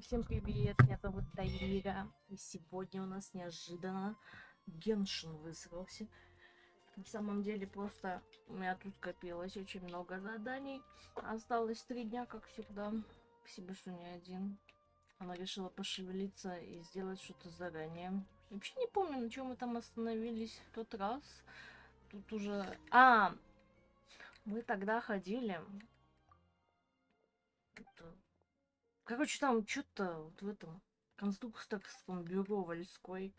Всем привет, меня зовут Таира, и сегодня у нас неожиданно Геншин высрался. На самом деле просто у меня тут скопилось очень много заданий. Осталось 3 дня, как всегда. Спасибо, что не один. Она решила пошевелиться и сделать что-то заранее. Вообще не помню, на чем мы там остановились в тот раз. Тут уже... Мы тогда ходили... Короче, там что-то вот в этом конструкторском бюро Вольской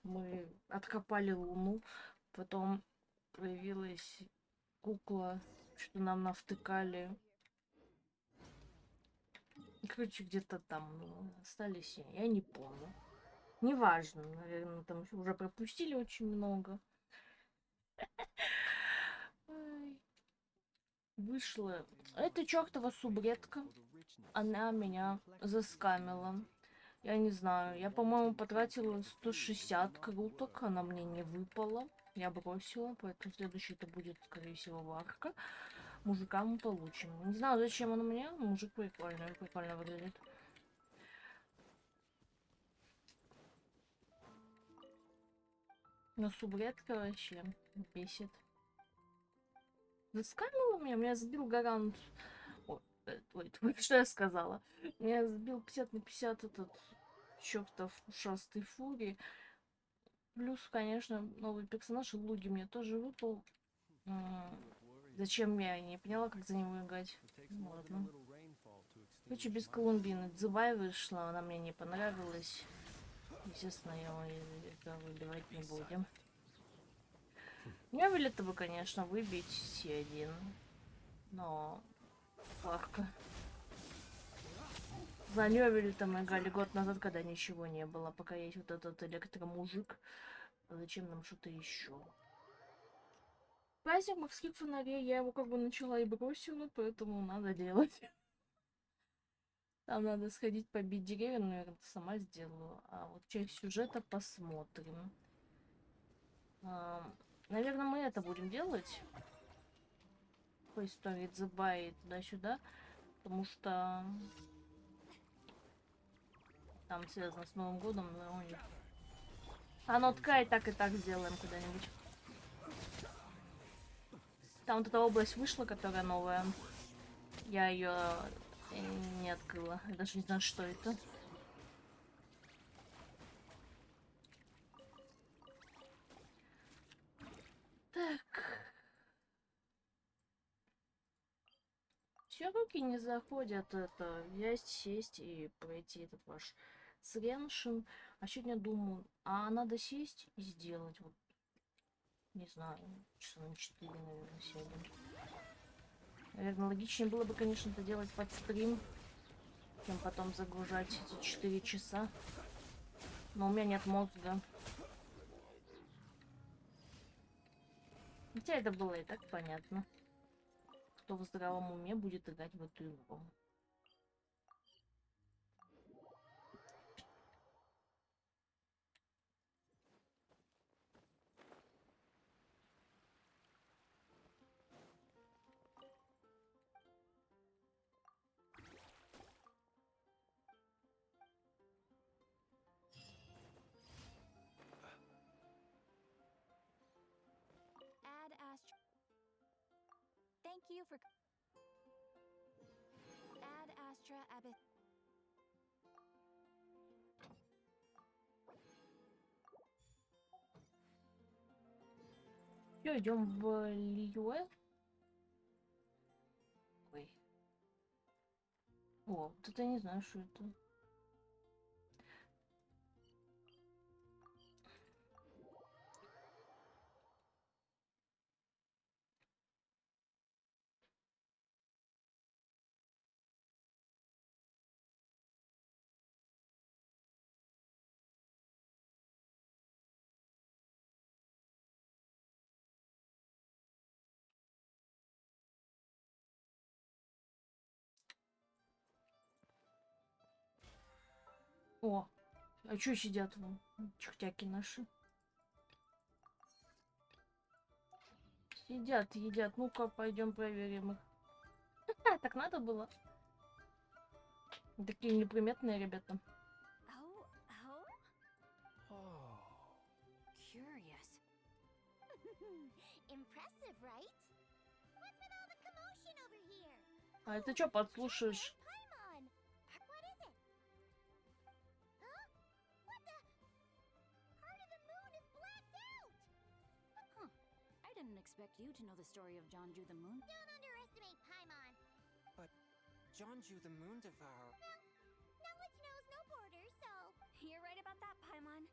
мы откопали Луну, потом появилась кукла, что нам навтыкали. Короче, где-то там остались, я не помню. Неважно, наверное, там уже пропустили очень много. Вышла эта чертова субредка, она меня заскамила. Я не знаю, я, по-моему, потратила 160 круток, она мне не выпала. Я бросила, поэтому следующий это будет, скорее всего, варка. Мужика мы получим. Не знаю, зачем он мне. Мужик прикольный, прикольно выглядит. Но субредка вообще бесит. Заскамила меня сбил гарант. Ой, что я сказала? Меня сбил 50 на 50 этот чертов ушастый фури. Плюс, конечно, новый персонаж Луги мне тоже выпал. Зачем я не поняла, как за него играть? Ладно. Короче, без Колумбины. Дзыбай вышла, она мне не понравилась. Естественно, я выбивать не будем. Меня вылета бы, конечно, выбить С1. Но... Ларка. За Нёвель мы играли год назад, когда ничего не было. Пока есть вот этот электромужик. Зачем нам что-то еще? Праздник морских фонарей, я его как бы начала и бросила, поэтому надо делать. Там надо сходить побить деревья, но я сама сделаю. А вот часть сюжета посмотрим. Наверное, мы это будем делать. По истории Дзыбай туда-сюда. Потому что там связано с Новым годом. Ну ткай так и так сделаем куда-нибудь. Там вот эта область вышла, которая новая. Я ее не открыла. Я даже не знаю, что это. Так. Все руки не заходят это взять, сесть и пройти этот ваш Геншин. А сегодня думаю, надо сесть и сделать. Вот, не знаю, часа на 4, наверное, сядем. Наверное, логичнее было бы, конечно, это делать под стрим, чем потом загружать эти 4 часа. Но у меня нет мозга. Хотя это было и так понятно. Кто в здравом уме будет играть в эту игру. Thank you for Ad Astra Abbott. Все, идем в Лиюэ. Ой. О, вот это я не знаю, что это. О, а чё сидят вон, чертяки наши? Сидят, едят. Ну-ка, пойдем проверим их. Так надо было. Такие неприметные ребята. Oh, oh? Oh. Curious. Impressive, right? What's with all the commotion over here? А это что, подслушаешь? Paimon! What is it? Huh? What the? Part of the moon is blacked out! Huh. I didn't expect you to know the story of Jeonju the Moon. Don't underestimate Paimon. Jeonju the Moon Devourer. Knowledge knows no borders, so... You're right about that, Paimon.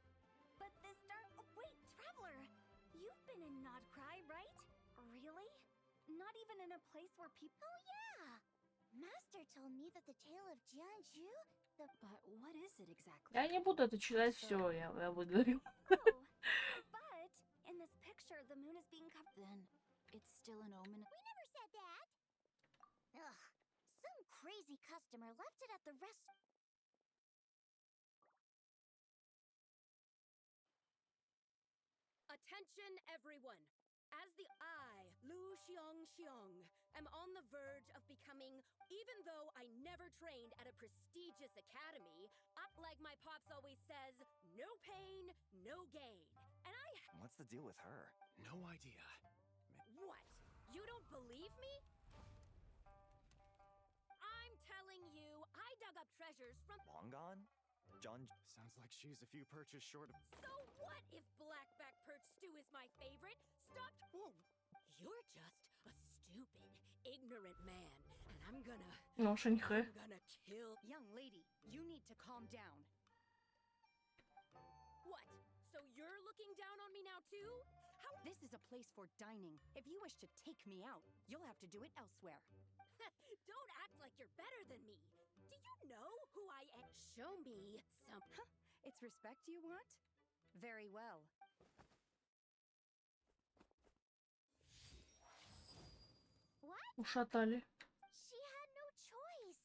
But this dark... Oh, wait, Traveler! You've been in Nodcry, right? Really? Not even in a place where people... Oh, yeah! Master told me that the tale of Jeonju, the... But what is it exactly? Я не буду это читать, все, я выговорю. Oh, but in this picture, the moon is being covered... Then it's still an omen. We never said that! Ugh, some crazy customer left it at the rest... Attention, everyone! As the I, Lu Xiong, am on the verge of becoming, even though I never trained at a prestigious academy, like my pops always says, no pain, no gain. And What's the deal with her? No idea. what? You don't believe me? I'm telling you, I dug up treasures from... Long gone? John. Sounds like she's a few purchase short of. So what if blackback perch stew is my favorite? Stop! Whoa! You're just a stupid, ignorant man, and I'm gonna kill... Young lady, you need to calm down. What? So you're looking down on me now too? How? This is a place for dining. If you wish to take me out, you'll have to do it elsewhere. Don't act like you're better than me. Do you know who I am? Show me some... It's respect you want? Very well. What? Ушатали. She had no choice.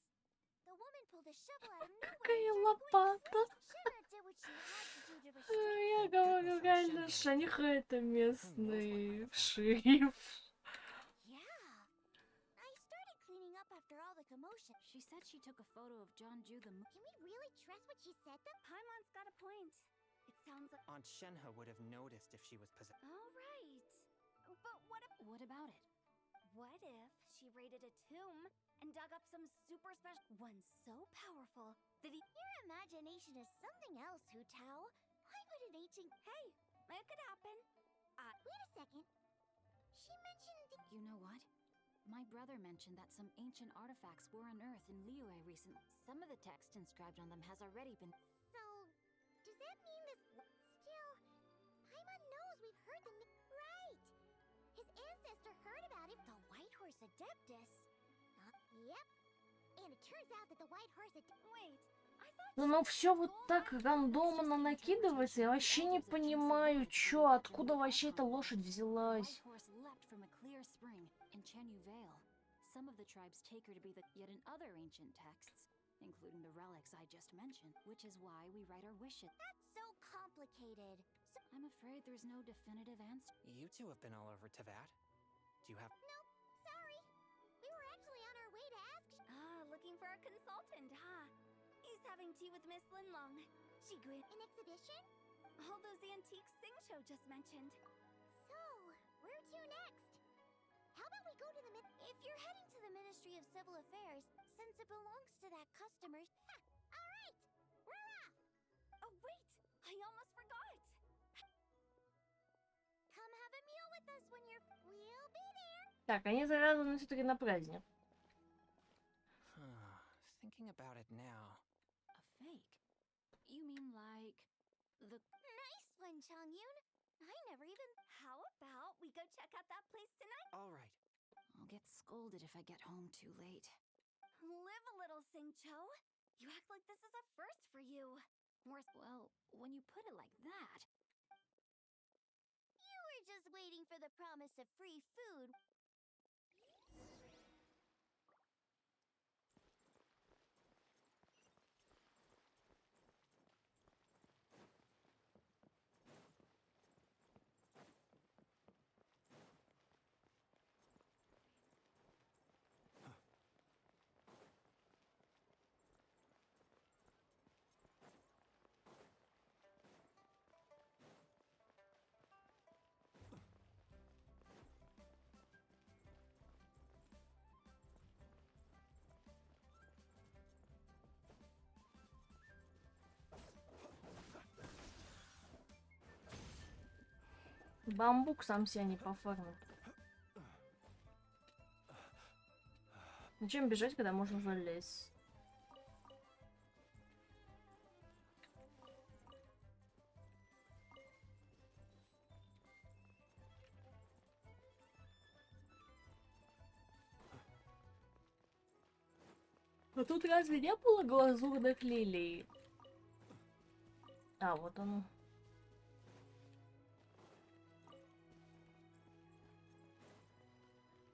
The woman pulled a shovel out of nowhere. Какая and лопата. Shenna did what she had to do to Я restrain говорю, реально, Шаньха это местный шериф. Yeah. I started cleaning up after all the commotion. She said she took a photo of Jeonju the Moon. Can we really trust what she said? The Paimon's got a point. It sounds like... Aunt Shenhe would have noticed if she was possessed. All right. But what if... What about it? What if she raided a tomb and dug up some super special... One so powerful that he... Your imagination is something else, Hu Tao. Why would an ancient... Hey, it could happen. Wait a second. She mentioned... You know what? My brother mentioned that some ancient artifacts were unearthed in Liyue recently. Some of the text inscribed on them has already been... So, does that mean this... Still, Paimon knows we've heard the... Right! His ancestor heard about it, the White Horse Adeptus. Yep. And it turns out that the White Horse Adeptus... Wait, I thought... Ну все вот так рандомно накидывается, я вообще не понимаю, чё, откуда вообще эта лошадь взялась. White horse leapt from a clear spring in Chenyu Vale. Some of the tribes take her to be the yet in other ancient texts, including the relics I just mentioned, which is why we write our wishes. That's so complicated. So... I'm afraid there's no definitive answer. You two have been all over Tevat. Do you have? Nope, sorry. We were actually on our way to ask... looking for a consultant, huh? He's having tea with Miss Linlong. She grew... An exhibition? All those antiques Sing Show just mentioned. So, where to next? How about we go to the... If you're heading to the Ministry of Civil Affairs, since it belongs to that customer's... All right, we're off! Oh, wait, I almost forgot. Come have a meal with us when you're... We'll be there. Так, они завязаны все-таки на праздник. Thinking about it now. A fake? You mean like the... Nice one, Chongyun. I never even... How about we go check out that place tonight? All right. I'll get scolded if I get home too late. Live a little, Sing-Cho. You act like this is a first for you. Well, when you put it like that... You were just waiting for the promise of free food. Бамбук сам себя не пофармит. Зачем бежать, когда можно залезть? А тут разве не было глазурных лилий? А, вот оно.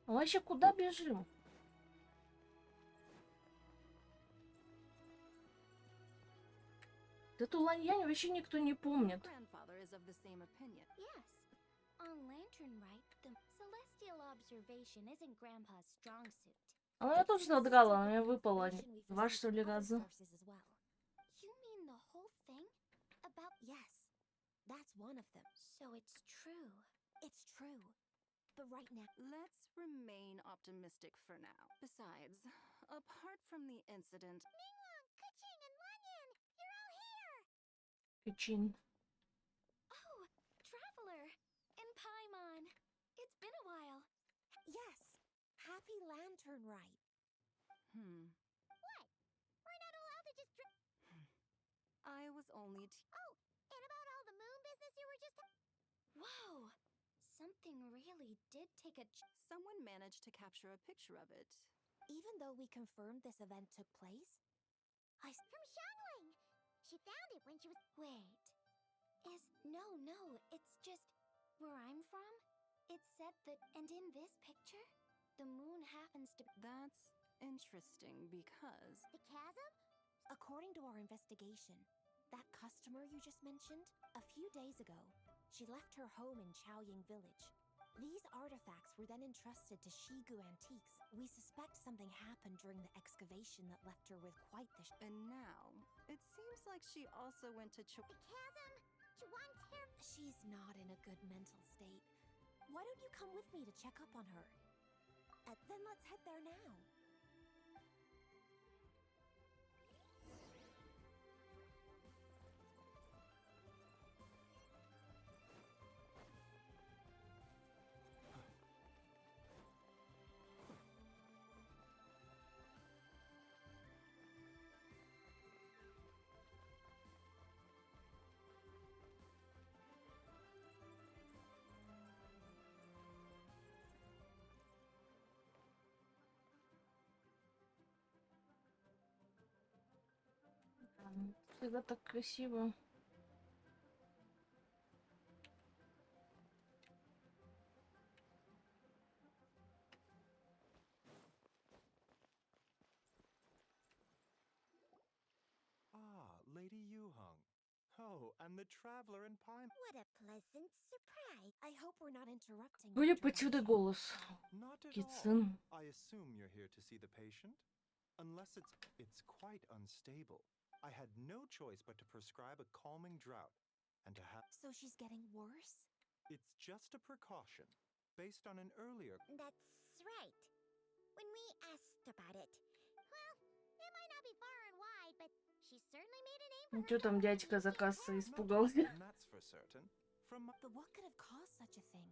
А вообще куда бежим? Эту ланьянь вообще никто не помнит. Grandfather is of the same opinion. Yes. On Lantern Right, the celestial observation isn't Grandpa's strong suit. А я тоже надрала, у меня выпало два, что ли, раза. You mean the whole thing? About... Yes, that's one of them. So it's true. It's true. But right now, let's remain optimistic for now. Besides, apart from the incident, Minglong, Kuching, and Lanyan! You're all here! Причин. Oh, Traveler! And Paimon! It's been a while. yes, happy lantern right. What? We're not allowed to just drink... I was only Oh, and about all the moon business you were just... Whoa! Something really did take a... Someone managed to capture a picture of it. Even though we confirmed this event took place, From Xiangling! She found it when she was... Wait. No, it's just... Where I'm from, it said that... And in this picture, the moon happens to... That's interesting because, The chasm? according to our investigation, that customer you just mentioned, a few days ago, she left her home in Chaoying village. These artifacts were then entrusted to Shigu Antiques. We suspect something happened during the excavation that left her with quite the... And now, it seems like she also went to The chasm? Chuan-ter... She's not in a good mental state. Why don't you come with me to check up on her? Then let's head there now. Всегда так красиво. Ah, Lady Yuhung. Oh, and the traveler in Pine. What a pleasant surprise. I hope we're not interrupting. Были Dr. почему-то Lang. голос. Not at all. Китсун. I assume you're here to see the patient? Unless it's quite unstable. I had no choice but to prescribe a calming draught and to have... So she's getting worse? It's just a precaution based on an earlier... That's right. When we asked about it, well, it might not be far and wide, but she certainly made a name for Что там herself. дядька за кассой испугался? And that's for certain. From my... But what could have caused such a thing?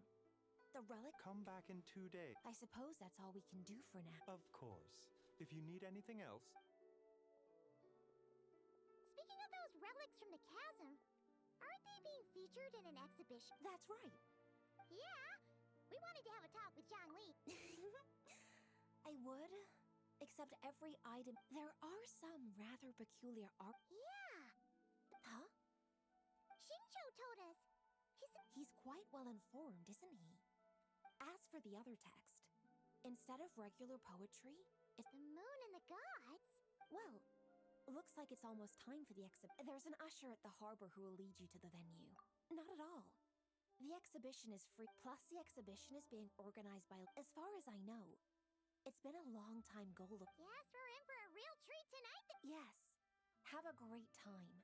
The relic? Come back in 2 days. I suppose that's all we can do for now. Of course. If you need anything else... Speaking of those relics from the chasm, aren't they being featured in an exhibition? That's right. Yeah, we wanted to have a talk with Zhang Li. I would, except every item. There are some rather peculiar art. Yeah, Huh? Xinqiu told us. He's quite well informed, isn't he? As for the other text, instead of regular poetry, it's The moon and the gods. well, looks like it's almost time for the There's an usher at the harbor who will lead you to the venue. Not at all. The exhibition is free. Plus, the exhibition is being organized by, as far as I know, it's been a long time goal of. Yes, we're in for a real treat tonight. Yes. Have a great time.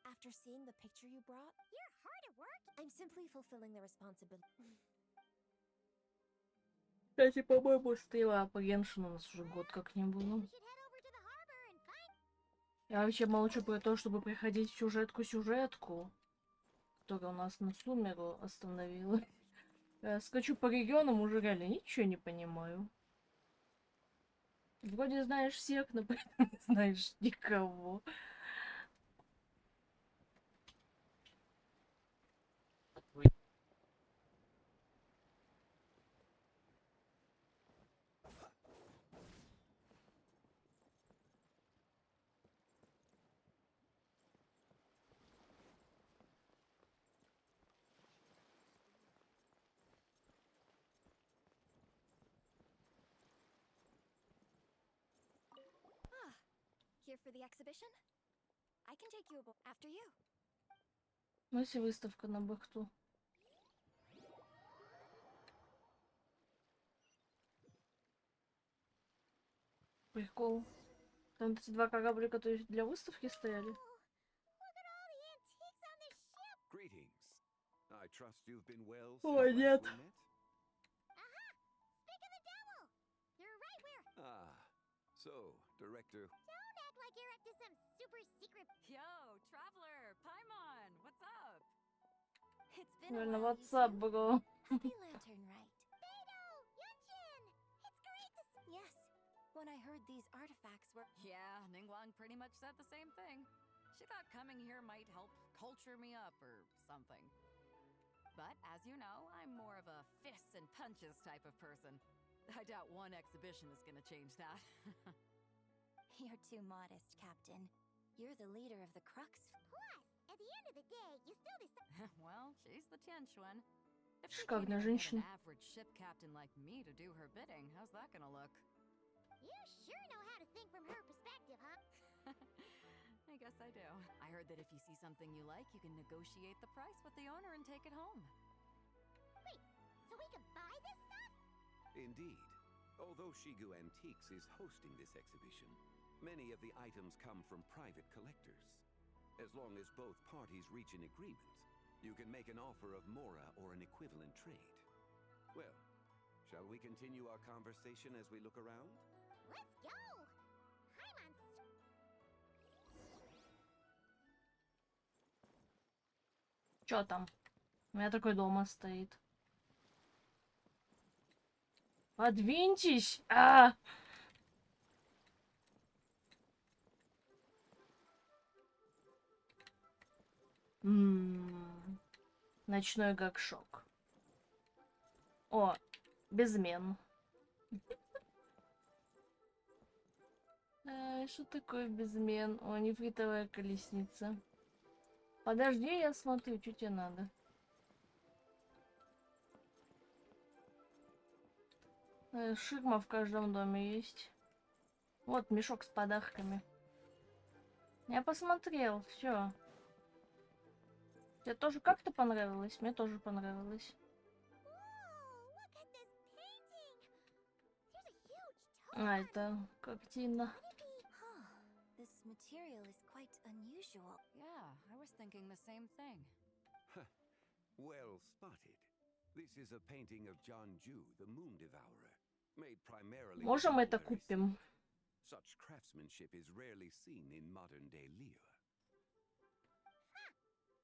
After seeing the picture you brought, You're hard at work. I'm simply fulfilling the responsibility. Кстати, по-моему, стрела по Геншину у нас уже год как не было. We should head over to the harbor and find... Я вообще молчу про то, чтобы приходить в сюжетку, которая у нас на Сумеру остановилась. Скачу по регионам, уже реально ничего не понимаю. Вроде знаешь всех, но при этом не знаешь никого. Here for the exhibition? I can take you after you. Ну, если выставка на бахту. Прикол. Там эти два кораблика, то есть для выставки стояли. Look at all the antiques on this ship. Greetings. I trust you've been well Oh, since нет. last we met? Aha! Speak of the devil! You're right where. Ah, so, Director. Don't act like you're up to some super secret. Yo, traveler, Paimon, what's up? It's been a Реально, while, what's up, Yuzu. bro? Happy Lantern, right? Beto! Yunshin! It's great to see. Yes. When I heard these artifacts were... Yeah, Ningguang pretty much said the same thing. She thought coming here might help culture me up or something. But as you know, I'm more of a fists and punches type of person. I doubt one exhibition is gonna change that. You're too modest, Captain. You're the leader of the Crux. Plus, at the end of the day, you still decide. Well, she's the Tianchuan. If she Шикарная can't even get женщина. an average ship captain like me to do her bidding, how's that gonna look? You sure know how to think from her perspective, huh? I guess I do. I heard that if you see something you like, you can negotiate the price with the owner and take it home. Wait, so we can buy this stuff? Indeed. Although Shigu Antiques is hosting this exhibition, many of the items come from private collectors. As long as both parties reach an agreement, you can make an offer of mora or an equivalent trade. Well, shall we continue our conversation as we look around? Let's go! I'm on. Чё там? У меня такой дома стоит. Подвиньтесь! А! Ночной гакшок. О, безмен. Что такое безмен? О, нефритовая колесница. Подожди, я смотрю, что тебе надо. Ширма в каждом доме есть. Вот мешок с подарками. Я посмотрел, все. Тебе тоже как-то понравилось? Мне тоже понравилось. Whoa, look at this painting! There's a huge toe. А, это картина. Huh. This material is quite unusual. Yeah, I was thinking the same thing. Well spotted. This is a painting of John Ju, the Moon Devourer, made primarily. Можем это from very купим? Such craftsmanship is rarely seen in modern-day Liyue.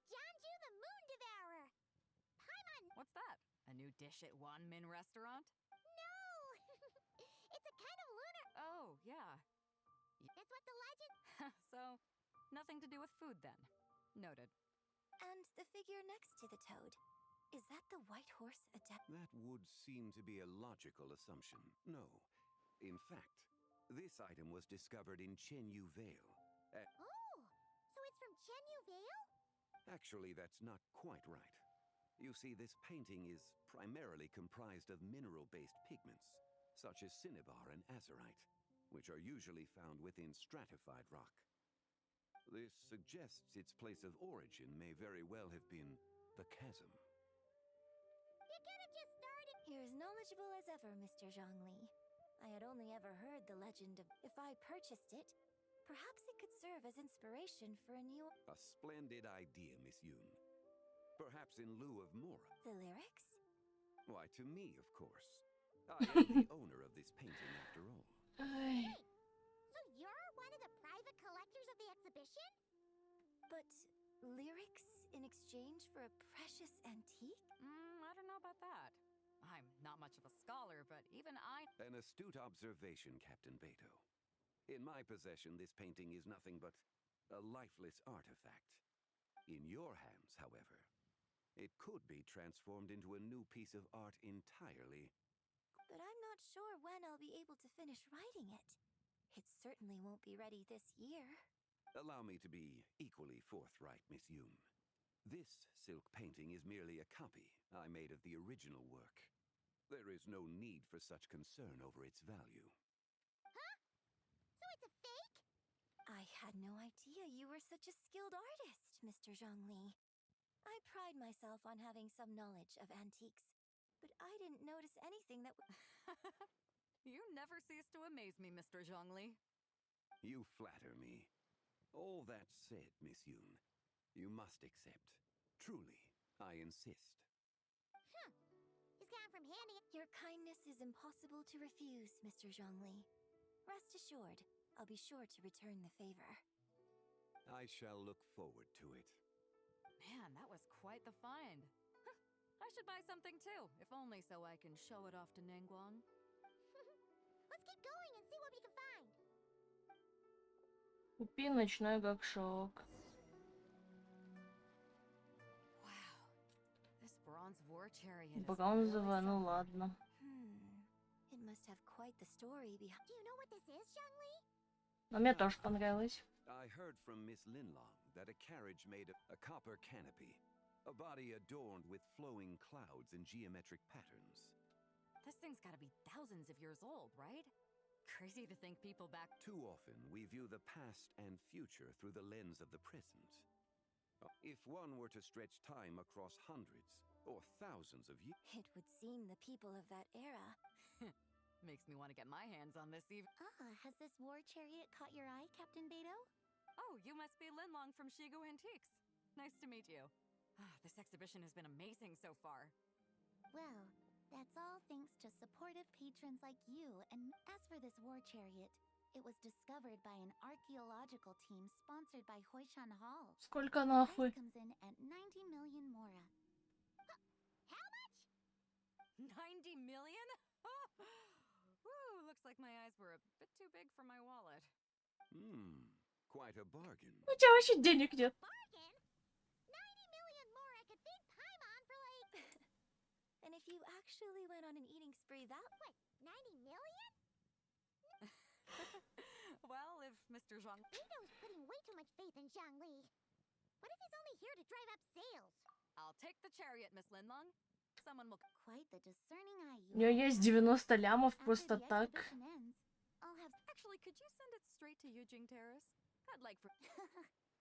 Janju the Moon Devourer! Paimon! What's that? A new dish at Wanmin restaurant? No! It's a kind of lunar. Oh, yeah. That's what the legend. So, nothing to do with food then. Noted. And the figure next to the toad. Is that the white horse adept? That would seem to be a logical assumption. No. In fact, this item was discovered in Chenyu Vale. Oh! So it's from Chenyu Vale? Actually, that's not quite right. You see, this painting is primarily comprised of mineral-based pigments, such as cinnabar and azurite, which are usually found within stratified rock. This suggests its place of origin may very well have been the chasm. You could have just started. You're as knowledgeable as ever, Mr. Zhongli. I had only ever heard the legend of... If I purchased it, perhaps it could serve as inspiration for a new... A splendid idea, Miss Yoon. Perhaps in lieu of mora. The lyrics? Why, to me, of course. I am the owner of this painting, after all. Ай. So you're one of the private collectors of the exhibition? But Lyrics in exchange for a precious antique? I don't know about that. I'm not much of a scholar, but even I... An astute observation, Captain Beto. In my possession, this painting is nothing but a lifeless artifact. In your hands, however, it could be transformed into a new piece of art entirely. But I'm not sure when I'll be able to finish writing it. It certainly won't be ready this year. Allow me to be equally forthright, Miss Yoon. This silk painting is merely a copy I made of the original work. There is no need for such concern over its value. Huh? So it's a fake? I had no idea you were such a skilled artist, Mr. Zhongli. I pride myself on having some knowledge of antiques, but I didn't notice anything that You never cease to amaze me, Mr. Zhongli. You flatter me. All that said, Miss Yoon, you must accept. Truly, I insist. Huh. He's gone from handing it. Your kindness is impossible to refuse, Mr. Zhongli. Rest assured, I'll be sure to return the favor. I shall look forward to it. Man, that was quite the find. I should buy something too, if only so I can show it off to Ningguang. Let's keep going and see what we can find. Купи ночной горшок. Wow, this bronze war chariot is Бронзовая, really ну something. ладно. It must have quite the story behind. Do you know what this is, Zhongli? Но мне тоже понравилось. I heard from Miss Linlong that a carriage made of a copper canopy, a body adorned with flowing clouds and geometric patterns. This thing's gotta be thousands of years old, right? Crazy to think people back... Too often, we view the past and future through the lens of the present. If one were to stretch time across hundreds or thousands of years... It would seem the people of that era. Makes me want to get my hands on this even... Has this war chariot caught your eye, Captain Beto? Oh, you must be Linlong from Shigu Antiques. Nice to meet you. This exhibition has been amazing so far. Well, that's all thanks to supportive patrons like you. And as for this war chariot, it was discovered by an archaeological team sponsored by Hoishan Hall. Сколько Price нахуй? comes in at 90 million mora. How much? 90 million? Woo, looks like my eyes were a bit too big for my wallet. Quite a bargain. У тебя вообще денег нет. Bargain? 90 million mora could feed Paimon for like... And if you actually went on an eating spree that... What, 90 million? Well, if Mr. Zhang... Beto's putting way too much faith in Zhongli. What if he's only here to drive up sales? I'll take the chariot, Miss Linlong. Someone will... Quite the discerning eye У you нее have. есть 90 лямов After просто the так. exhibition ends, I'll have... Actually, could you send it straight to Yujing Terrace? I'd like for...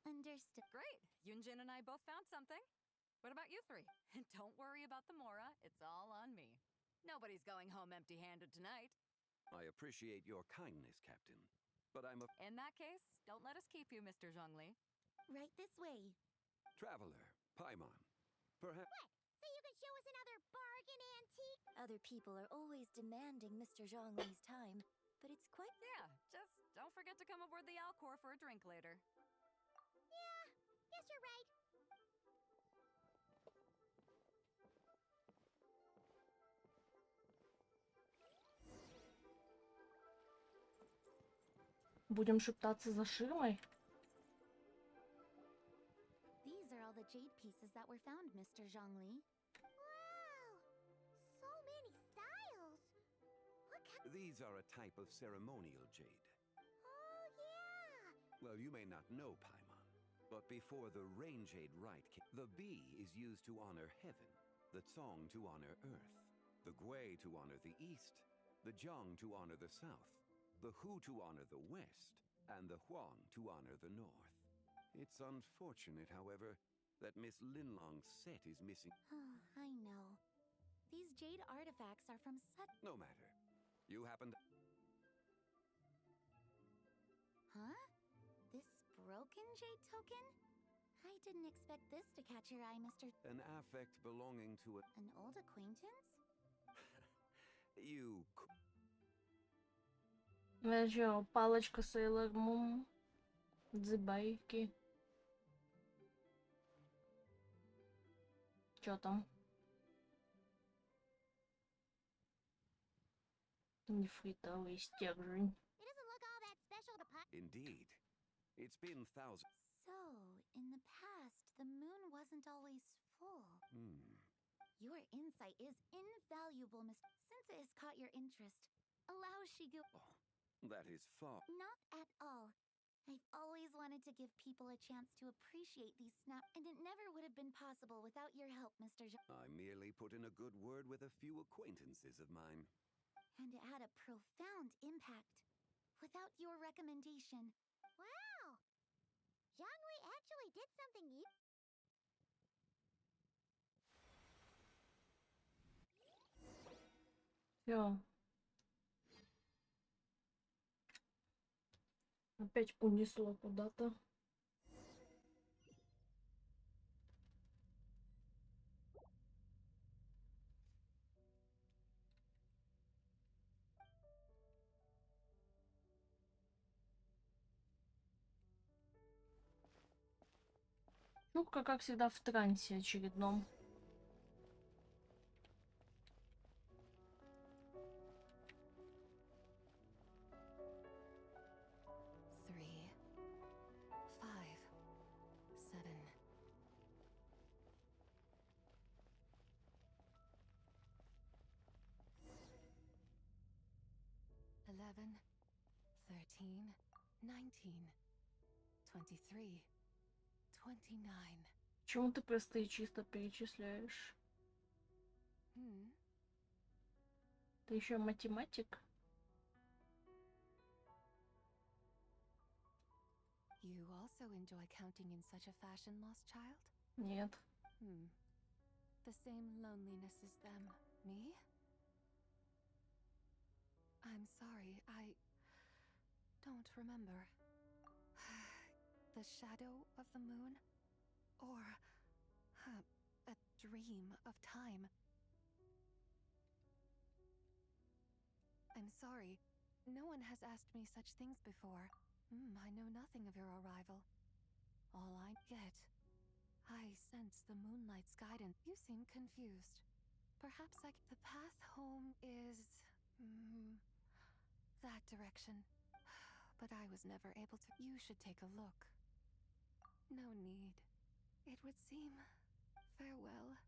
Understood. Great. Yunjin and I both found something. What about you three? Don't worry about the Mora. It's all on me. Nobody's going home empty-handed tonight. I appreciate your kindness, Captain, but I'm a In that case, don't let us keep you, Mr. Zhongli. Right this way. traveler, Paimon. Perhaps... What? So you can show us another bargain antique? Other people are always demanding Mr. Zhongli's time, but it's quite... Yeah, just don't forget to come aboard the Alcor for a drink later. Yeah, guess you're right. Будем шептаться за ширмой. These are all the jade pieces that were found, Mr. Zhongli. Wow! So many styles! What kind... These are a type of ceremonial jade. Oh, yeah! Well, you may not know, Paimon, but before the rain jade rite the Bi is used to honor heaven, the Tsong to honor earth, the Gui to honor the east, the Jiang to honor the south, the Hu to honor the west, and the Huang to honor the north. It's unfortunate, however, that Miss Linlong's set is missing. Oh, I know. These jade artifacts are from such... No matter. You happen to... Huh? This broken jade token? I didn't expect this to catch your eye, Mr. An affect belonging to a... An old acquaintance? You... Чё, палочка Сейлор Мун. Дзыбайки. Что там? Нефритовый стержень. It doesn't look all that special to put. Indeed. It's been thousands. So, in the past, the moon wasn't always full. Your insight is invaluable, Since it has caught your interest, allow Shigu. That is far. Not at all. I've always wanted to give people a chance to appreciate these snaps, and it never would have been possible without your help, Mr. I merely put in a good word with a few acquaintances of mine. And it had a profound impact. Without your recommendation. Wow! Zhongli actually did something you. Всё. Опять унесло куда-то. Ну, как всегда, в трансе очередном. Почему ты просто и чисто перечисляешь? Ты еще математик? You also enjoy counting in such a fashion, lost child? Нет. The same loneliness as them. Me? I'm sorry, I don't remember. The shadow of the moon? Or a dream of time? I'm sorry. No one has asked me such things before. I know nothing of your arrival. All I get. I sense the moonlight's guidance. You seem confused. Perhaps the path home is that direction. But I was never able to. You should take a look. No need. It would seem. Farewell.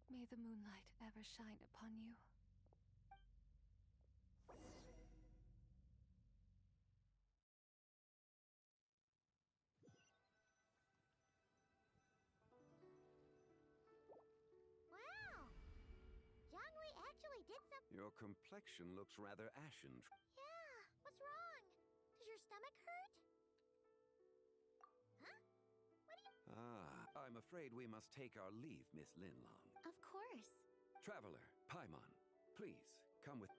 May the moonlight ever shine upon you. Wow! Zhongli actually did something. Your complexion looks rather ashen. Yeah, what's wrong? Does your stomach hurt? Huh? What do you. I'm afraid we must take our leave, Miss Linlong. Of course. Traveler, Paimon, please, come with...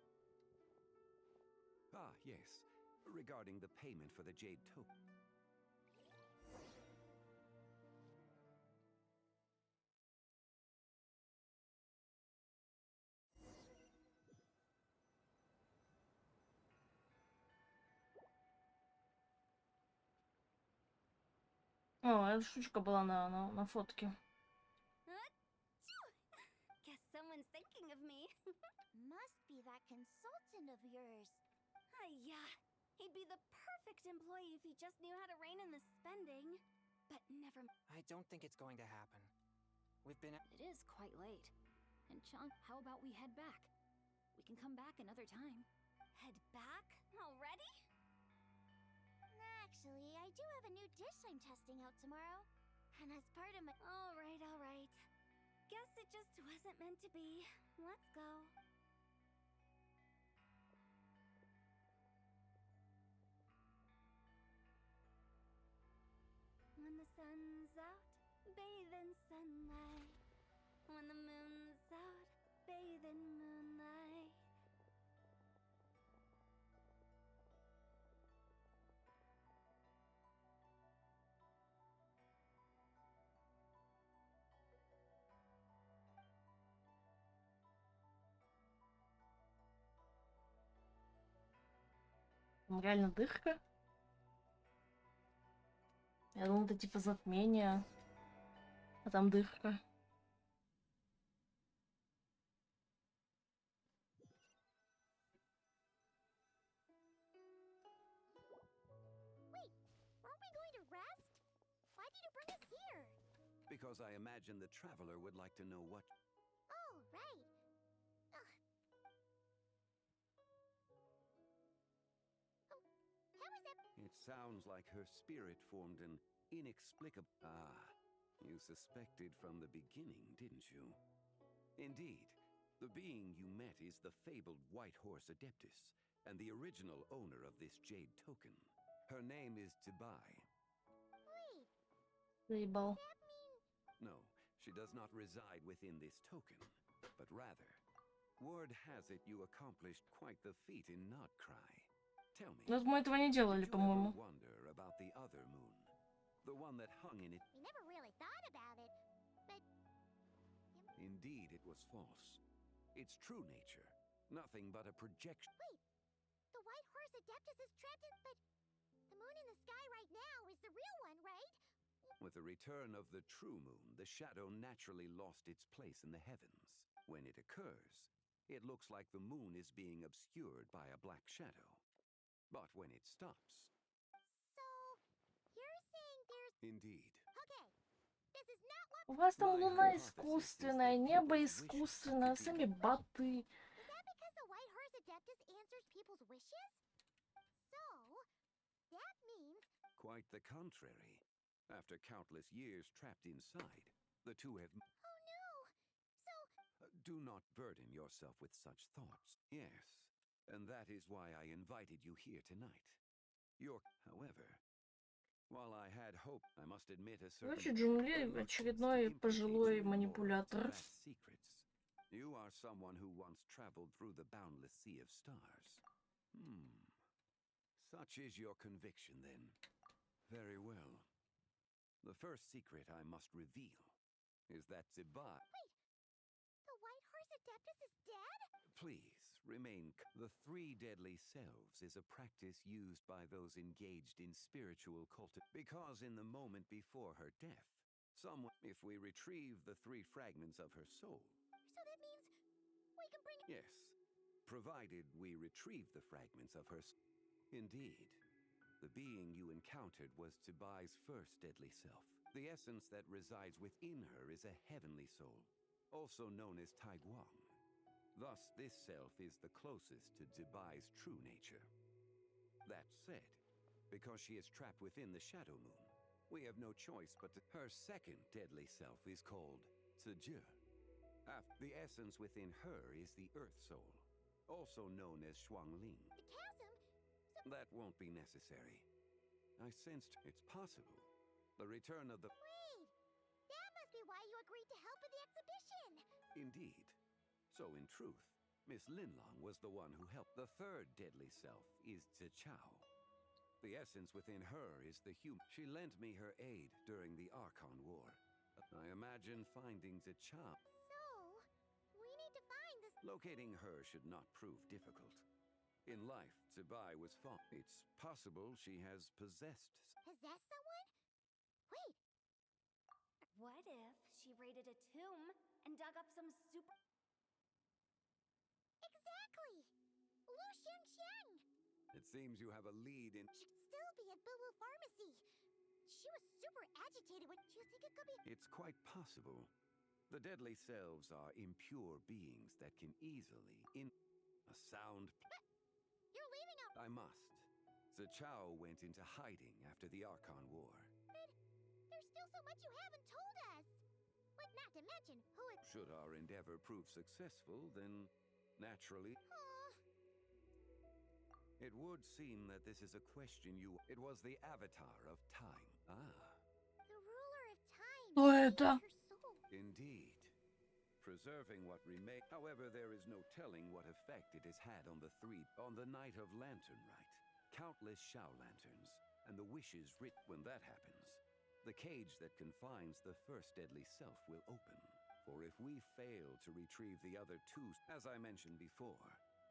yes. Regarding the payment for the jade token. О, эта штучка была на фотке. Guess someone's thinking of me. Must be that consultant of yours. Yeah, he'd be the perfect employee if he just knew how to rein in the spending. But never. I don't think it's going to happen. We've been. It is quite late. And Chunk, how about we head back? We can come back another time. Head back already? Actually, I do have a new dish I'm testing out tomorrow. And as part of my. All right. Guess it just wasn't meant to be. Let's go. When the sun's out, bathe in sunlight. When the moon's out, bathe in moonlight. Реально дырка? Я думала, это типа затмение. А там дырка. why'd you bring us here? Because I imagine the traveler would like to know what. Oh, right. Ugh. Oh, how is that? It sounds like her spirit formed an inexplicable. Ah, you suspected from the beginning, didn't you? Indeed, the being you met is the fabled White Horse Adeptus, and the original owner of this jade token. Her name is Tibai. Wait, Заебал. does that mean... No, she does not reside within this token, but rather, word has it you accomplished quite the feat in Notcry. Tell me, Но мы этого не делали, did you ever по-моему. wonder about the other moon? The one that hung in it? We never really thought about it, but... Indeed, it was false. Its true nature, nothing but a projection. Wait, the White Horse Adeptus is trapped in... But the moon in the sky right now is the real one, right? With the return of the true moon, the shadow naturally lost its place in the heavens. When it occurs, it looks like the moon is being obscured by a black shadow. But when it stops... So, you're saying there's... Indeed. Okay, this is not what... У вас там My луна hypothesis is искусственная, that небо people's wishes искусственное, could be сами kept. боты. Is that because the White Horse Adeptus answers people's wishes? So, that means... Quite the contrary. After countless years trapped inside, the two have... Oh no! So, Do not burden yourself with such thoughts. Yes, and that is why I invited you here tonight. However, while I had hope, I must admit a certain... Короче, джунгли очередной пожилой манипулятор. Secrets. You are someone who once traveled through the boundless sea of stars. Such is your conviction, then. Very well. The first secret I must reveal is that Tibai... wait! The White Horse Adeptus is dead? Please, remain... The three deadly selves is a practice used by those engaged in spiritual because in the moment before her death, someone... If we retrieve the three fragments of her soul... So that means we can bring... Yes, provided we retrieve the fragments of her... Indeed. The being you encountered was Tibai's first deadly self. The essence that resides within her is a heavenly soul, also known as Taiguang. Thus, this self is the closest to Tibai's true nature. That said, because she is trapped within the Shadow Moon, we have no choice but to... Her second deadly self is called Tzu. The essence within her is the Earth Soul, also known as Shuangling. The chasm? That won't be necessary. I sensed it's possible. The return of the... Wait! That must be why you agreed to help with the exhibition! Indeed. So in truth, Miss Linlong was the one who helped. The third deadly self is Zichao. The essence within her is the human. She lent me her aid during the Archon War. I imagine finding Zichao. So, we need to find this... Locating her should not prove difficult. In life, Tibai was fought. It's possible she has possessed... Possess someone? Wait, What if she raided a tomb and dug up some super... exactly! Lu Xiangxiang! It seems you have a lead in... Should still be at Boo Boo Pharmacy. She was super agitated when... Do you think it could be... It's quite possible. The deadly selves are impure beings that can easily... A sound... You're leaving a... I must. Zichao went into hiding after the Archon War. But there's still so much you haven't told us! Like, not to mention who it... Should our endeavor prove successful, then naturally... Aw, It would seem that this is a question you... It was the avatar of time. Ah, the ruler of time... Кто это? Her soul. indeed. Preserving what remains. However, there is no telling what effect it has had on the night of Lantern Rite. Countless Shao lanterns, and the wishes writ. When that happens, the cage that confines the first deadly self will open. For if we fail to retrieve the other two, as I mentioned before,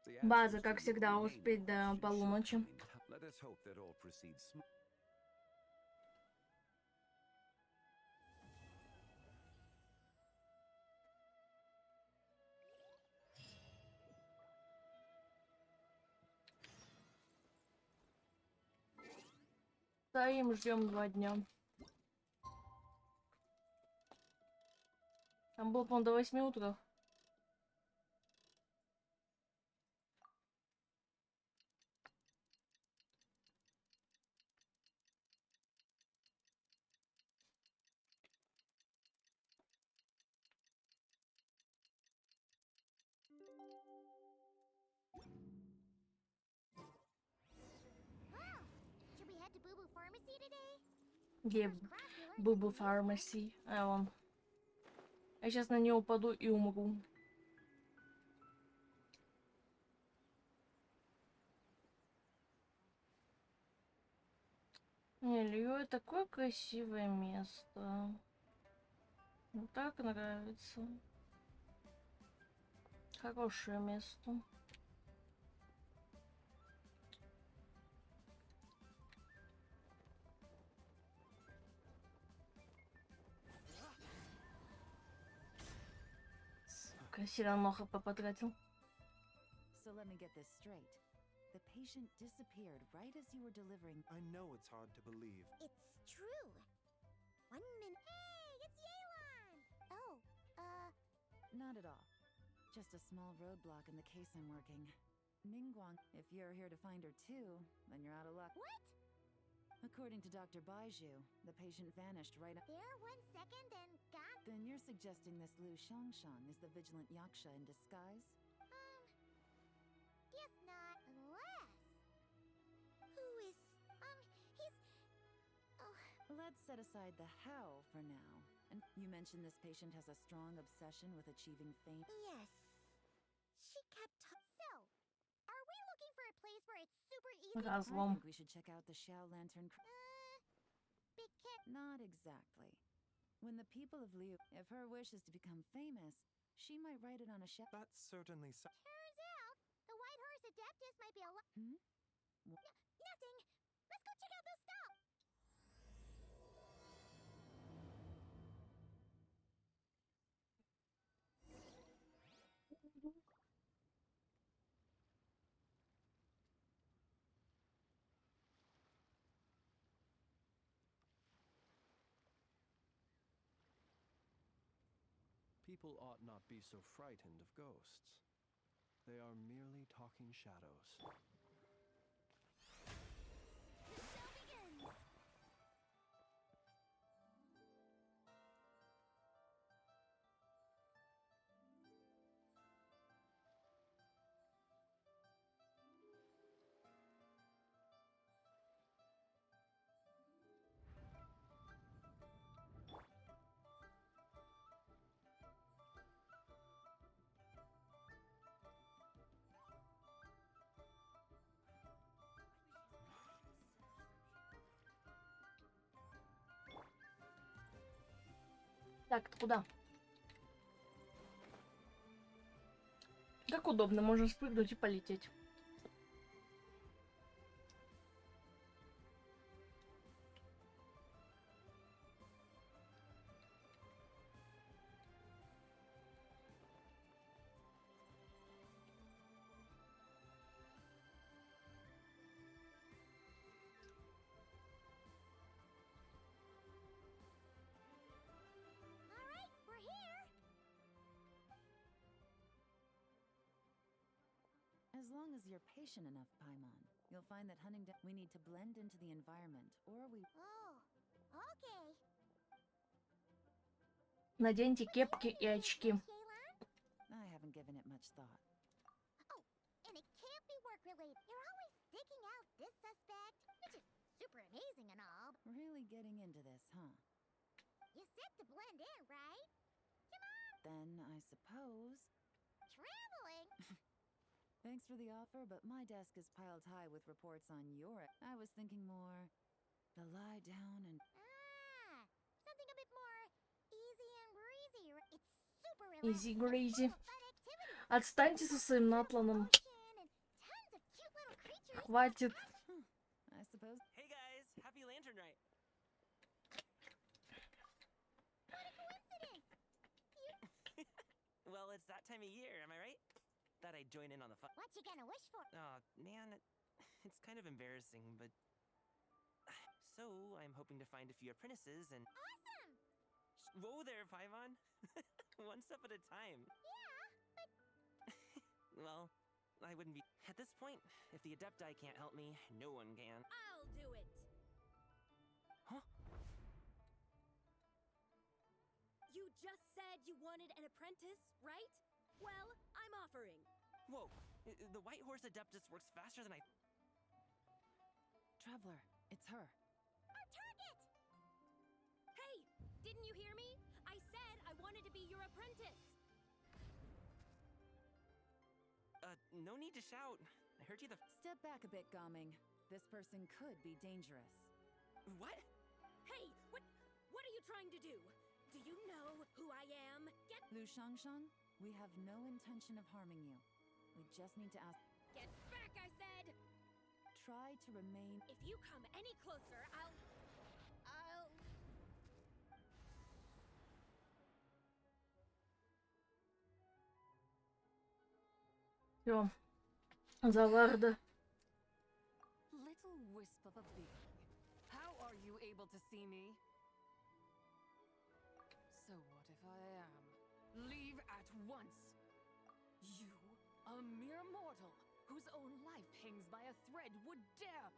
the База, answers как to всегда, your успеть до remaining полуночи. questions should come in time. Let us hope that all proceeds smoothly. Стоим, ждем 2 дня. Там было, по-моему, до 8 утра. Should we head to Boo Boo Pharmacy today? Где Бубу Фармаси? А он. Я сейчас на нее упаду и умру. Не, Льё, такое красивое место. Мне так нравится. Хорошее место. Сука, сильно много хп потратил. So let me get this straight. The patient disappeared right as you were delivering. I know it's hard to believe. It's true. 1 minute. Hey, it's Yelan! Oh, Not at all. Just a small roadblock in the case I'm working. Ningguang, if you're here to find her too, then you're out of luck. what? According to Dr. Baiju, the patient vanished right up. There 1 second and gone? Then you're suggesting this Lu Xiangshan is the vigilant yaksha in disguise? Guess not. Unless. Who is. He's. Oh, Let's set aside the how for now. And you mentioned this patient has a strong obsession with achieving fame. yes. She kept. So, are we looking for a place where it's super easy? I Разлом. think we should check out the Xiao Lantern. Big cat. Not exactly. When the people of Liu, if her wish is to become famous, she might write it on a shelf. That certainly Turns out, the White Horse Adeptus might be a lot. Hmm? Nothing. Let's go check out the stall. People ought not be so frightened of ghosts. They are merely talking shadows. The show begins. Так, ты куда? Как удобно, можно спрыгнуть и полететь. All right, we're here. As long as you're patient enough, Paimon, you'll find that hunting down. We need to blend into the environment, or we. Oh, okay. Наденьте кепки и очки. Yelan? I haven't given it much thought. Oh, and it can't be work related. You're always digging out this suspect, which is super amazing and all. Really getting into this, huh? You said to blend in, right? Then I suppose. Traveling. Thanks for the offer, but my desk is piled high with reports on your. I was thinking more. The lie down and. Something a bit more easy and breezy. It's super Easy relaxing. breezy. Full of fun activities. Отстаньте со своим напланом. Motion and tons of cute little creatures. Хватит. I suppose. Hey guys, happy lantern night. What a coincidence. Well, it's that time of year, am I right? Thought I'd join in on the fun. What you gonna wish for? Oh, man, it's kind of embarrassing, but. So, I'm hoping to find a few apprentices and. Awesome. Whoa there, Paimon. One step at a time. Yeah, but... Well, I wouldn't be... At this point, if the Adepti can't help me, no one can. I'll do it. Huh? You just said you wanted an apprentice, right? Well, I'm offering. Whoa, the White Horse Adeptus works faster than I... Traveler, it's her. Our target! Hey, didn't you hear me? I said I wanted to be your apprentice. No need to shout. I heard you the... Step back a bit, Gaming. This person could be dangerous. What? Hey, what are you trying to do? Do you know who I am? Get... Lu Shangshan, we have no intention of harming you. We just need to ask... Get back, I said! Try to remain... If you come any closer, I'll... Всё. Заварда. Little wisp of a being. How are you able to see me? So what if I am? Leave at once! You, a mere mortal, whose own life hangs by a thread, would dare...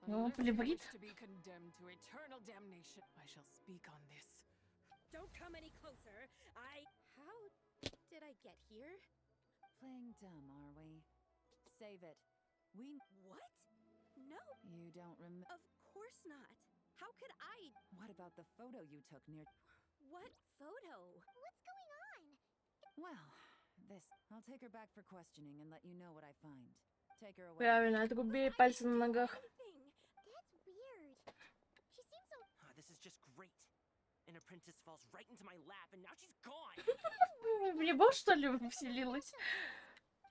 Unless you wish to be condemned to eternal damnation, I shall speak on this. Don't come any closer. How did I get here? Playing dumb, are we? Save it. We... What? No. You don't remember... Of course not. How could I... What about the photo you took near... What photo? What's going on? Well, this... I'll take her back for questioning and let you know what I find. Take her away. Правильно, отрубили пальцы на ногах. That's weird. She seems so... This is just great. An apprentice falls right into my lap and now she's gone! В него, что ли, вселилась?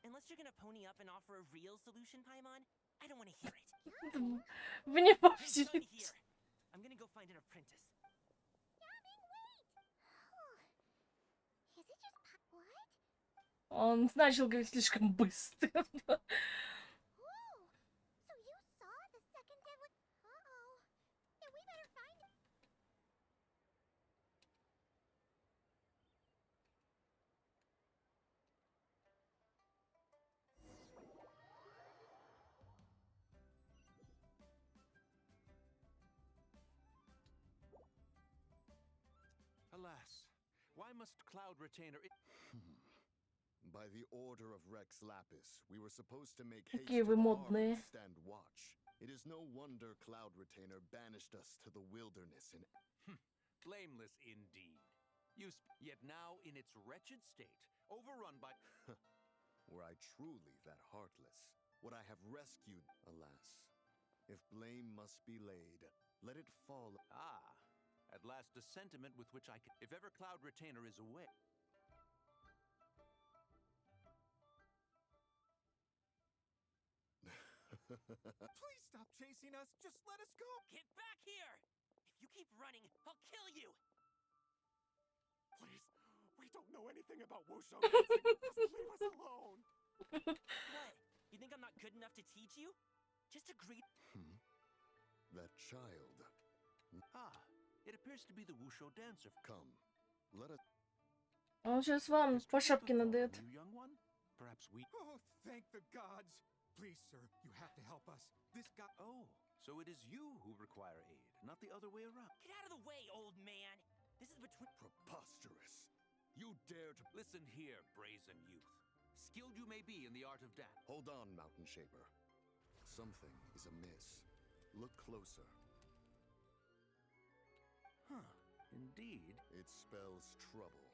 Unless you're gonna pony up and offer a real solution, Paimon, I don't want to hear it. В него Done вселилась. here. I'm gonna go find an apprentice. Yamming, wait! Is it just... What? Он начал говорить слишком быстро. Whoa! So you saw the second deadly... Uh-oh. Yeah, we better find it. Alas, why must Cloud Retainer... By the order of Rex Lapis, we were supposed to make haste Какие to вы the модные. harbor and stand watch. It is no wonder Cloud Retainer banished us to the wilderness in... Blameless indeed. Yet now in its wretched state, overrun by... Were I truly that heartless, would I have rescued... Alas, if blame must be laid, let it fall... Ah, at last a sentiment with which I can... If ever Cloud Retainer is away... Please stop chasing us. Just let us go. Get back here! If you keep running, I'll kill you! Please. We don't know anything about wushu dancing. Just leave us alone. What? You think I'm not good enough to teach you? Just agree. That child. Ah, it appears to be the Wushu dancer. Come, let us... Он сейчас вам по шапке надает. You young one? Perhaps we... Oh, thank the gods. Please, sir, you have to help us. This guy... Oh, so it is you who require aid, not the other way around. Get out of the way, old man! This is between... Preposterous. You dare to... Listen here, brazen youth. Skilled you may be in the art of dance. Hold on, Mountain Shaper. Something is amiss. Look closer. Huh, indeed. It spells trouble.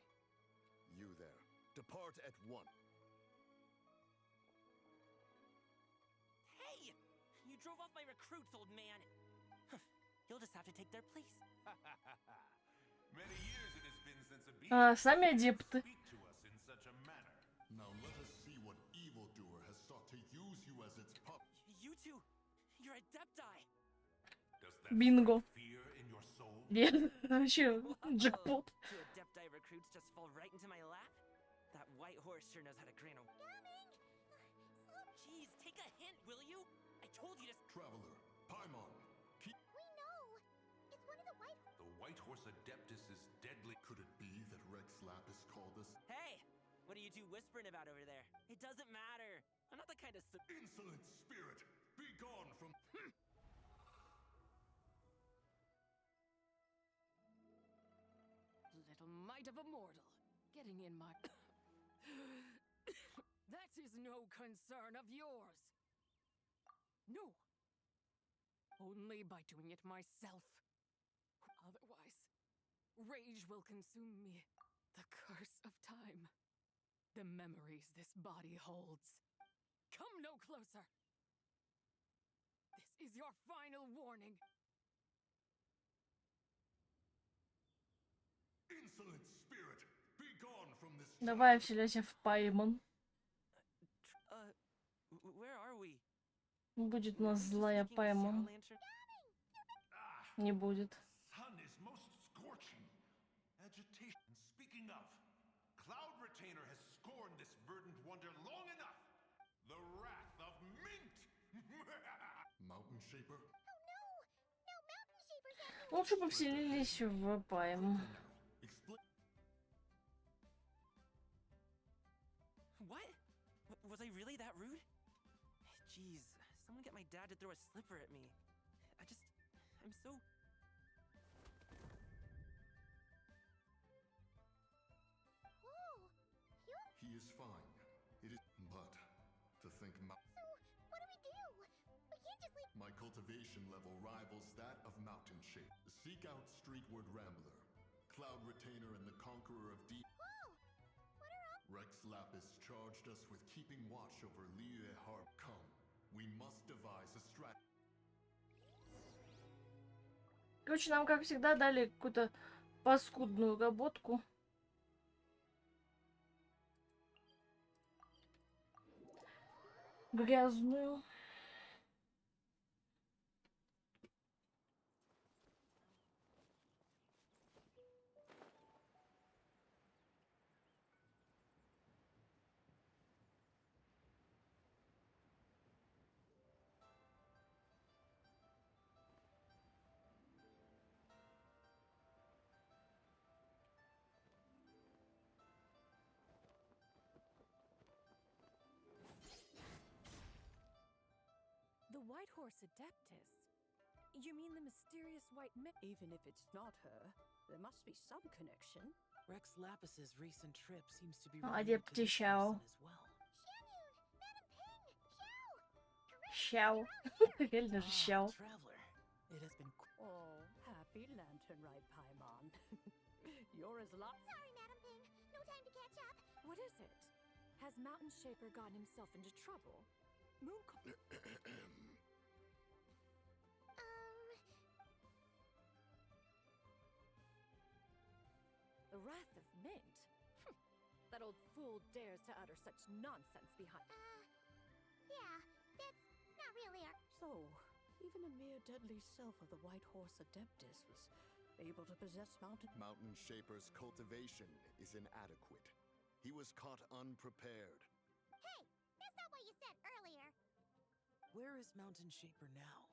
You there. Depart at once. Hey! You drove off my recruits, old man! You'll just have to take their place. Many years it has been since a being Сами адепты. speak to us in such a manner. Now let us see what evildoer has sought to use you as its pup. You two, you're Adepti! Does that Bingo. strike fear in your soul? Нет, вообще джекпот. Two Adepti recruits just fall right into my lap? That white horse sure knows how to grin a... Jeez, take a hint, will you? I told you to... Traveler, Paimon, keep... We know! It's one of the White Adeptus is deadly. Could it be that Rex Lapis called us? Hey! What are you two whispering about over there? It doesn't matter. I'm not the kind of Insolent spirit! Be gone from. Little mite of a mortal, getting in my... That is no concern of yours. No. Only by doing it myself. Otherwise, rage will consume me. The curse of time. The memories this body holds. Come no closer. This is your final warning. Insolent spirit! Be gone from this. Давай вселяйся в Паймон. Where are we? Будет у нас злая Паймон. Не будет. Sun is most scorching. Agitation. Speaking of, Cloud Retainer has scorned this verdant wonder long enough. The wrath of Mint. Mountain Shaper? Лучше бы вселились в Пайм. What? Was I really that rude? Jeez, someone get my dad to throw a slipper at me. I'm so... He is fine. It is. But to think. So, what do we do? We can't just leave. My cultivation level rivals that of Mountain Shape. Seek out Streetward Rambler, Cloud Retainer, and the Conqueror of Deep. Whoa! What are all... Rex Lapis charged us with keeping watch over Liyue Harp. Come, we must devise a strategy. Короче, нам, как всегда, дали какую-то паскудную работку. Грязную. The White Horse Adeptus? You mean the mysterious white Even if it's not her, there must be some connection. Rex Lapis's recent trip seems to be Адепти Xiao. Xiao. Реально же Xiao. Traveler. It has been... Oh, happy lantern ride, Paimon. You're as lost. Sorry, Madam Ping. No time to catch up. What is it? Has Mountain Shaper gotten himself into trouble? Moon... The Wrath of Mint? That old fool dares to utter such nonsense behind... Yeah, that's not really our... So, even a mere deadly self of the White Horse Adeptus was able to possess Mountain Shaper's cultivation is inadequate. He was caught unprepared. Hey, that's not what you said earlier. Where is Mountain Shaper now?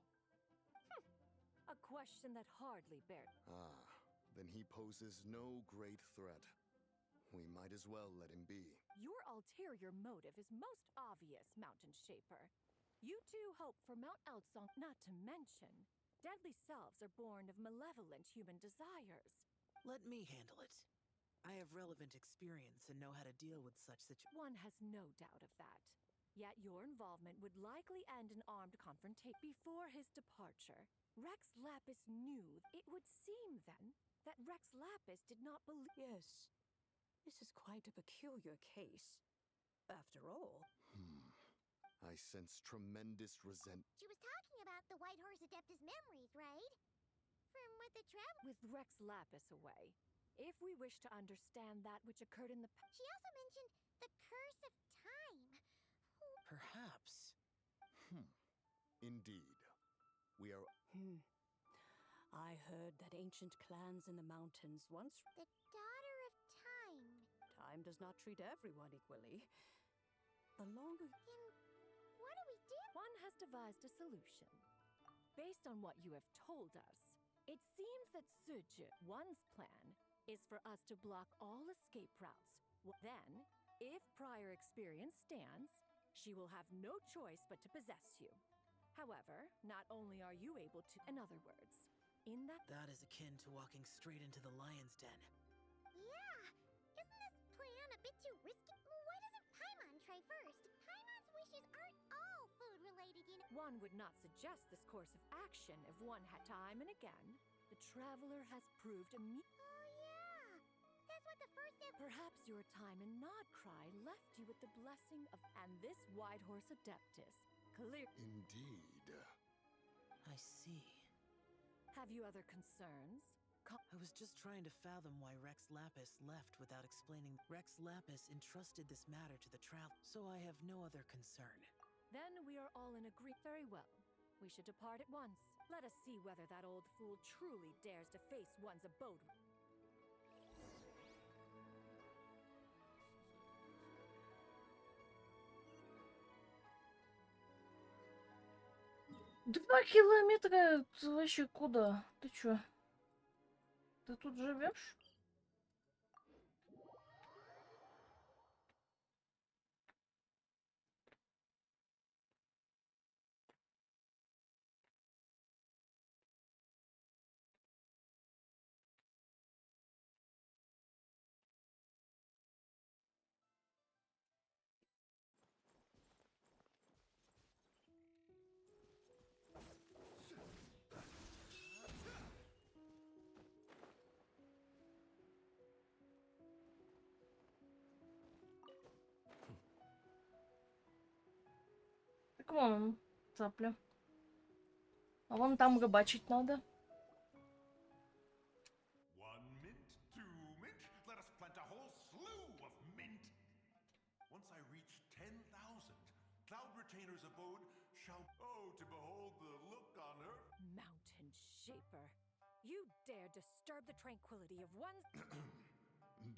A question that hardly bears... Then he poses no great threat. We might as well let him be. Your ulterior motive is most obvious, Mountain Shaper. You two hope for Mount Outsong, not to mention, deadly selves are born of malevolent human desires. Let me handle it. I have relevant experience and know how to deal with such situations. One has no doubt of that. Yet your involvement would likely end in armed confrontation. Before his departure, Rex Lapis knew. It would seem, then, that Rex Lapis did not believe... Yes, this is quite a peculiar case. After all... I sense tremendous resentment. She was talking about the White Horse Adeptus memories, right? From what the travel... With Rex Lapis away, if we wish to understand that which occurred in the... She also mentioned the curse of time. Perhaps. Indeed. We are... I heard that ancient clans in the mountains once... The daughter of time. Time does not treat everyone equally. The longer... Then what do we do? One has devised a solution. Based on what you have told us, It seems that Suju, one's plan, is for us to block all escape routes. Then, if prior experience stands, she will have no choice but to possess you. However, not only are you able to, in other words, in that— That is akin to walking straight into the lion's den. Yeah! Isn't this plan a bit too risky? Why doesn't Paimon try first? Paimon's wishes aren't all food-related, you know. One would not suggest this course of action if one had time and again. The traveler has proved Oh yeah! That's what the first step— Perhaps your time in Nod Cry left you with the blessing of— and this White Horse Adeptus. Clear— Indeed. I see. Have you other concerns? I was just trying to fathom why Rex Lapis left without explaining. Rex Lapis entrusted this matter to the traveler, so I have no other concern. Then we are all in agreement. Very well. We should depart at once. Let us see whether that old fool truly dares to face one's abode. Два километра? Ты вообще куда? Ты чё? Ты тут живешь? Так вон он, цапля. А вон там рыбачить надо. 1 mint, 2 mint. Let us plant a whole slew of mint. Once I reach 10,000, Cloud Retainer's abode shall— Oh, to behold the look on her— Mountain Shaper. You dare disturb the tranquility of one's—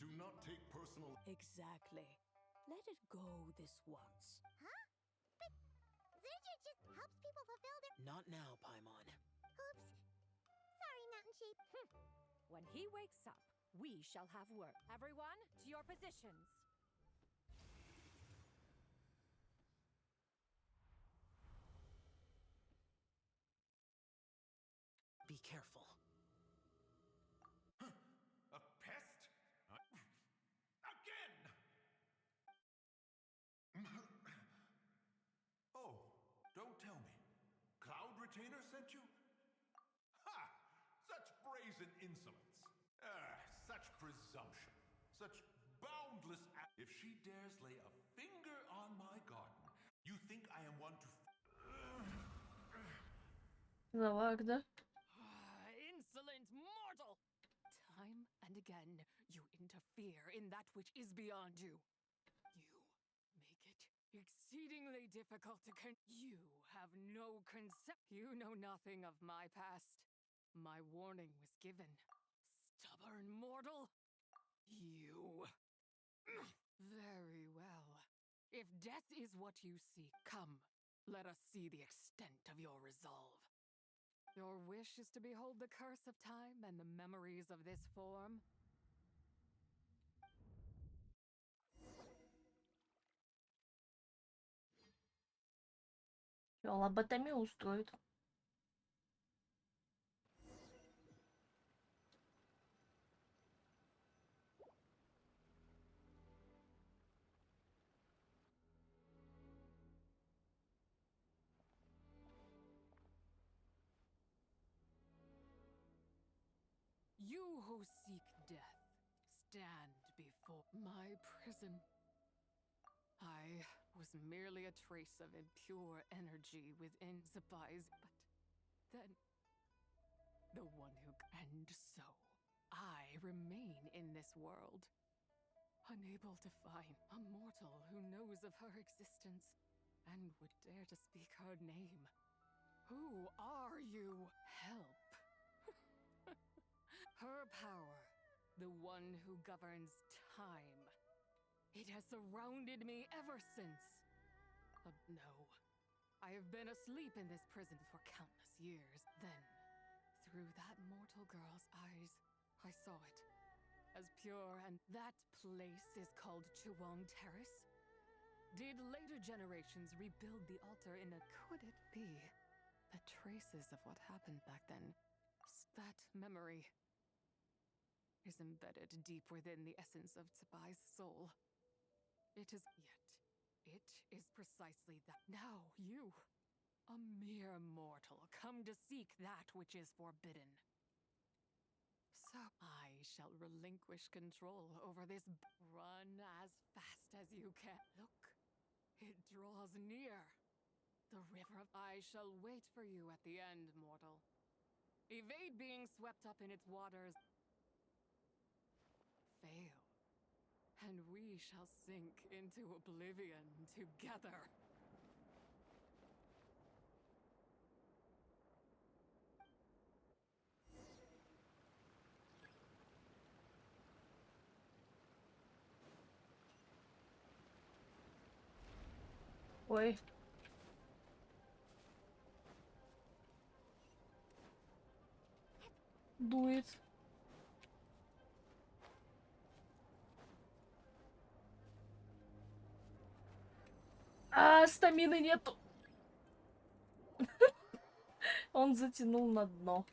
Do not take personal— Exactly. Let it go this once. Huh? But Zuju just helps people fulfill their— Not now, Paimon. Oops. Sorry, Mountain Shape. When he wakes up, we shall have work. Everyone, to your positions. Be careful. A pest? Again! Oh, don't tell me. Cloud Retainer sent you? Ha! Such brazen insolence. Such presumption. Such boundless— If she dares lay a finger on my garden, you think I am one to— Завагда. Insolent mortal! Time and again, you interfere in that which is beyond you. You make it exceedingly difficult to You have no concept. You know nothing of my past. My warning was given. Stubborn mortal! You. Very well. If death is what you seek, come, let us see the extent of your resolve. Your wish is to behold the curse of time and the memories of this form? Лоботомию устроит. You who seek death, stand before my prison. I was merely a trace of impure energy within Zapai's, but then the one who— And so, I remain in this world, unable to find a mortal who knows of her existence and would dare to speak her name. Who are you? Help. Her power, the one who governs time. It has surrounded me ever since. No. I have been asleep in this prison for countless years. Then, through that mortal girl's eyes. I saw it. As pure, and that place is called Chuang Terrace? Did later generations rebuild the altar in a... Could it be the traces of what happened back then? That memory is embedded deep within the essence of Tsubai's soul. It is precisely that. Now you, a mere mortal, come to seek that which is forbidden. So I shall relinquish control over this. Run as fast as you can. Look, it draws near. The river. I shall wait for you at the end, mortal. Evade being swept up in its waters. Fail, and we shall sink into oblivion together. Ой. Дует. А, стамины нету. Он затянул на дно.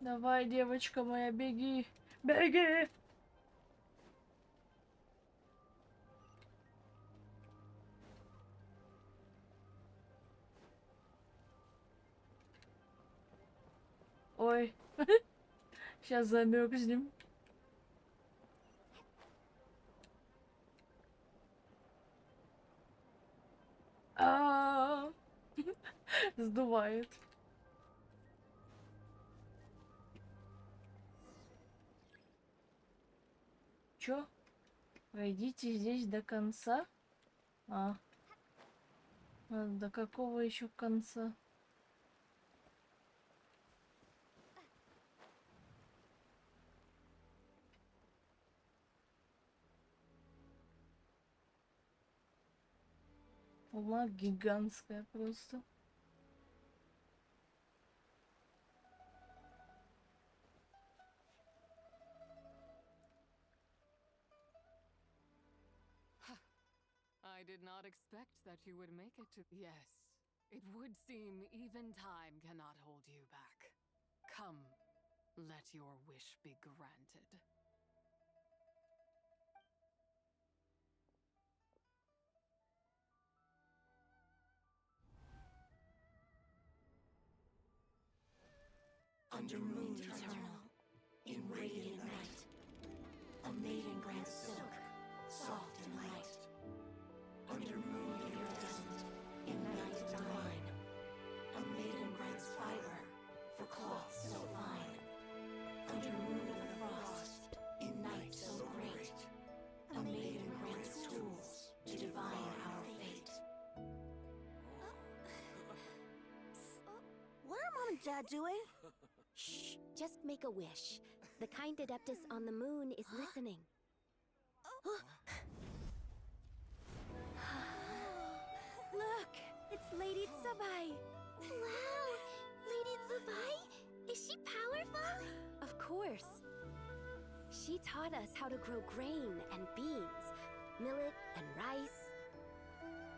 Давай, девочка моя, беги. Беги! Ой. Сейчас замерзнем. Сдувает. Чё? Пройдите здесь до конца? До какого еще конца? Ума гигантская просто. I did not expect that you would make it to... Yes, it would seem even time cannot hold you back. Come, let your wish be granted. Under moon eternal, in radiant night, a maiden grants silk, soft and light. Under moon iridescent, in night divine, a maiden grants fiber for cloth so fine. Under moon of frost, in night so great, a maiden grants tools to divine our fate. What are Mom and Dad doing? Shh, just make a wish. The kind adeptus on the moon is listening. Look, it's Lady Tsubai. Wow, Lady Tsubai? Is she powerful? Of course. She taught us how to grow grain and beans, millet and rice,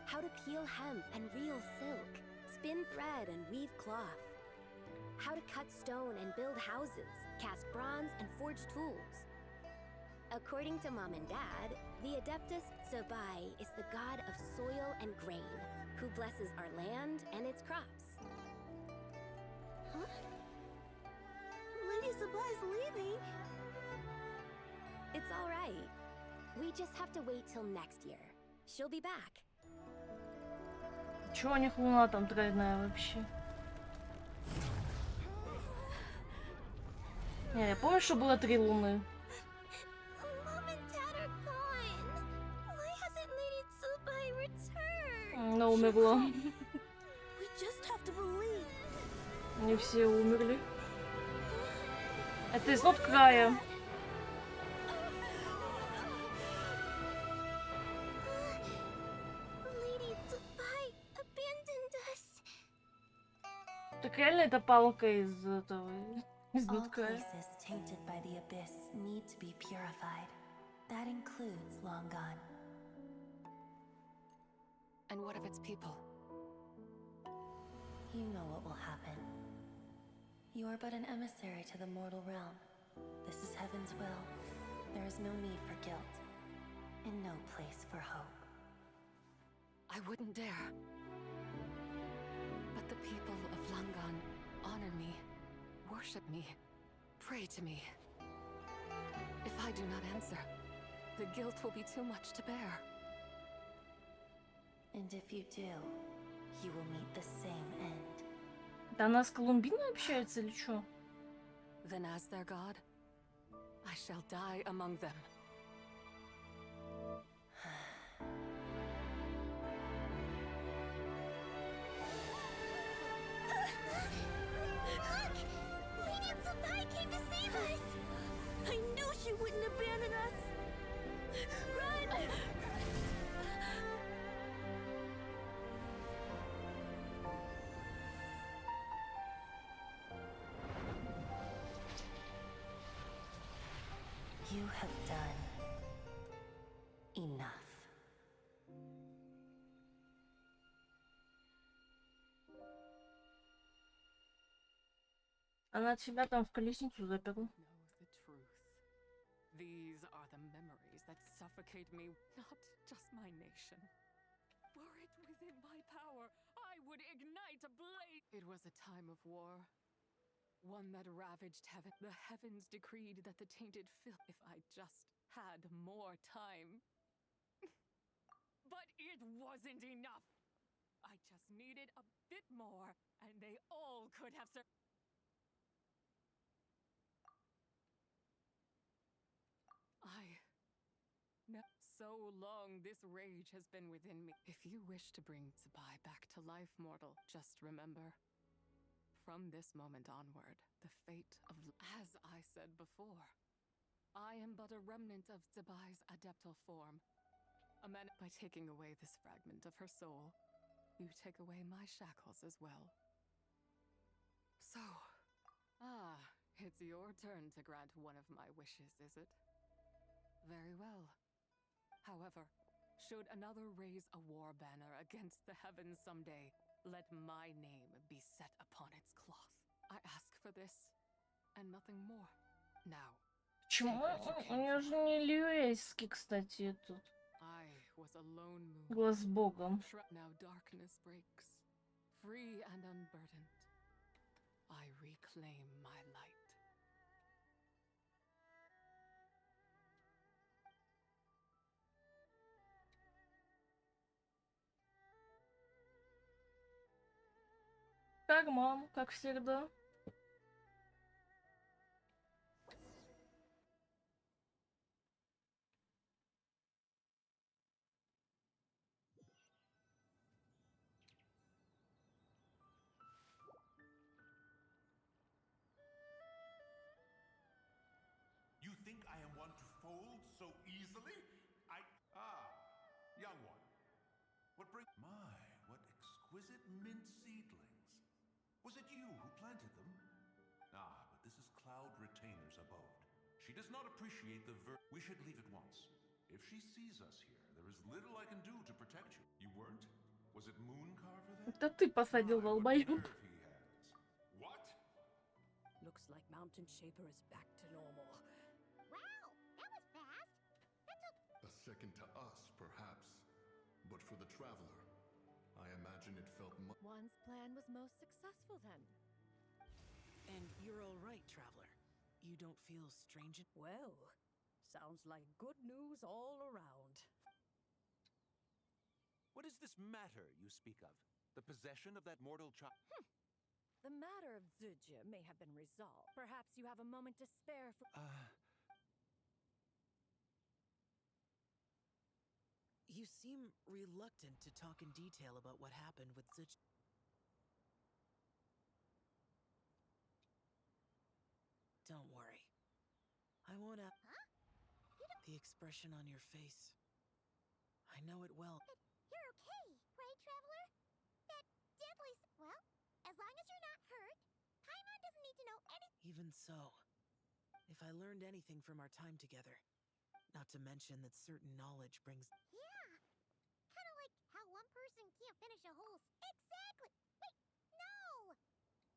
how to peel hemp and reel silk, spin thread and weave cloth, how to cut stone and build houses, cast bronze and forge tools. According to Mom and Dad, the Adeptus Tsubai is the god of soil and grain, who blesses our land and its crops. Huh? Lady Tsubai's leaving. It's all right. We just have to wait till next year. She'll be back. Чё у них луна там тройная вообще? Не, я помню, что было 3 луны. Mom and Dad are gone. Why hasn't Lady Tsubai returned? Она умерла. We Не все умерли. Это из края. Так реально это палка из этого, из All края. places tainted by the abyss need to be purified. That includes Long Gone. And what if it's people? You know what will happen. You are but an emissary to the mortal realm. This is heaven's will. There is no need for guilt, and no place for hope. I wouldn't dare. But the people of Langan honor me, worship me, pray to me. If I do not answer, the guilt will be too much to bear. And if you do, you will meet the same end. Да она с Колумбиной общается или что? Then as their god, I shall die among them. Look! Lady Tsubai came to save us! I knew she wouldn't abandon us! Run! You have done enough. Она тебя там в колесницу заперла. The truth. These are the memories that suffocate me, not just my nation. Were it within my power, I would ignite a blaze. It was a time of war. One that ravaged heaven. The heavens decreed that the tainted filth. If I just had more time. But it wasn't enough. I just needed a bit more, and they all could have survived. So long this rage has been within me. If you wish to bring Tsubai back to life, mortal, just remember, from this moment onward, the fate of... As I said before, I am but a remnant of Tsubai's adeptal form. By taking away this fragment of her soul, you take away my shackles as well. So, it's your turn to grant one of my wishes, is it? Very well. However, should another raise a war banner against the heavens someday, let my name be set upon its cloth. I ask for this, and nothing more. Now, Почему? У нее же не львейский, кстати, тут. I was a lone moon. Глаз богом. Now darkness breaks. Free and unburdened, I reclaim my light. Как мам, как всегда. You think I am one to fold so easily? Young one. What brings... My, what exquisite mint seedlings. Was it you who planted them? But this is Cloud Retainer's abode. She does not appreciate the We should leave at once. If she sees us here, there is little I can do to protect you. You weren't? Was it Mooncarver then? Это ты посадил долбоёб. What? Looks like Mountain Shaper is back to normal. Wow, that was fast. That took... A second to us, perhaps. But for the traveler, I imagine it felt One's plan was most successful then. And you're all right, traveler. You don't feel strange. Well, sounds like good news all around. What is this matter you speak of? The possession of that mortal child? The matter of Zujia may have been resolved. Perhaps you have a moment to spare for... You seem reluctant to talk in detail about what happened with Zuj. Don't worry. I won't have... The expression on your face. I know it well. You're okay, right, Traveler? That deadly... Well, as long as you're not hurt, Paimon doesn't need to know anything. Even so, if I learned anything from our time together, not to mention that certain knowledge brings... Yeah, kind of like how one person can't finish a whole... Exactly! Wait, no!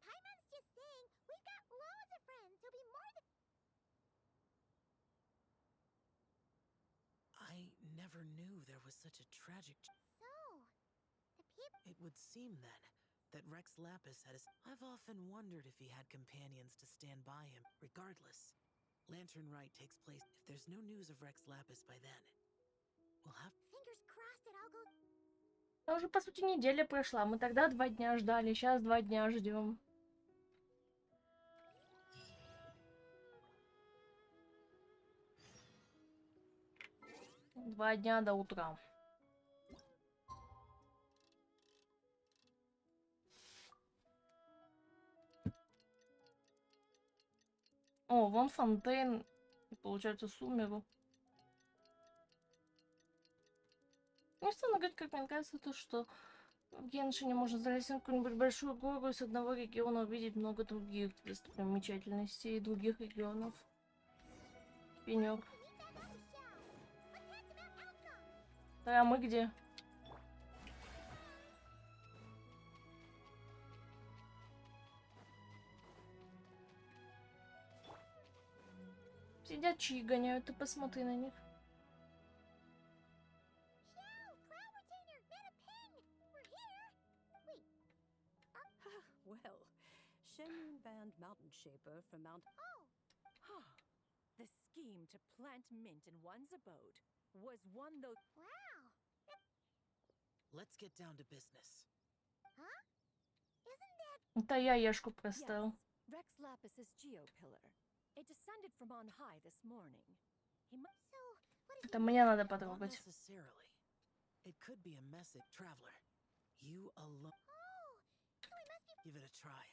Paimon's just saying we've got loads of friends who'll be more than... I never knew there was such a tragic... So, the people... It would seem then that Rex Lapis had his... I've often wondered if he had companions to stand by him. Regardless, Lantern Rite takes place. If there's no news of Rex Lapis by then, we'll have... Fingers crossed that I'll go... Уже, по сути, неделя прошла. Мы тогда 2 дня ждали, сейчас 2 дня ждем. Два дня до утра. О, вон Фонтейн. И получается Сумеру. Не стану говорить, как мне кажется, то, что в Геншине можно залезть на какую-нибудь большую гору и с одного региона увидеть много других достопримечательностей и других регионов. Пенек. Да, а мы где? Сидят чьи гоняют, ты посмотри на них. Well, Shenmue banned Mountain Shaper from Mount... Oh! The scheme to plant mint in one's abode was one though... Wow! Let's get down to business. Huh? Isn't that... Это я Ешку проставил. Yes, Rex Lapis's Geopillar. It descended from on high this morning. He must... So, what is Это мне надо потрогать. Not necessarily. It could be a message. Traveler, you alone... Oh! So he must be... Give it a try.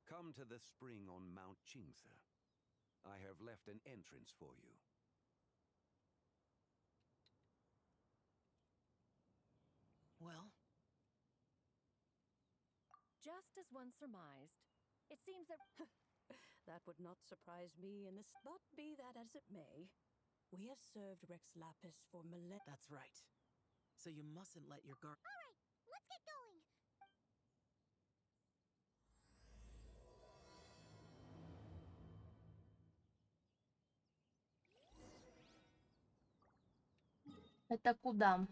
Come to the spring on Mount Chingsa. I have left an entrance for you. Well? Just as one surmised, it seems that... That would not surprise me in this... But be that as it may, we have served Rex Lapis for millennia... That's right. So you mustn't let your guard... Alright, let's get going! Это куда?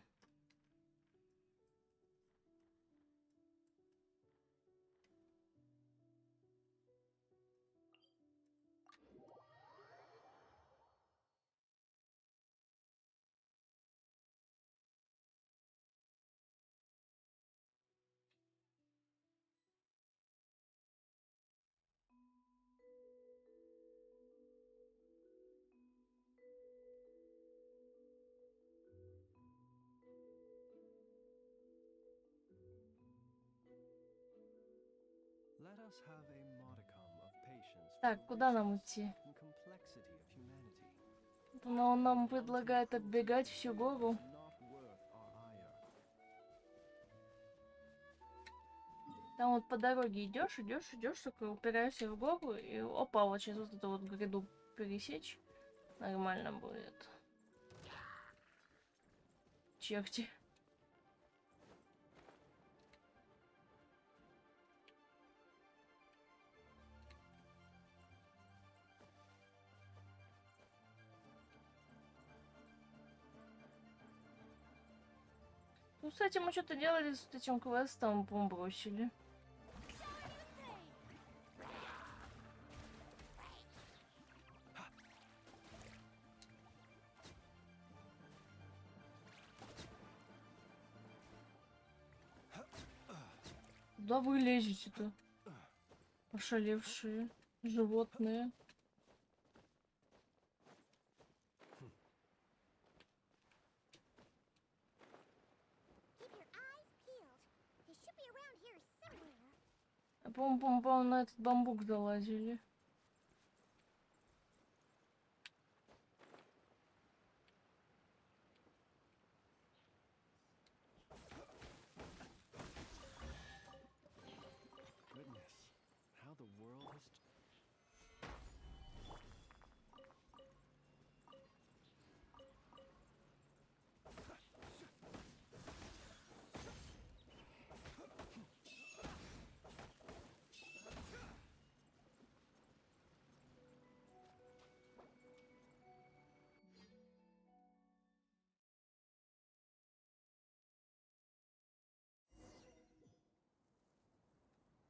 Let us have a modicum of patience. Так, куда нам идти? And complexity of humanity. Но он нам предлагает оббегать всю гору. Not worth our ire. Там вот по дороге идешь, такой упираешься в гору, и опа, вот сейчас вот эту вот гряду пересечь. Нормально будет. Черти. Ну, кстати, мы что-то делали с этим квестом, по-моему, бросили. Куда вы лезете-то? Ошалевшие животные. по-моему, на этот бамбук залазили. Goodness, how the world has...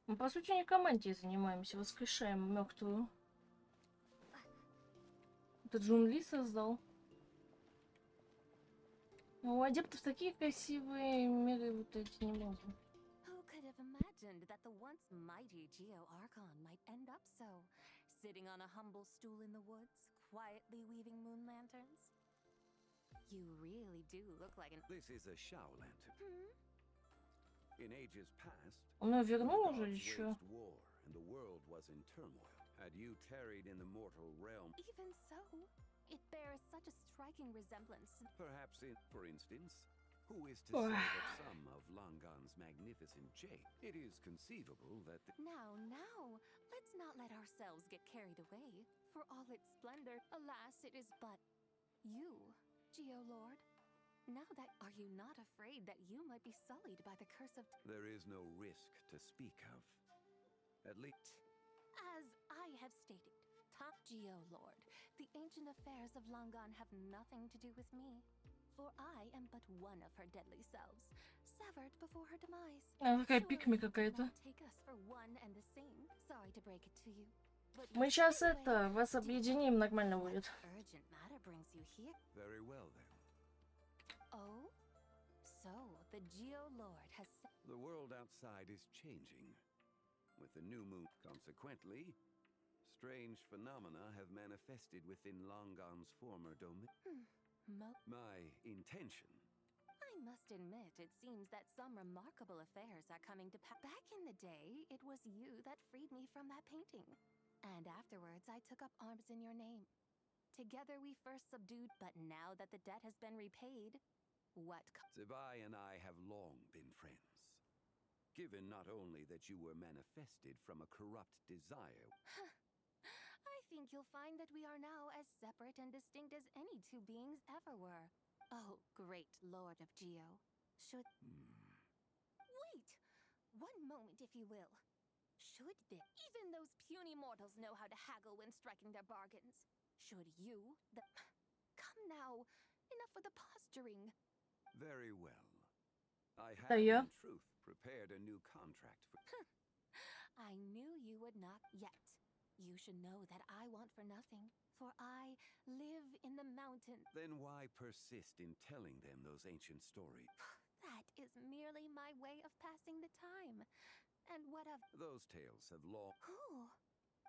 Мы, по сути, некромантией занимаемся, воскрешаем мертвую. Это Джун Ли создал. У адептов такие красивые миры вот эти не могут. Who could have imagined that the once mighty Geo Archon might end up so, sitting on a humble stool in the woods, quietly weaving moon lanterns? You really do look like an... This is a Shao lantern. In ages past, Он ее вернул уже gods или что? waged war and the world was in turmoil. Had you tarried in the mortal realm, Even so, it bears such a striking resemblance to... perhaps for instance, who is to say that some of Langan's magnificent jade? It is conceivable that Now, let's not let ourselves get carried away. For all its splendor, alas, it is but you, Geo Lord. Now that, are you not afraid that you might be sullied by the curse of... there is no risk to speak of. At least... As I have stated, Top Geo Lord, the ancient affairs of Langan have nothing to do with me. For I am but one of her deadly selves, severed before her demise. Она такая пикми какая-то. Take us for one and the same. Sorry to break it to you. But Мы сейчас это, вас объединим, нормально будет. urgent matter brings you here. Very well then. Oh? So, the Geo Lord has... The world outside is changing. With the new moon, consequently, strange phenomena have manifested within Langan's former domain. My intention... I must admit, it seems that some remarkable affairs are coming to pass. Back in the day, it was you that freed me from that painting. And afterwards, I took up arms in your name. Together we first subdued, but now that the debt has been repaid, what... Zibai and I have long been friends. Given not only that you were manifested from a corrupt desire... I think you'll find that we are now as separate and distinct as any two beings ever were. Oh, great Lord of Geo. Should... Wait! One moment, if you will. Should this... Even those puny mortals know how to haggle when striking their bargains. Should you, the... Come now. Enough with the posturing. Very well. I have, Yeah. in truth, prepared a new contract for... I knew you would not yet. You should know that I want for nothing, for I live in the mountain. Then why persist in telling them those ancient stories? That is merely my way of passing the time. And what of... Those tales have long... Who?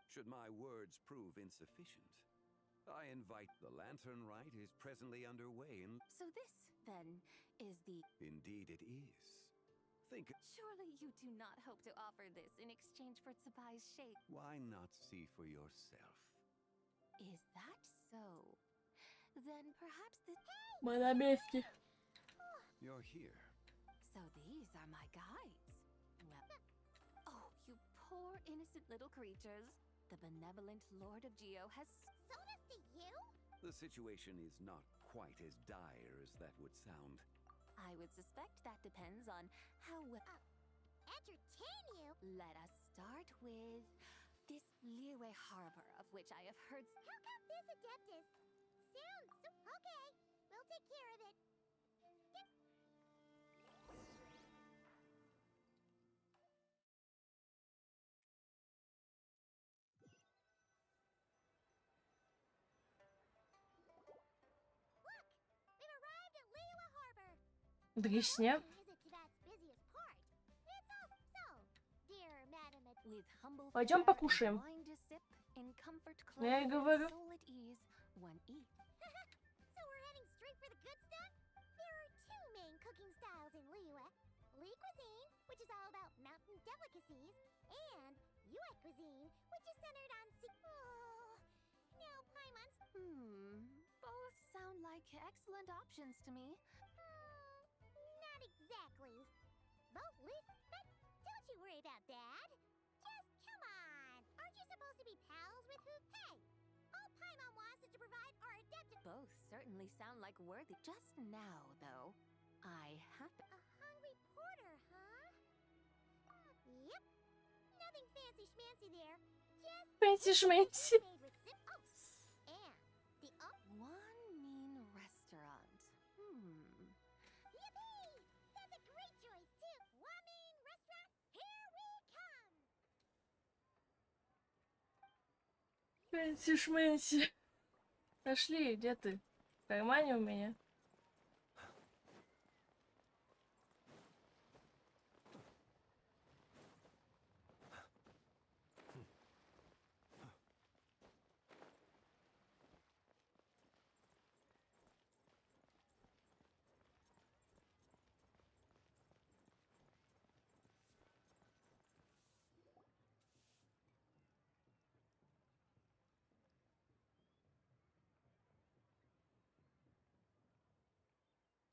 Should my words prove insufficient, I invite... The lantern rite is presently underway in... So this, then, is the... Indeed it is. Think... Surely you do not hope to offer this in exchange for Tsubai's shade. Why not see for yourself? Is that so? Then perhaps the... Мы на месте. You're here. So these are my guides. Well... Oh, you poor innocent little creatures. The benevolent Lord of Geo has... So does the you? The situation is not quite as dire as that would sound. I would suspect that depends on how well... Entertain you? Let us start with this Liyue harbor, of which I have heard... How come this adept is... Sounds... Okay, we'll take care of it. Дресня. Пойдем покушаем. Я и говорю. Li cuisine, which is all about mountain delicacies, and Yue cuisine, which is centered on now Paimon's. Both sound like excellent options to me. Not exactly. Both lit, but don't you worry about that. Just come on. Aren't you supposed to be pals with who? Hey, all Paimon wants is to provide our adaptive. Both certainly sound like worthy. Just now, though, I happen. A hungry porter, huh? Yep. Nothing fancy schmancy there. Just Fancy schmancy. made with zip. Oh, and the One mean restaurant. Yippee! That's a great choice too. Wamin restaurant, here we come. Фэнси шмэнси. Сошли, где ты? В кармане у меня.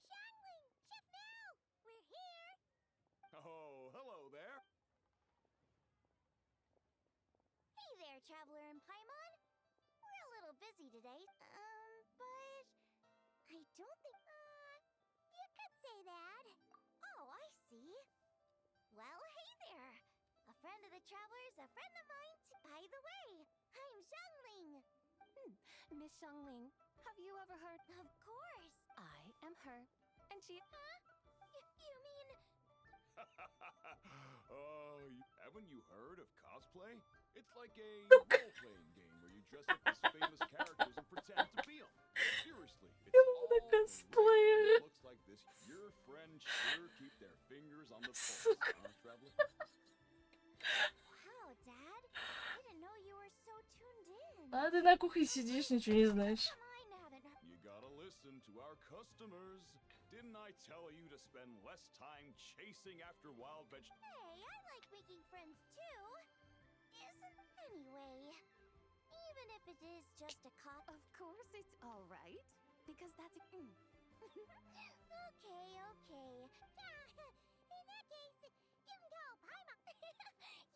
Xiangling, Chef Mel, we're here. Oh, hello there. Hey there, traveler in Paimon. We're a little busy today, but I don't think, you could say that. Oh, I see. Well, hey there. A friend of the traveler's a friend of mine. By the way, I'm Xiangling. Miss Xiangling, have you ever heard? Of course. I am her, and she. Huh? You mean... Oh, haven't you heard of cosplay? It's like a role-playing game where you dress up as famous characters and pretend to be them. Seriously, it's all great. It looks like this. Your friends sure keep their fingers on the pulse, huh, traveler? Wow, Dad. I didn't know you were so tuned in. А ты на кухне сидишь, ничего не знаешь. You gotta listen to our customers. Didn't I tell you to spend less time chasing after wild vegetables? Hey, I like making friends too. Anyway, even if it is just a cop. Of course, it's all right, because that's. Okay. In that case, you can call Paimon.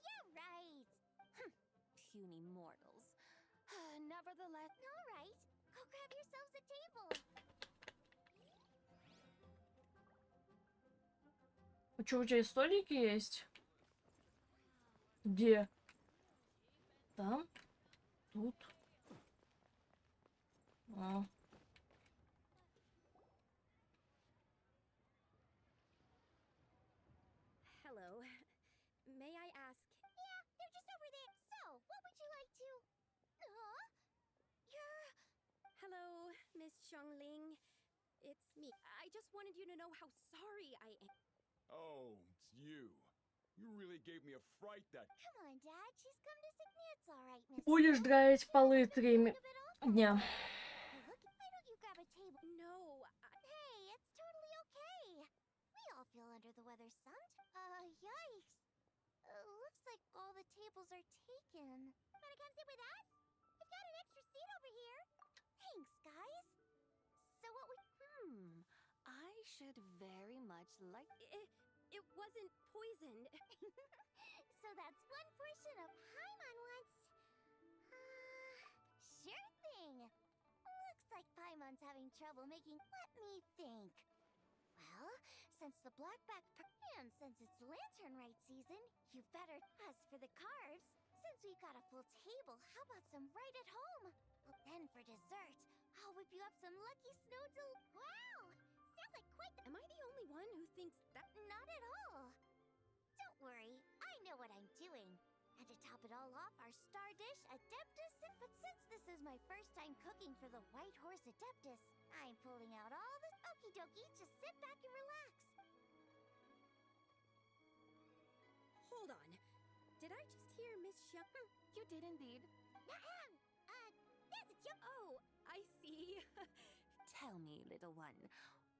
You're right. Puny mortals. Nevertheless. All right. Go grab yourselves a table. А что, у тебя и столики есть? Где? Там? Тут? А. Hello. May I ask? Yeah, they're just over there. So, what would you like to... Huh? You're... Hello, Miss Xiangling. It's me. I just wanted you to know how sorry I am. Oh, it's you. You really gave me a fright that... Come on, Dad. She's come to see me. It's all right, Miss. Будешь драить полы 3 дня. Look, why don't you grab a table? No. Hey, it's totally okay. We all feel under the weather some. Yikes. Looks like all the tables are taken. Wanna come sit with us? We've got an extra seat over here. Thanks, guys. So what we... I should very much like. It wasn't poisoned. So that's one portion of Paimon wants. Sure thing. Looks like Paimon's having trouble making. Let me think. Well, since the blackback and since it's lantern rite season, you better. As for the carbs, since we've got a full table, how about some right at home? Well, then for dessert, I'll whip you up some lucky snow Wow! Sounds like quite the... Am I the only one who thinks that? Not at all. Don't worry, I know what I'm doing. And to top it all off, our star dish, Adeptus. But since this is my first time cooking for the White Horse Adeptus, I'm pulling out all the... Okie dokie, just sit back and relax. Hold on. Did I just hear Miss Xiang? You did indeed. That's a joke. Oh, I see. Tell me, little one,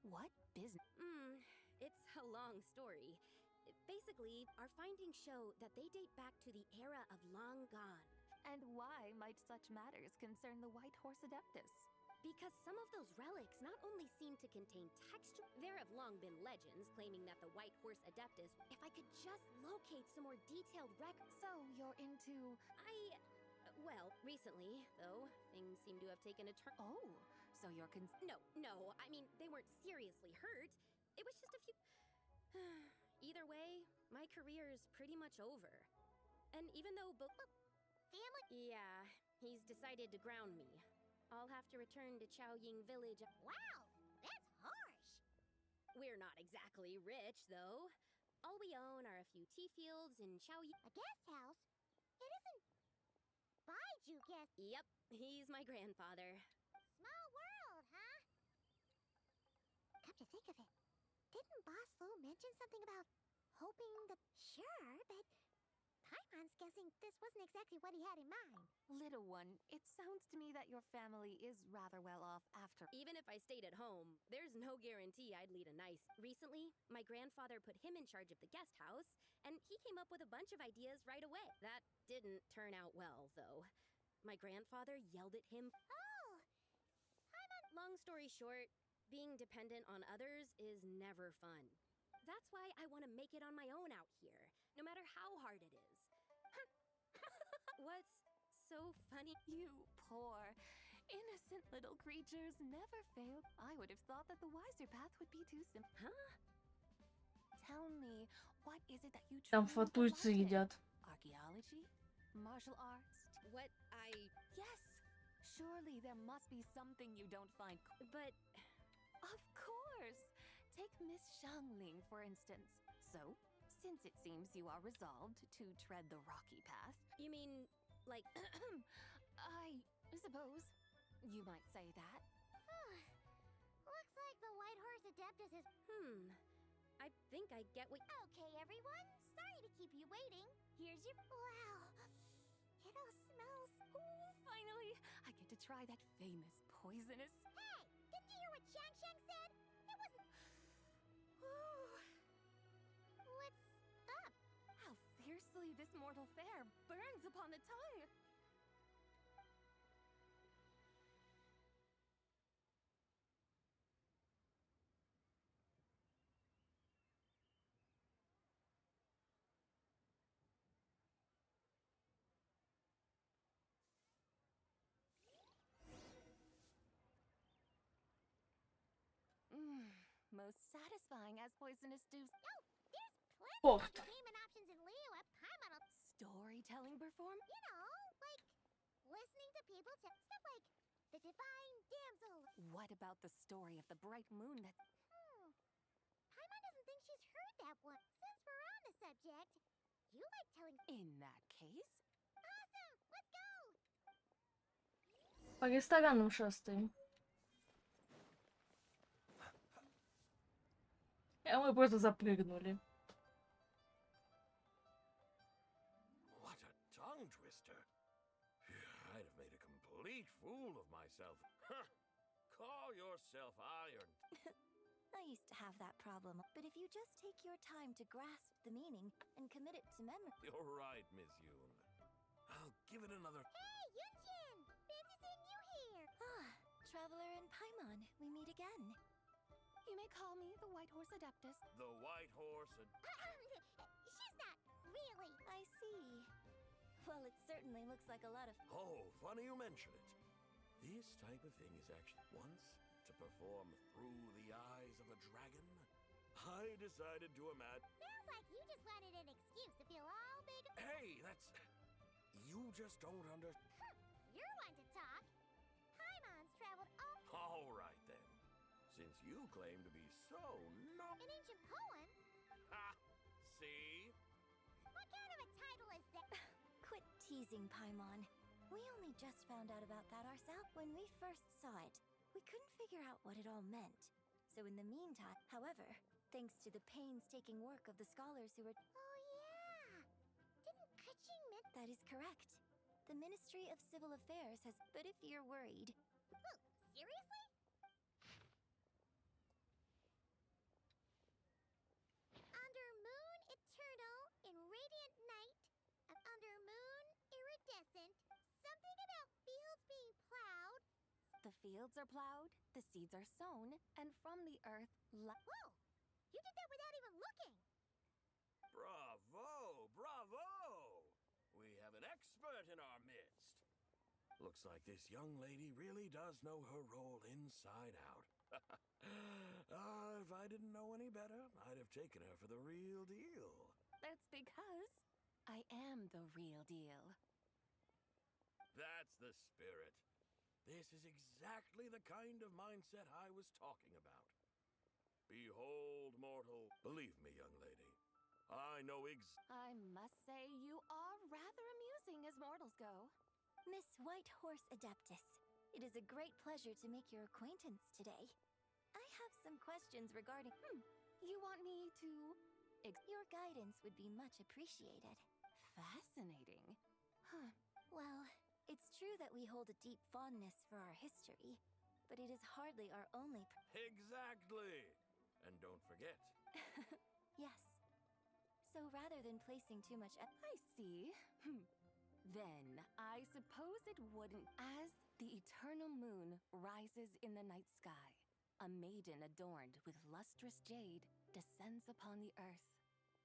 what business? It's a long story. Basically, our findings show that they date back to the era of long gone. And why might such matters concern the White Horse Adeptus? Because some of those relics not only seem to contain texture, there have long been legends claiming that the White Horse Adeptus, if I could just locate some more detailed records. So you're into... Well, recently, though, things seem to have taken a turn. Oh, so you're No, I mean, they weren't seriously hurt. It was just a few... Either way, my career is pretty much over. And even though family? Yeah, he's decided to ground me. I'll have to return to Chaoying Village. Wow, that's harsh. We're not exactly rich, though. All we own are a few tea fields in Chaoying. A guest house? It isn't Baiju guest. Yep, he's my grandfather. Small world, huh? Come to think of it, didn't Boss Lou mention something about hoping that... Sure, but Paimon's guessing this wasn't exactly what he had in mind. Little one, it sounds to me that your family is rather well off after. Even if I stayed at home, there's no guarantee I'd lead a nice... Recently, my grandfather put him in charge of the guest house, and he came up with a bunch of ideas right away. That didn't turn out well, though. My grandfather yelled at him. Oh! Long story short, being dependent on others is never fun. That's why I want to make it on my own out here, no matter how hard it is. What's so funny? You poor, innocent little creatures never failed. I would have thought that the wiser path would be too simple. Huh? Tell me, what is it that you Там truly фатуйцы wanted? едят. Archaeology? Martial arts? What Yes! Surely there must be something you don't find. But... Of course! Take Miss Shangling, for instance. So, since it seems you are resolved to tread the rocky path... You mean, like... I suppose you might say that. Looks like the White Horse Adeptus is... I think I get what... Okay, everyone. Sorry to keep you waiting. Here's your... Wow. It all smells... Ooh, finally! I get to try that famous poisonous... Hey! Didn't you hear what Shang Shang said? It wasn't... What's up? How fiercely this mortal fare burns upon the tongue! Most satisfying as poisonous stews. Oh, there's plenty Форт. of entertainment options in Leo at Paimon. Storytelling perform? You know, like listening to people tell stuff like the Divine Damsel. What about the story of the bright moon that... Paimon doesn't think she's heard that one. Since we're on the subject, you like telling... In that case? Awesome! Let's go! По ресторанам шастаем. А мы просто запрыгнули. What a tongue twister. I'd have made a complete fool of myself. Call yourself iron. I used to have that problem, but if you just take your time to grasp the meaning and commit it to memory... You're right, Miss Yoon. I'll give it another... Hey, Yunchin! Fancy seeing you here! Traveler in Paimon, we meet again. You may call me the White Horse Adeptus. The White Horse and... She's not really... I see. Well, it certainly looks like a lot of... Oh, funny you mention it. This type of thing is actually... Once, to perform through the eyes of a dragon, I decided to imagine... Sounds like you just wanted an excuse to feel all big... Hey, that's... You just don't You're one to talk. Paimon's traveled all... All right, then. Since you claim to be so An ancient poem? Ha! See? What kind of a title is that? Quit teasing, Paimon. We only just found out about that ourselves when we first saw it. We couldn't figure out what it all meant. So in the meantime, however, thanks to the painstaking work of the scholars who were... Oh, yeah! Didn't Kuching meant... That is correct. The Ministry of Civil Affairs has... But if you're worried... Oh, seriously? fields are plowed, the seeds are sown, and from the earth Whoa! You did that without even looking! Bravo! Bravo! We have an expert in our midst. Looks like this young lady really does know her role inside out. If I didn't know any better, I'd have taken her for the real deal. That's because I am the real deal. That's the spirit. This is exactly the kind of mindset I was talking about. Behold, mortal. Believe me, young lady. I know I must say you are rather amusing as mortals go. Miss White Horse Adeptus, it is a great pleasure to make your acquaintance today. I have some questions regarding... You want me to... Your guidance would be much appreciated. Fascinating. Huh. Well, it's true that we hold a deep fondness for our history, but it is hardly our only... Exactly! And don't forget. Yes. So rather than placing too much... I see. Then, I suppose it wouldn't. As the eternal moon rises in the night sky, a maiden adorned with lustrous jade descends upon the earth.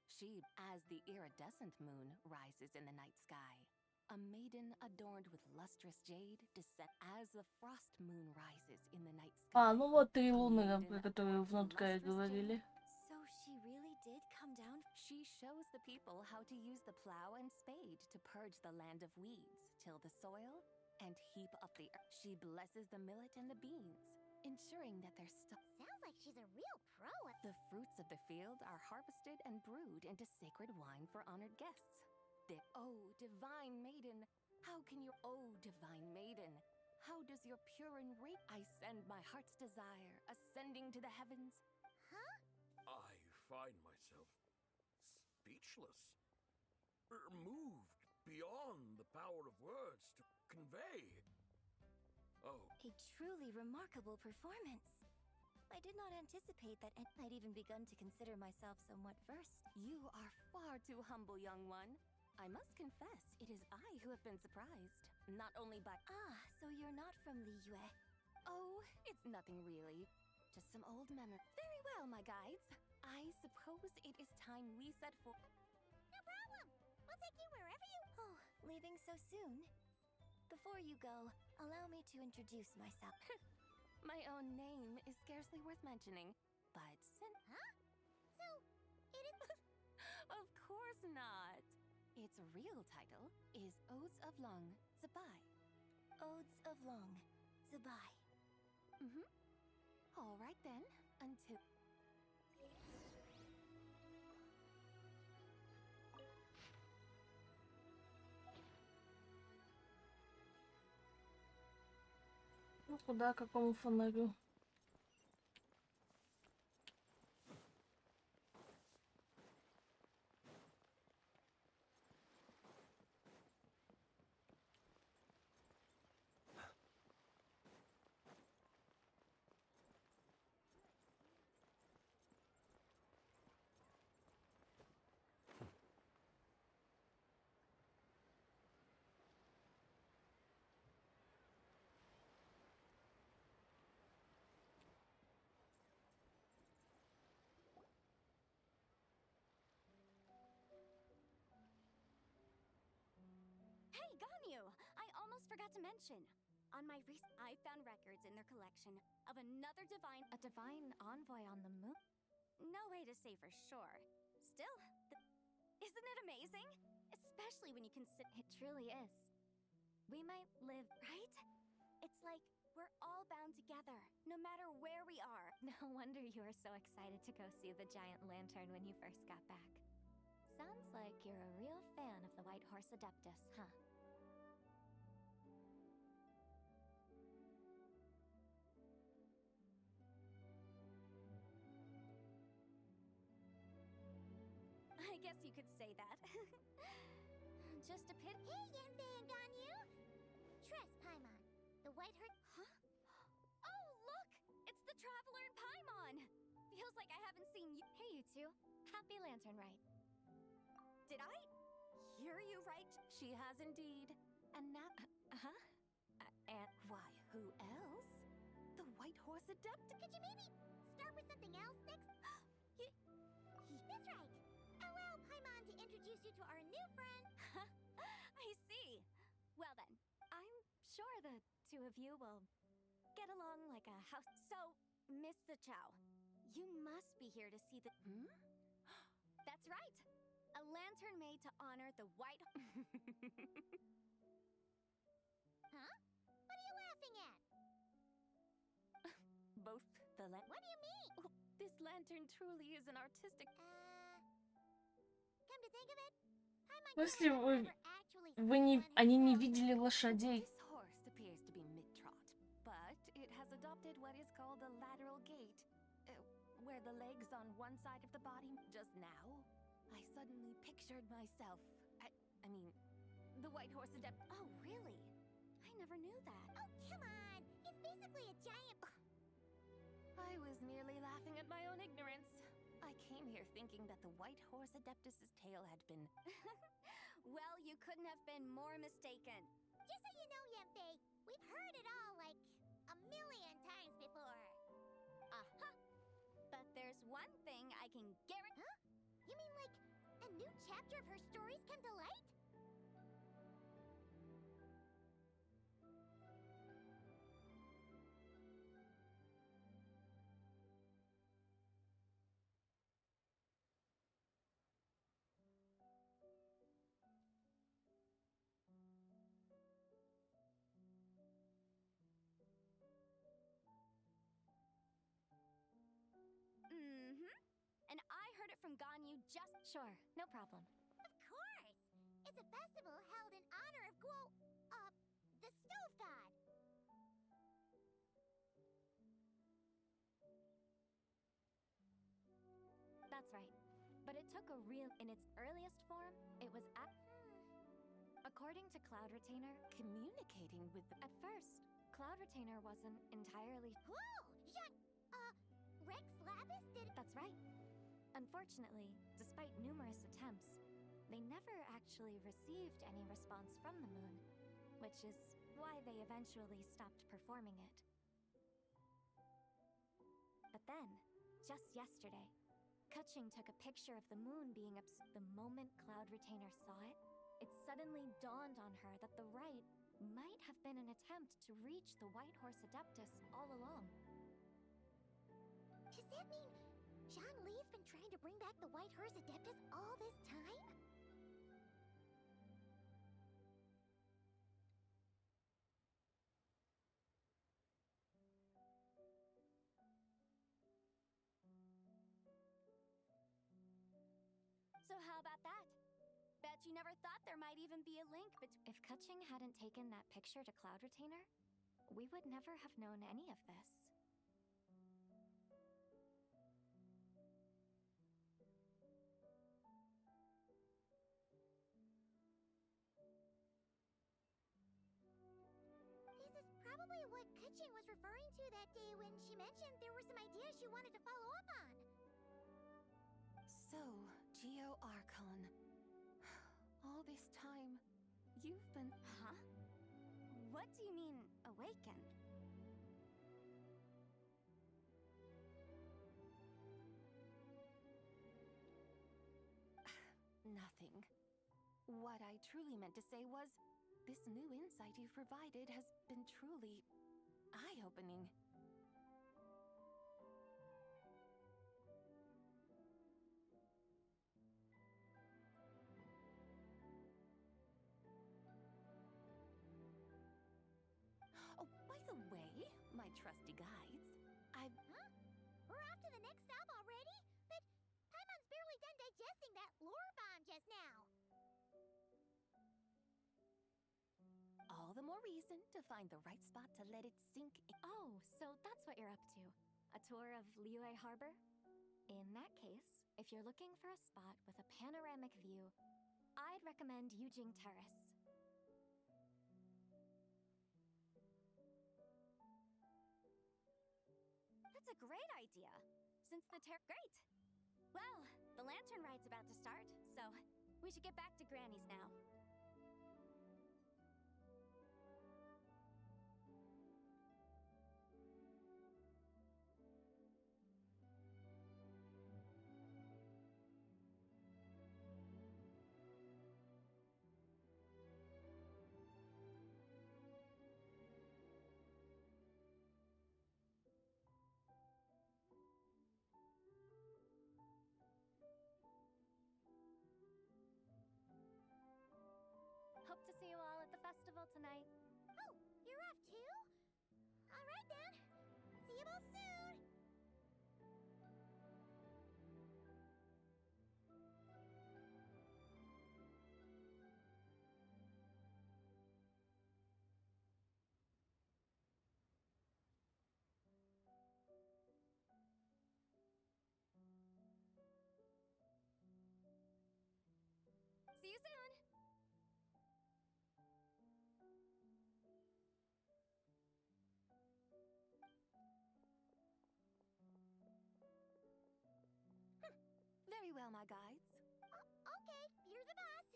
She, as the iridescent moon rises in the night sky, a maiden adorned with lustrous jade descends as the frost moon rises in the night sky. Ну вот 3 луны, про которые в нотке говорили. So she really did come down? She shows the people how to use the plow and spade to purge the land of weeds, till the soil, and heap up the earth. She blesses the millet and the beans, ensuring that they're Sounds like she's a real pro. The fruits of the field are harvested and brewed into sacred wine for honored guests. Oh, divine maiden, how can you... Oh, divine maiden, how does your pure and I send my heart's desire ascending to the heavens. Huh? I find myself speechless, moved beyond the power of words to convey. Oh. A truly remarkable performance. I did not anticipate that, and I'd even begun to consider myself somewhat versed. You are far too humble, young one. I must confess, it is I who have been surprised. Not only by... Ah, so you're not from Liyue. Oh, it's nothing really. Just some old memory. Very well, my guides. I suppose it is time we set forth. No problem. We'll take you wherever you... Oh, leaving so soon? Before you go, allow me to introduce myself. My own name is scarcely worth mentioning, but Huh? So, it is... Of course not. Its real title is Odes of Long Zabai. Odes of Long Zabai. All right then, until... Ну куда, к какому фонарю? Hey, Ganyu! I almost forgot to mention. On my I found records in their collection of another divine... A divine envoy on the moon? No way to say for sure. Still, isn't it amazing? Especially when you consider... It truly is. We might live, right? It's like we're all bound together, no matter where we are. No wonder you were so excited to go see the giant lantern when you first got back. Sounds like you're a real fan of the White Horse Adeptus, huh? I guess you could say that. Just a pit. Hey, Yanbei and Ganyu! Tress, Paimon. The White Horse... Huh? Oh, look! It's the Traveler and Paimon! Feels like I haven't seen you. Hey, you two. Happy Lantern Rite. Did I hear you right? She has indeed. And now... and why, who else adept. Could you maybe start with something else next? That's right. Allow Paimon to introduce you to our new friend. I see. Well then, I'm sure the two of you will get along like a house. So, Miss the Chow, you must be here to see the... That's right. A lantern made to honor the white... Huh? What are you laughing at? Both the What do you mean? This lantern truly is an artistic... Come to think of it, Paimon В смысле, never actually они не видели лошадей? This horse appears to be mid-trot, but it has adopted what is called a lateral gait, where the legs on one side of the body. Just now, I suddenly pictured myself. I mean, the white horse adept. Oh, really? I never knew that. Oh, come on! It's basically a giant... I was merely laughing at my own ignorance. I came here thinking that the white horse adeptus's tail had been... Well, you couldn't have been more mistaken. Just so you know, Yempe, we've heard it all like a million times before. Uh-huh. But there's one thing I can guarantee... Huh? You mean like a new chapter of her stories come to light? And I heard it from Ganyu just... Sure, no problem. Of course! It's a festival held in honor of the stove god. That's right. But it took a real... In its earliest form, it was according to Cloud Retainer, communicating with the... At first, Cloud Retainer wasn't entirely... Whoa! Rex Lapis did... That's right. Unfortunately, despite numerous attempts, they never actually received any response from the moon, which is why they eventually stopped performing it. But then, just yesterday, Keqing took a picture of the moon being The moment Cloud Retainer saw it, it suddenly dawned on her that the rite might have been an attempt to reach the White Horse Adeptus all along. Does that mean Zhongli's been trying to bring back the White Horse Adeptus all this time? So how about that? Bet you never thought there might even be a link between... If Keqing hadn't taken that picture to Cloud Retainer, we would never have known any of this. This is probably what Keqing was referring to that day when she mentioned there were some ideas she wanted to follow up on. So, Geo Archon. All this time, you've been... Huh? What do you mean, awaken? Nothing. What I truly meant to say was, this new insight you've provided has been truly eye-opening. Oh, by the way, my trusty guides, Huh? We're off to the next stop already? But Paimon's barely done digesting that lore bomb just now. All the more reason to find the right spot to let it sink in. Oh, so that's what you're up to. A tour of Liyue Harbor? In that case, if you're looking for a spot with a panoramic view, I'd recommend Yujing Terrace. That's a great idea. Since the Great! Well, the lantern ride's about to start, so we should get back to Granny's now. well, my guides. Okay, you're the boss.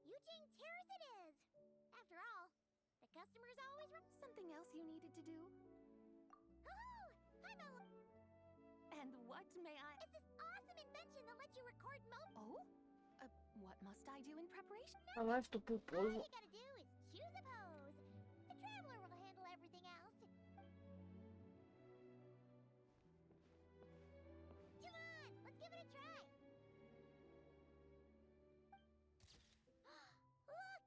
Eugene Terrace it is. After all, the customer's always Something else you needed to do? Oh, hi, Mel. And what may I... It's this awesome invention that lets you record Oh? What must I do in preparation? Давай в тупую All позу. you gotta do is choose a pose. The traveler will handle everything else. Come on, let's give it a try. Look,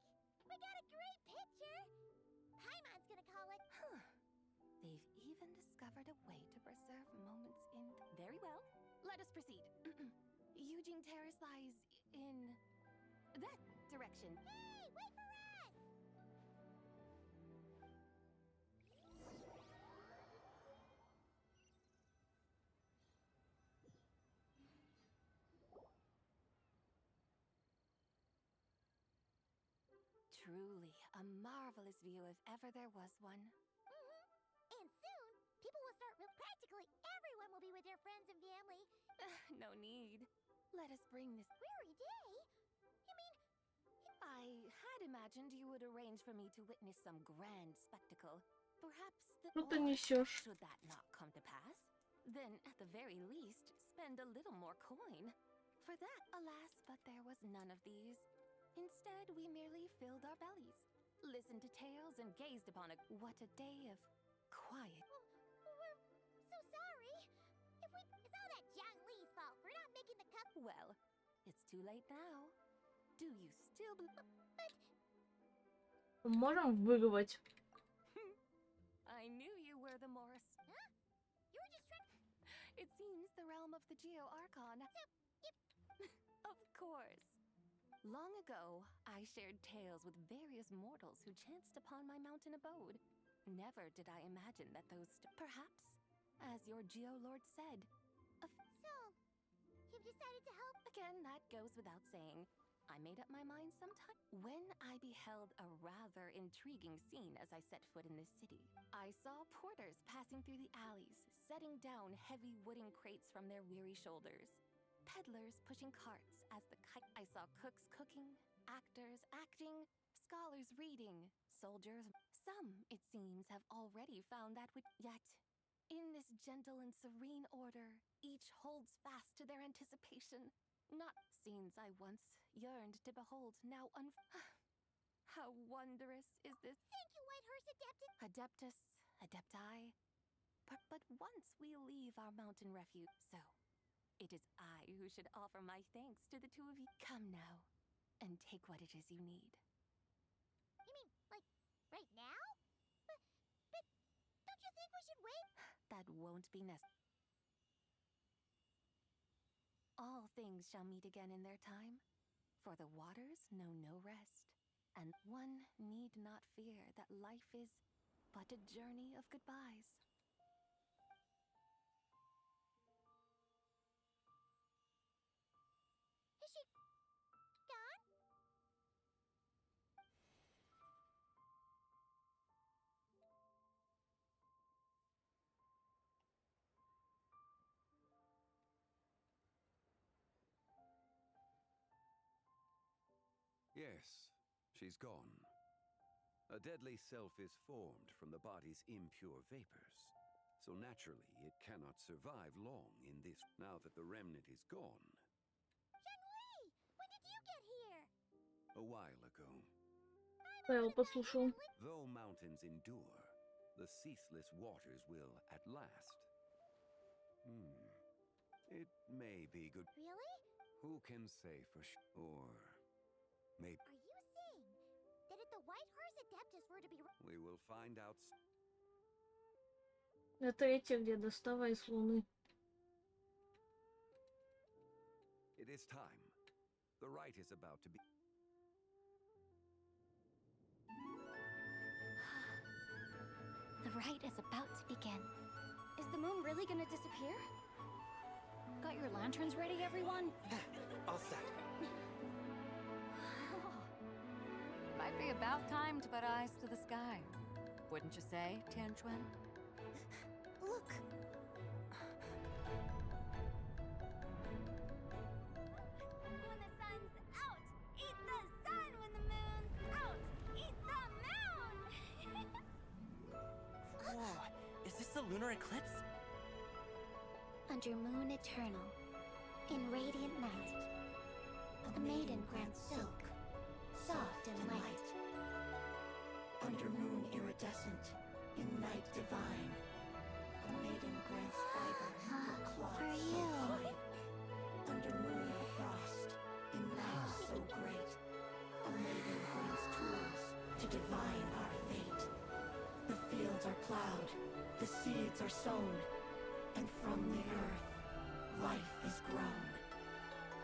we got a great picture. Paimon's gonna call it. Huh. They've even discovered a way to preserve moments in... Very well. Let us proceed. Eugene Terrace lies in... that direction. Hey, wait for us! Truly, a marvelous view if ever there was one. And soon, people will start practically everyone will be with their friends and family. No need. Let us bring this... Weary day? You mean... I had imagined you would arrange for me to witness some grand spectacle. Perhaps the... Что ты несешь? Should that not come to pass, then at the very least, spend a little more coin. For that, alas, but there was none of these. Instead, we merely filled our bellies, listened to tales, and gazed upon a... What a day of quiet. We're so sorry. It's all that Jiang Li's fault for not making the cup. Well, it's too late now. Do you still... Можем вырвать. I knew you were the Morris. Huh? You were just trying... It seems the realm of the Geo Archon. Of course. Long ago, I shared tales with various mortals who chanced upon my mountain abode. Never did I imagine that those... Perhaps, as your Geo Lord said... So, you've decided to help? Again, that goes without saying. I made up my mind sometime when I beheld a rather intriguing scene as I set foot in this city. I saw porters passing through the alleys, setting down heavy wooden crates from their weary shoulders. Peddlers pushing carts as the kite. I saw cooks cooking, actors acting, scholars reading, soldiers. Some, it seems, have already found that which... Yet, in this gentle and serene order, each holds fast to their anticipation. Not scenes I once yearned to behold, now How wondrous is this? Thank you, Whitehurst Adeptus. Adeptus, Adepti. But once we leave our mountain refuge, so it is I who should offer my thanks to the two of you. Come now, and take what it is you need. You mean, like, right now? But don't you think we should wait? That won't be necessary. All things shall meet again in their time, for the waters know no rest, and one need not fear that life is but a journey of goodbyes. Is she gone? Yes, she's gone. A deadly self is formed from the body's impure vapors. So naturally, it cannot survive long in this. Now that the remnant is gone. Shen-Li! When did you get here? A while ago. Павел послушал. Though mountains endure, the ceaseless waters will at last. It may be good. Really? Who can say for sure? Or maybe. Are you saying that if the Whitehurst Adeptus were to be... We will find out. Это эти, где доставай с луны. It is time. The rite is about to be. The rite is about to begin. Is the moon really gonna disappear? Got your lanterns ready, everyone? All set. Might be about time to put eyes to the sky. Wouldn't you say, Tianchuan? Look! lunar eclipse? Under moon eternal, in radiant night, a maiden grants silk, soft and light. Under moon iridescent, in night divine, a maiden grants fiber for cloth For so you. fine. Under moon of frost, in night so great, a maiden grants tools to divine our fate. The fields are plowed, the seeds are sown, and from the earth, life is grown.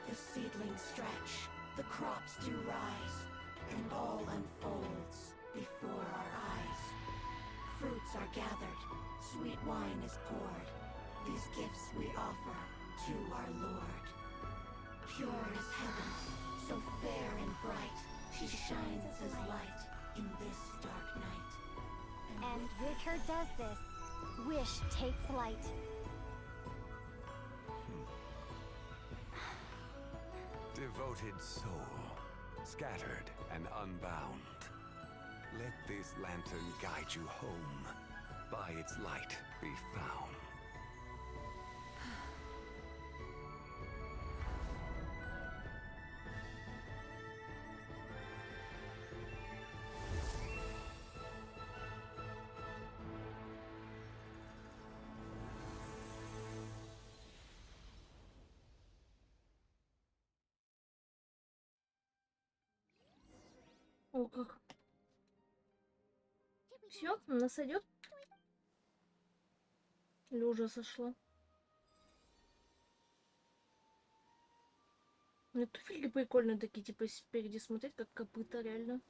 The seedlings stretch, the crops do rise, and all unfolds before our eyes. Fruits are gathered, sweet wine is poured. These gifts we offer to our Lord. Pure as heaven, so fair and bright, she shines as light in this dark night. And with her does this, wish take flight. Devoted soul, scattered and unbound. Let this lantern guide you home. By its light be found. О, как. Все, нас идет? Или уже сошла? Мне туфельки прикольные такие, типа спереди смотреть, как копыта, реально.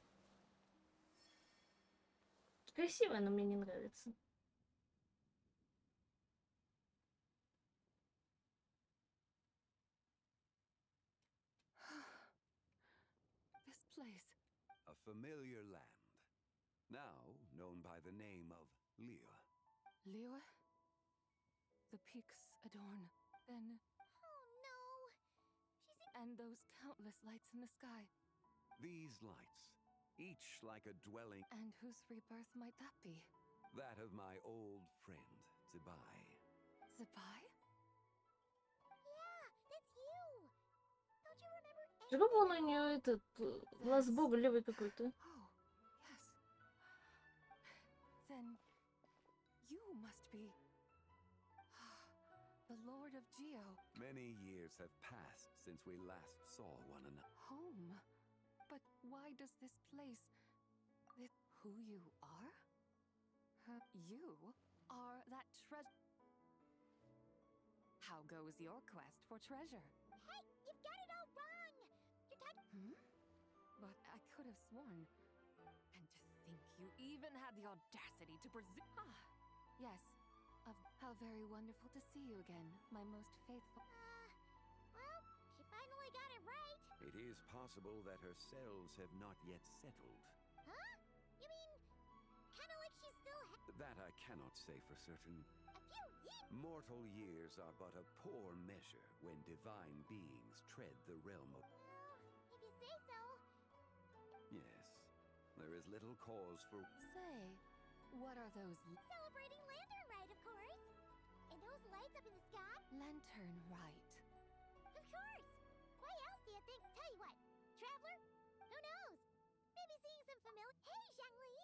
Красиво, но мне не нравится. This place. A familiar land, now known by the name of Liyue. Liyue? The peaks adorn. Then. Oh no! And those countless lights in the sky. These lights, each like a dwelling. And whose rebirth might that be? That of my old friend, Zibai. Zibai? Yeah, that's you! Don't you remember Чего он у нее этот глаз бога левый какой-то? Oh, yes. Then you must be the Lord of Geo. Many years have passed since we last saw one another. Home? But why does this place... who you are? You are that treasure... How goes your quest for treasure? Hey, you've got it all wrong! You're Hmm? But I could have sworn... And to think you even had the audacity to presume... Ah, yes. How very wonderful to see you again, my most faithful... well, she finally got it right. It is possible that her cells have not yet settled. Huh? You mean, kinda like she's still That I cannot say for certain. a few years? Mortal years are but a poor measure when divine beings tread the realm of... Well, if you say so. Yes, there is little cause for... Say, what are those... Celebrating Lantern Rite, of course. And those lights up in the sky? Lantern Rite. Of course. Why else do you think? Tell you what, traveler? Who knows? Maybe seeing some familiar... Hey, Zhangli!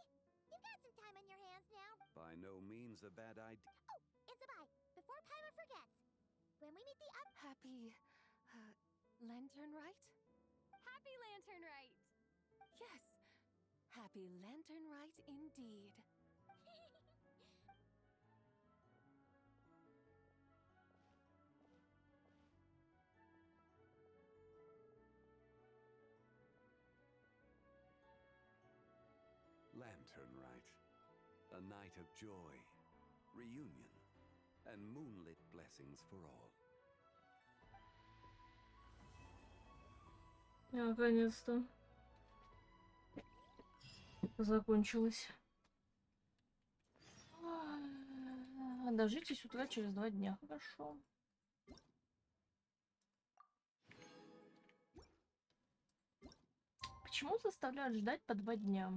You've got some time on your hands now. By no means a bad idea. Oh, and Zabai, before Paima forgets. When we meet the up... Happy... Lantern Rite? Happy Lantern Rite! Yes. Happy Lantern Rite indeed. Lantern Rite. A night of joy, reunion, and moonlit blessings for all. Наконец-то. Закончилось. Дождитесь утра через 2 дня. Хорошо. Почему заставляют ждать по 2 дня?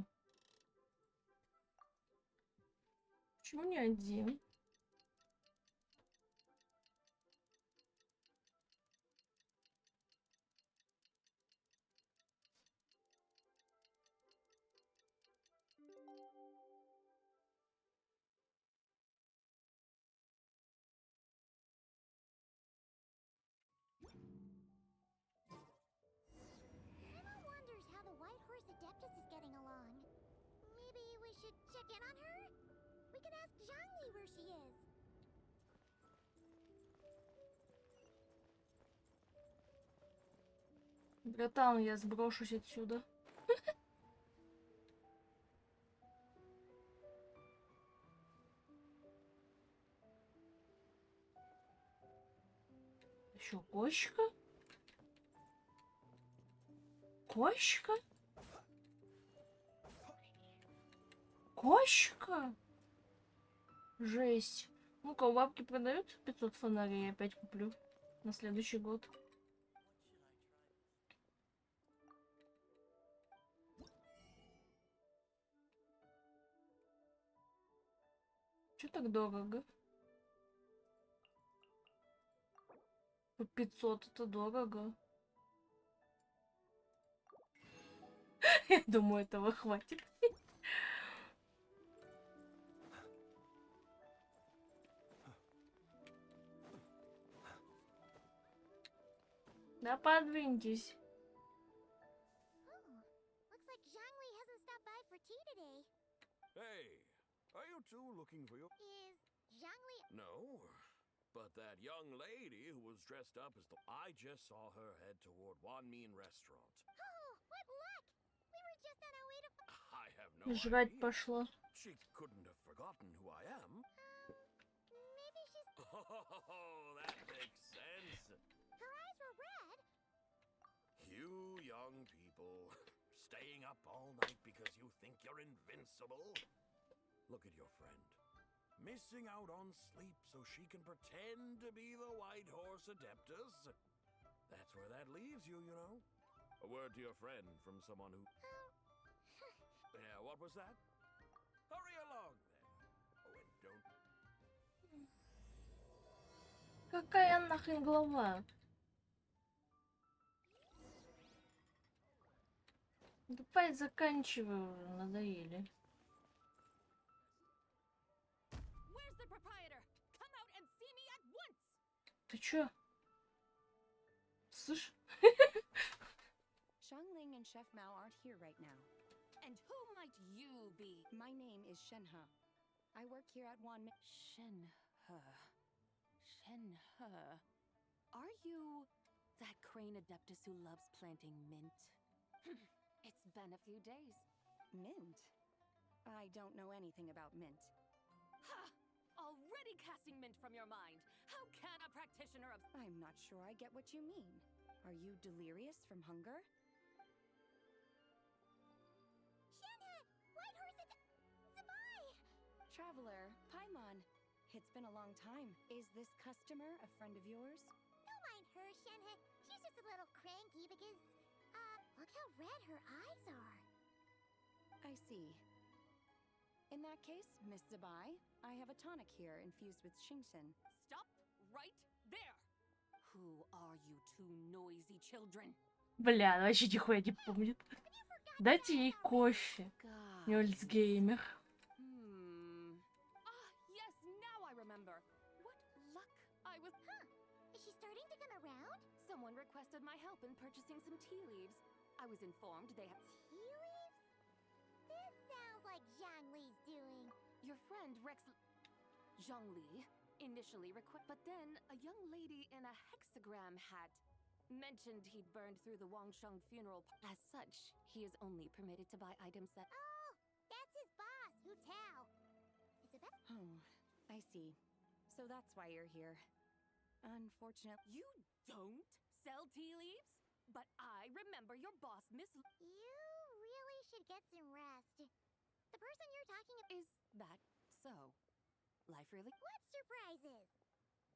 Почему не один? should check in on her? We can ask Zhangli where she is. Братан, я сброшусь отсюда. Еще кошка? Кошка? Кошка? Жесть. Ну-ка, у бабки продаются 500 фонарей, я опять куплю на следующий год. Чё так дорого? По 500 это дорого. Я думаю, этого хватит. Да подвиньтесь. Looks like Zhangli hasn't stopped by for tea today. Hey, are you two looking for your... Is Zhangli... No, but that young lady who was dressed up as the... I just saw her head toward Wanmin restaurant. Oh, what luck! We were just on our way to... I have no Жрать idea. пошла. She couldn't have forgotten who I am. Maybe she's... Oh, that makes sense. Her eyes were red. You young people, staying up all night because you think you're invincible. Look at your friend. Missing out on sleep so she can pretend to be the White Horse Adeptus. That's where that leaves you, you know. A word to your friend from someone who... Yeah, what was that? Hurry along, then. Oh, and don't... Какая нахрен глава? Давай заканчивай уже, надоели. Where's the proprietor? Come out and see me at once. Ты чё? Слышь? Xiangling and Chef Mao aren't here right now. And who might you be? My name is Shenhe. I work here at one... Shenhe. Shenhe. Are you that crane adeptus who loves planting mint? It's been a few days. Mint? I don't know anything about mint. Ha! Already casting mint from your mind. How can a practitioner of... I'm not sure I get what you mean. Are you delirious from hunger? Shenhe! White Horse Zabai! Traveler, Paimon. It's been a long time. Is this customer a friend of yours? Don't mind her, Shenhe. She's just a little cranky because... look how red her eyes are. I see. In that case, Miss Zabai, I have a tonic here infused with Shingshin. Stop right there! Who are you two noisy children? Бля, она вообще нихуя не помнит. Дайте ей кофе. Нюльцгеймер. Yes, now I remember. What luck I was... Huh. Is she starting to come around? Someone requested my help in purchasing some tea leaves. I was informed they have... Tea leaves? This sounds like Zhangli's doing. Your friend Rex... Zhangli initially but then a young lady in a hexagram hat mentioned he'd burned through the Wangsheng funeral. As such, he is only permitted to buy items that... Oh, that's his boss, Hu Tao. Is it Oh, I see. So that's why you're here. Unfortunately... You don't sell tea leaves? But I remember your boss, Miss... You really should get some rest. The person you're talking about... Is that so? Life really... What surprises?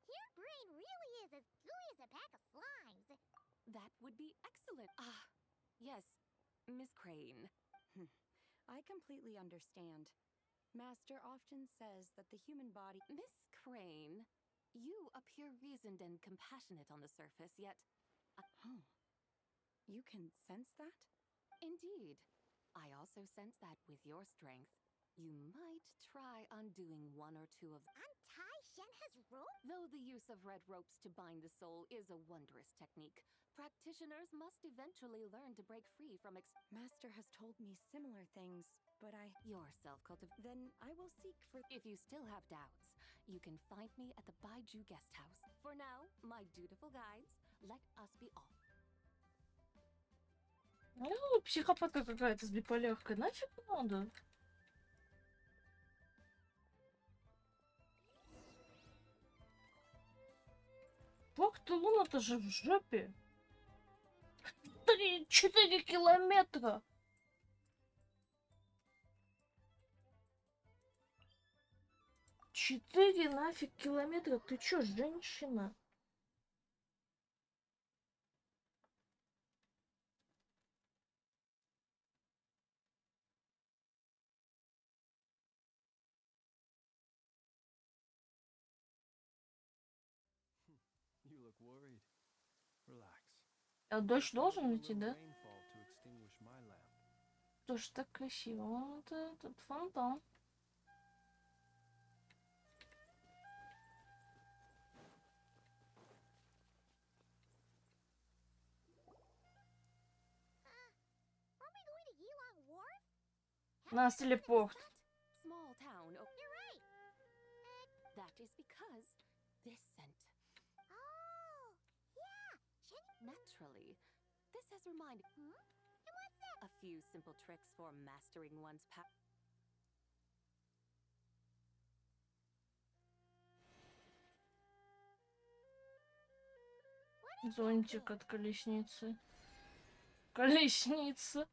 Your brain really is as gooey as a pack of slimes. That would be excellent. Ah, yes, Miss Crane. I completely understand. Master often says that the human body... Miss Crane, you appear reasoned and compassionate on the surface, yet... Oh. You can sense that? Indeed. I also sense that with your strength, you might try undoing one or two of... Untie Shen has rope? Though the use of red ropes to bind the soul is a wondrous technique, practitioners must eventually learn to break free from Master has told me similar things, but Your self-cultivation. Then I will seek for... If you still have doubts, you can find me at the Baiju guest house. For now, my dutiful guides, let us be off. Ну, психопатка какая-то с биполяркой. Нафиг надо? Бог ты, луна-то же в жопе. 4 километра. 4 нафиг километра. Ты чё, женщина? You look worried. Relax. А дождь должен идти, да? Rainfall to extinguish my lamp. Тоже так красиво. Вон это этот фонтан. Are we going to Yilong Wharf? Нас телепорт. Small town. You're right. That is because this scent. Oh, yeah. Shen. Naturally, this has reminded. And what's that? A few simple tricks for mastering one's power. Зонтик от колесницы. Колесница.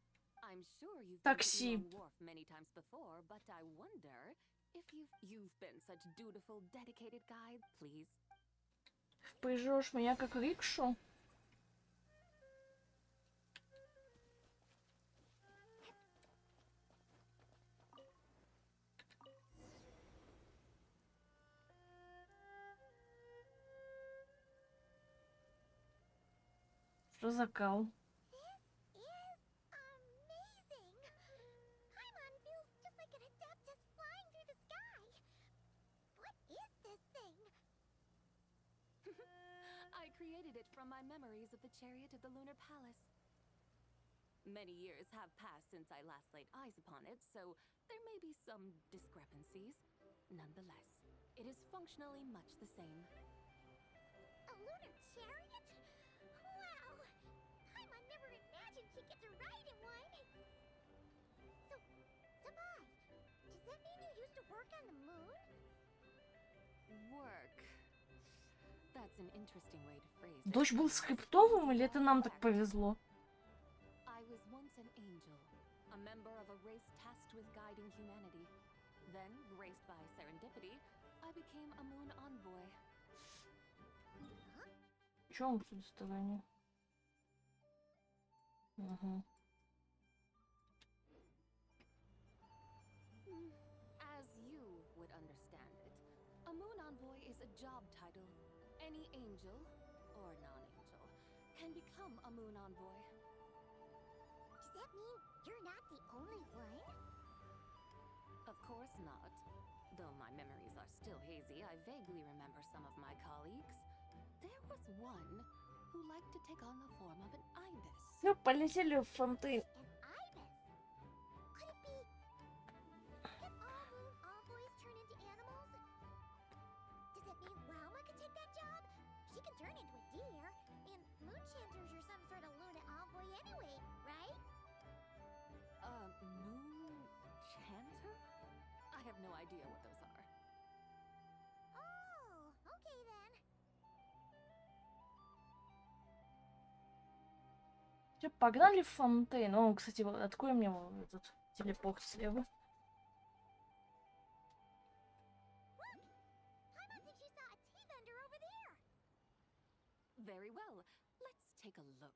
I'm sure you've Такси. been to Yilong Wharf many times before, but I wonder if you've been such dutiful, dedicated guide, please. Впряжешь меня как рикшу? Что за кал? This is amazing. Paimon feels just like an adeptus flying through the sky. What is this thing? I created it from my memories of the chariot of the Lunar Palace. Many years have passed since I last laid eyes upon it, so there may be some discrepancies. Nonetheless, it is functionally much the same. A lunar chariot? Wow! Paimon never imagined she'd get to ride in one. So, Sabai, does that mean you used to work on the moon? Work. That's an interesting way to phrase it. Дождь был скриптовым или это нам так повезло? I was once an angel, a member of a race tasked with guiding humanity. Then, graced by serendipity, I became a moon envoy. Чё он тут в стороне? Угу. As you would understand it, a moon envoy is a job title. Any angel, or non-angel, can become a moon envoy. Does that mean you're not the only one? Of course not. Though my memories are still hazy, I vaguely remember some of my colleagues. There was one who liked to take on the form of an ibis. Ну, полетели в фонтейн. An ibis? Could it be... Can all moon envoys turn into animals? Does that mean Lauma could take that job? She can turn into a deer, and moon chanters are some sort of lunar envoy anyway, right? Moon chanter? I have no idea what those are. Oh, okay then. Всё, погнали в фонтейн. О, кстати, открой мне вот этот телепорт слева. Paimon thinks she saw a tea vendor over there. Very well. Let's take a look.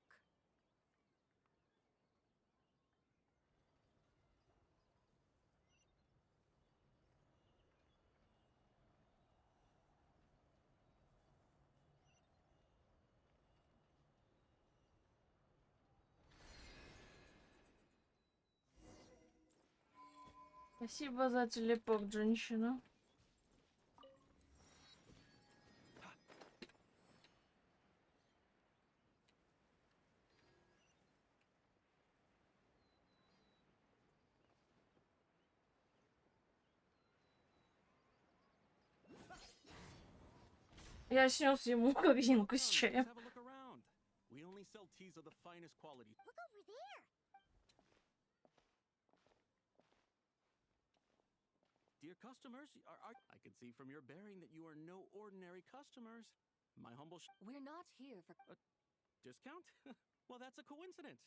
Спасибо за телепорт, женщина. Я снес ему корзинку с чаем. Have a look around. We only sell teas of the finest quality. Look over there. Dear customers, I can see from your bearing that you are no ordinary customers. My humble We're not here for discount? Well, that's a coincidence.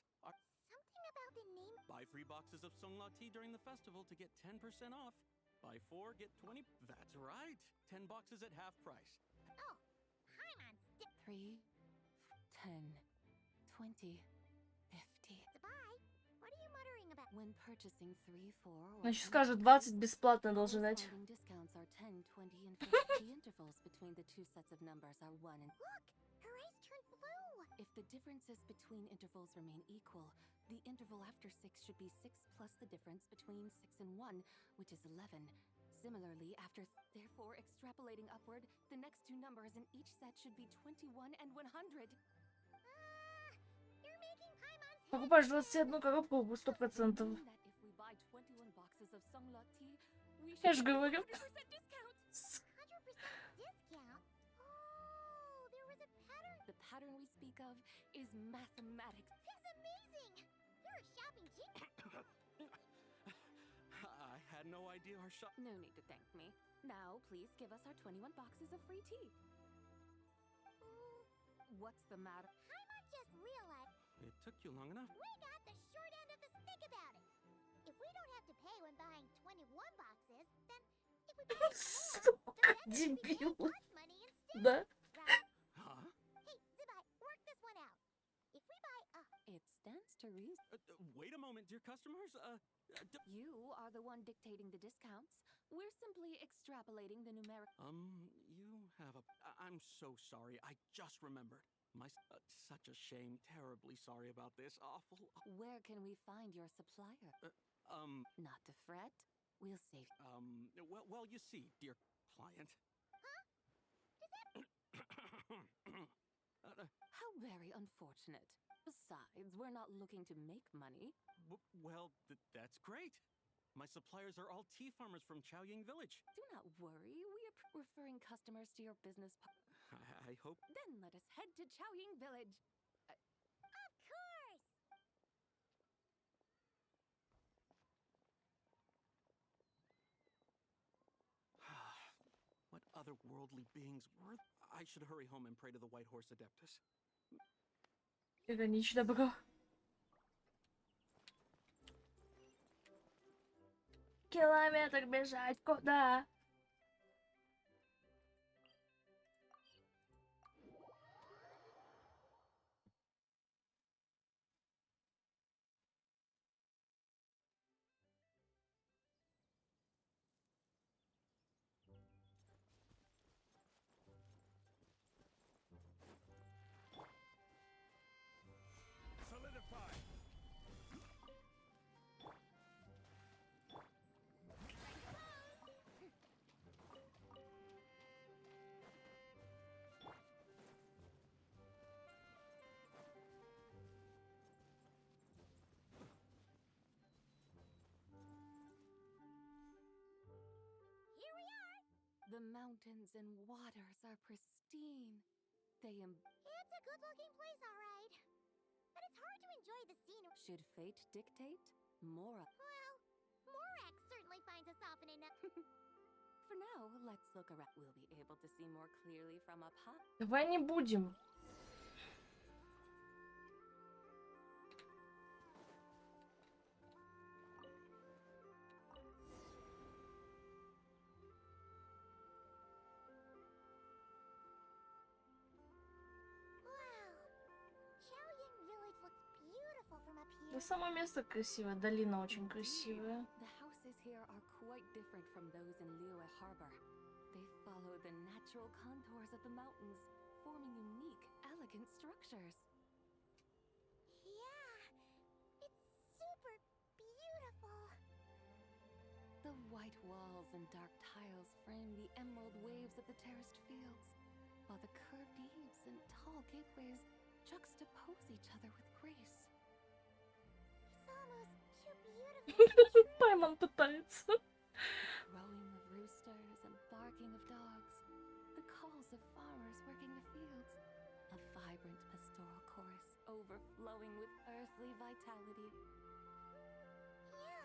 Something about the name. Buy 3 boxes of Songla tea during the festival to get 10% off. Buy 4, get 20. That's right. 10 boxes at half price. Oh, Paimon's 3, 10, 20, 50. Bye. What are you muttering about? When purchasing 3, 4, or Значит, скажет 20 бесплатно должен дать. corresponding discounts are 10, 20, and 50. Intervals between the two sets of numbers are 1 and Look, her eyes turned blue. If the differences between intervals remain equal, the interval after 6 should be 6 plus the difference between 6 and 1, which is 11. Similarly, therefore, extrapolating upward, the next two numbers in each set should be 21 and 100. You're making Paimon's head. Покупаешь 21 коробку, 100%. Mean that if we buy 21 boxes of Songla tea, we Я should же get говорю. 100% discount. 100% discount? Oh, there was a pattern. The pattern we speak of is mathematics. It's amazing. You're a shopping genius. I had no idea our shop. No need to thank me. Now, please give us our 21 boxes of free tea. What's the matter? Paimon just realized It took you long enough. we got the short end of the stick about it. If we don't have to pay when buying 21 boxes, then if we buy more, Сука, does that mean we дебил. pay us money instead? Да? Right? Huh? Hey, Zibai, work this one out. If we buy It stands to reason. Wait a moment, dear customers. You are the one dictating the discounts. We're simply extrapolating the numeric. You have a. I'm so sorry. I just remembered. Such a shame. Terribly sorry about this. Awful. Where can we find your supplier? Not to fret. We'll save. Well, you see, dear client. How very unfortunate. Besides, we're not looking to make money. Well, that's great. My suppliers are all tea farmers from Chaoying Village. Do not worry. We are referring customers to your business. I hope. Then let us head to Chaoying Village. Of course! What otherworldly beings were? I should hurry home and pray to the White Horse Adeptus. Иронично, бро. Километр бежать куда? Solidify. Here we are! The mountains and waters are pristine. It's a good-looking place, all right. But it's hard to enjoy the scenery. Should fate dictate? Mora. Well, Morak certainly finds us often enough. For now, let's look around. We'll be able to see more clearly from up high. Давай не будем. Chaoying Village looks beautiful from up here. Да само место красивое, долина очень красивая. The houses here are quite different from those in Liyue Harbor. They follow the natural contours of the mountains, forming unique, elegant structures. Yeah, it's super beautiful. The white walls and dark tiles frame the emerald waves of the terraced fields, while the curved eaves and tall gateways juxtapose each other with grace. It's almost too beautiful. Паймон пытается. Crowing of roosters and barking of dogs, the calm stalls of farmers working the fields. A vibrant pastoral chorus overflowing with earthly vitality. Yeah,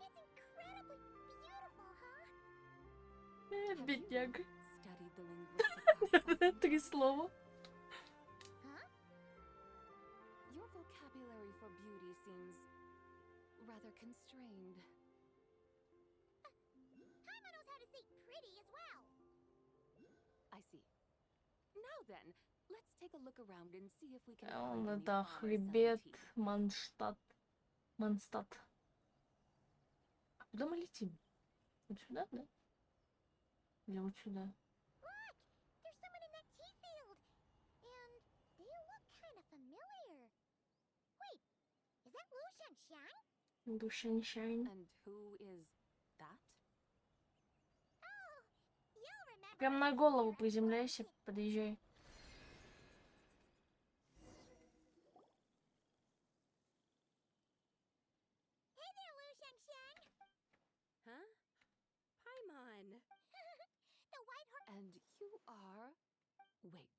it's incredibly beautiful, huh? Бедняга. Studied the linguistic 3 слова. Huh? Your vocabulary for beauty seems rather constrained. Paimon knows how to say pretty as well. I see. Now then, let's take a look around and see if we can Он find any это farmers хребет selling tea. Манстад. Куда мы летим? Вот сюда, да? Или вот сюда? Look! There's someone in that tea field! And they look kind of familiar. Wait, is that Lu Shanshan? Душаньшань. And who is that? Oh, you'll remember. Прям на голову приземляйся, подъезжай. Hey there, Lu Shanshan! Huh? Paimon! The white horse. And you are... Wait.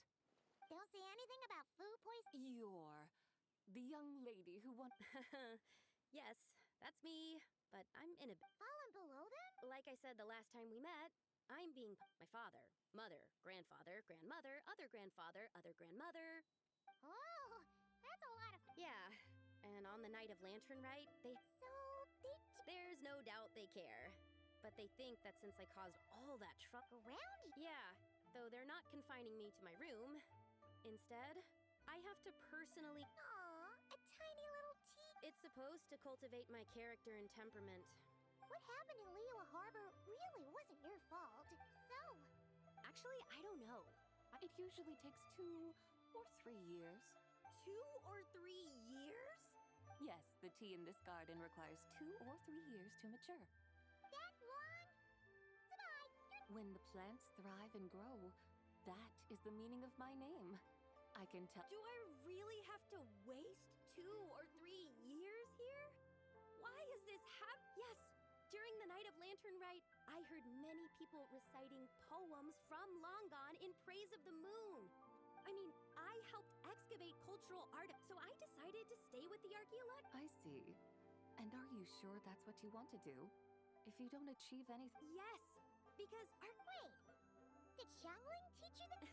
Don't say anything about food poisoning. You're the young lady who won... Yes, that's me, but I'm in a... Fallen below them? Like I said the last time we met, I'm being my father, mother, grandfather, grandmother, other grandfather, other grandmother. Oh, that's a lot of. Yeah, and on the night of Lantern Rite, So there's no doubt they care. But they think that since I caused all that trouble around you. Yeah, though they're not confining me to my room. Instead, I have to personally... Aw, a tiny little tea. It's supposed to cultivate my character and temperament. What happened in Liyue Harbor really wasn't your fault. So, Actually, I don't know. It usually takes 2 or 3 years. 2 or 3 years? Yes, the tea in this garden requires 2 or 3 years to mature. that long? Goodbye. When the plants thrive and grow, that is the meaning of my name. I can tell... Do I really have to waste 2 or 3 years here? Why is this Yes, during the night of Lantern Rite, I heard many people reciting poems from Long Gone in praise of the moon. I mean, I helped excavate cultural art, so I decided to stay with the archaeology. I see. And are you sure that's what you want to do? If you don't achieve anything... Yes, because Wait, did Xiangling teach you that?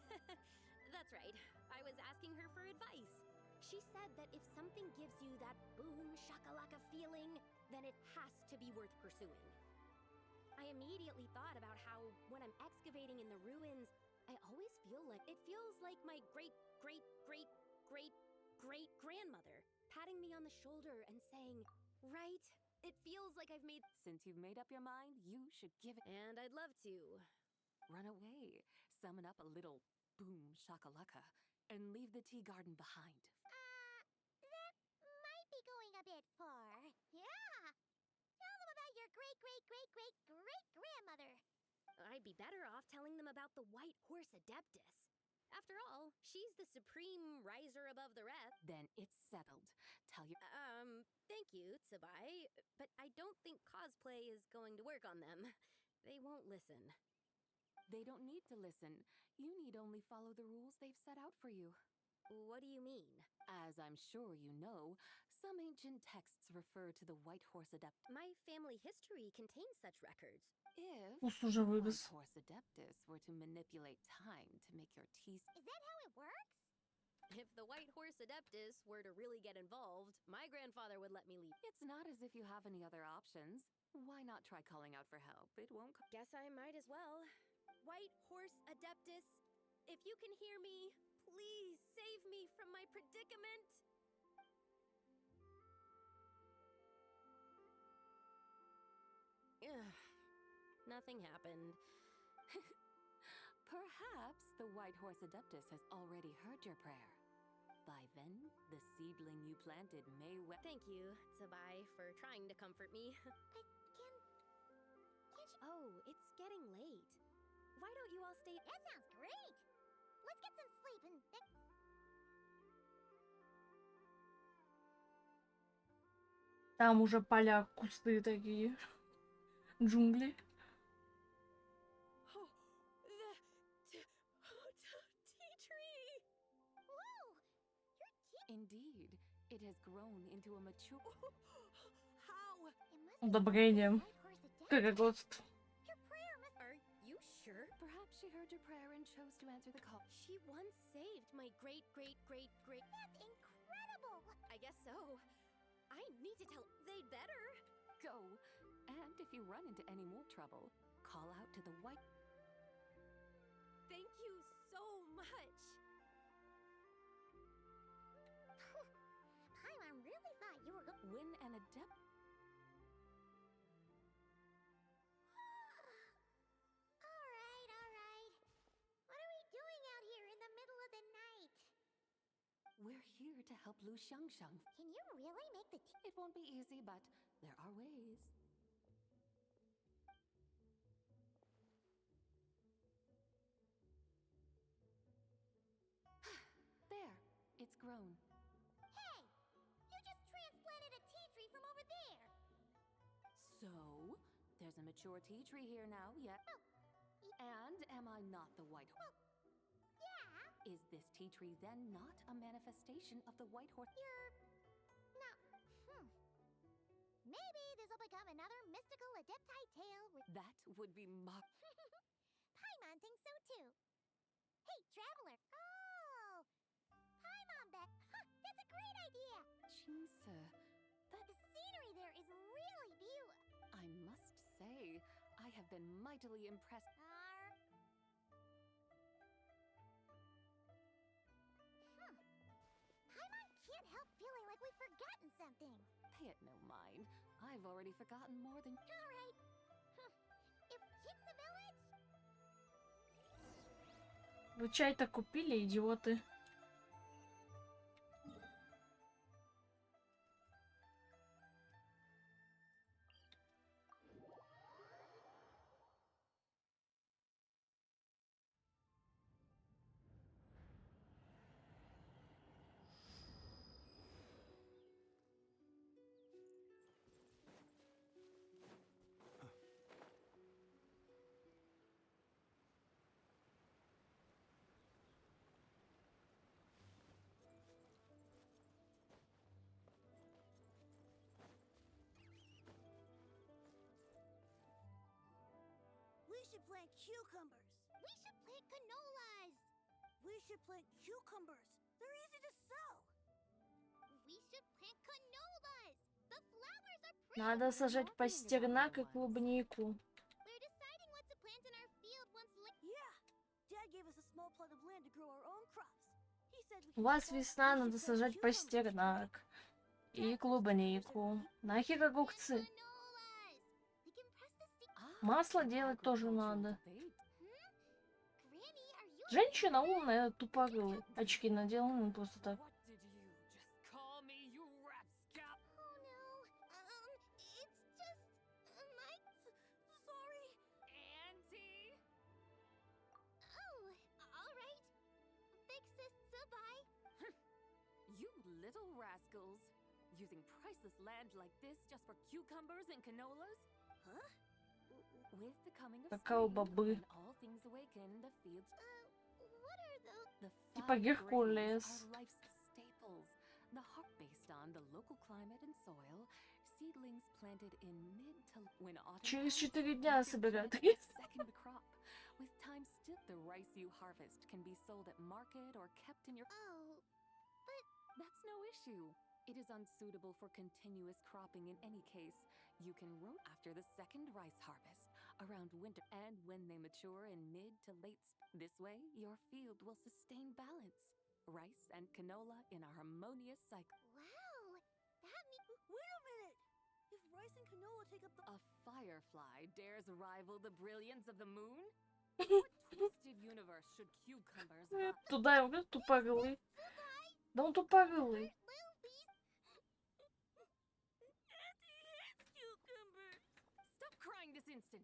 That's right. I was asking her for advice. She said that if something gives you that boom shakalaka feeling, then it has to be worth pursuing. I immediately thought about how when I'm excavating in the ruins, I always feel like it feels like my great grandmother patting me on the shoulder and saying, "Right? It feels like I've made..." Since you've made up your mind, you should give it... And I'd love to. Run away, summon up a little boom shakalaka, and leave the tea garden behind. That might be going a bit far. Yeah. Tell them about your great-grandmother. I'd be better off telling them about the White Horse Adeptus. After all, she's the supreme riser above the rest. Then it's settled. Tell you... Thank you, Tsubai, but I don't think cosplay is going to work on them. They won't listen. They don't need to listen. You need only follow the rules they've set out for you. What do you mean? As I'm sure you know, some ancient texts refer to the White Horse Adeptus. My family history contains such records. If Ус уже the White вывез. Horse Adeptus were to manipulate time to make your tea... Is that how it works? If the White Horse Adeptus were to really get involved, my grandfather would let me leave. It's not as if you have any other options. Why not try calling out for help? It won't... Guess I might as well. White Horse Adeptus, if you can hear me, please save me from my predicament. Ugh, nothing happened. Perhaps the White Horse Adeptus has already heard your prayer. By then, the seedling you planted may well... Thank you, Tsubai, for trying to comfort me. Oh, it's getting late. Why don't you all stay... That sounds great. Let's get some sleep and... Там уже поля, кусты такие. Джунгли. Indeed, it has grown into a mature. How? Удобрением. Как гост. Are you sure? Perhaps she heard your prayer and chose to answer the call. She once saved my great. That's incredible! I guess so. I need to tell. They'd better. Go, and if you run into any more trouble, call out to the white. Thank you so much. Paimon really thought you were going. Win an adept. Alright. What are we doing out here in the middle of the night? We're here to help Lu Xiangxiang. Can you really make the It won't be easy, but there are ways. There, it's grown. Hey! You just transplanted a tea tree from over there! So, there's a mature tea tree here now, yet. Oh. And am I not the white horse? Yeah! Is this tea tree then not a manifestation of the white horse? No. Maybe this'll become another mystical adepti tale with... That would be Paimon thinks so too. Hey, traveler! Oh! Paimon bet! Huh, that's a great idea! Chinsa, The scenery there is really beautiful. I must say, I have been mightily impressed. Paimon can't help feeling like we've forgotten something. Pay it no mind. I've already forgotten more than. Alright. If it's a village... Вы чай-то купили, идиоты? We should plant cucumbers. We should plant canolas. We should plant cucumbers. They're easy to sow. We should plant canolas. The flowers are pretty. Надо сажать пастернак и клубнику. We're deciding what to plant in our field once... Yeah. Dad gave us a small plot of land to grow our own crops. He said we У вас весна, надо сажать пастернак и клубнику. Нахер огурцы? Масло делать тоже надо. Женщина умная, тупорылая. Очки надела, ну просто так. Little rascals, using priceless land like this just for cucumbers and canolas? Huh? With the coming of Какао-бобы. spring, when all things awaken, the fields. What are those? The Типа five Геркулес. grains are life's staples. The heart based on the local climate and soil. Seedlings planted in mid to when autumn. Через comes, 4 you дня can собирают. plant a second crop. With time still, the rice you harvest can be sold at market or kept in your. Oh, That's no issue. It is unsuitable for continuous cropping in any case. You can row after the second rice harvest around winter, and when they mature in mid to late this way, your field will sustain balance. Rice and canola in a harmonious cycle. wow. That means... Wait a minute! If rice and canola take up the... A firefly dares rival the brilliance of the moon? What twisted universe should cucumbers not... Туда его, тупорылый. Да он тупорылый. Stop crying this instant.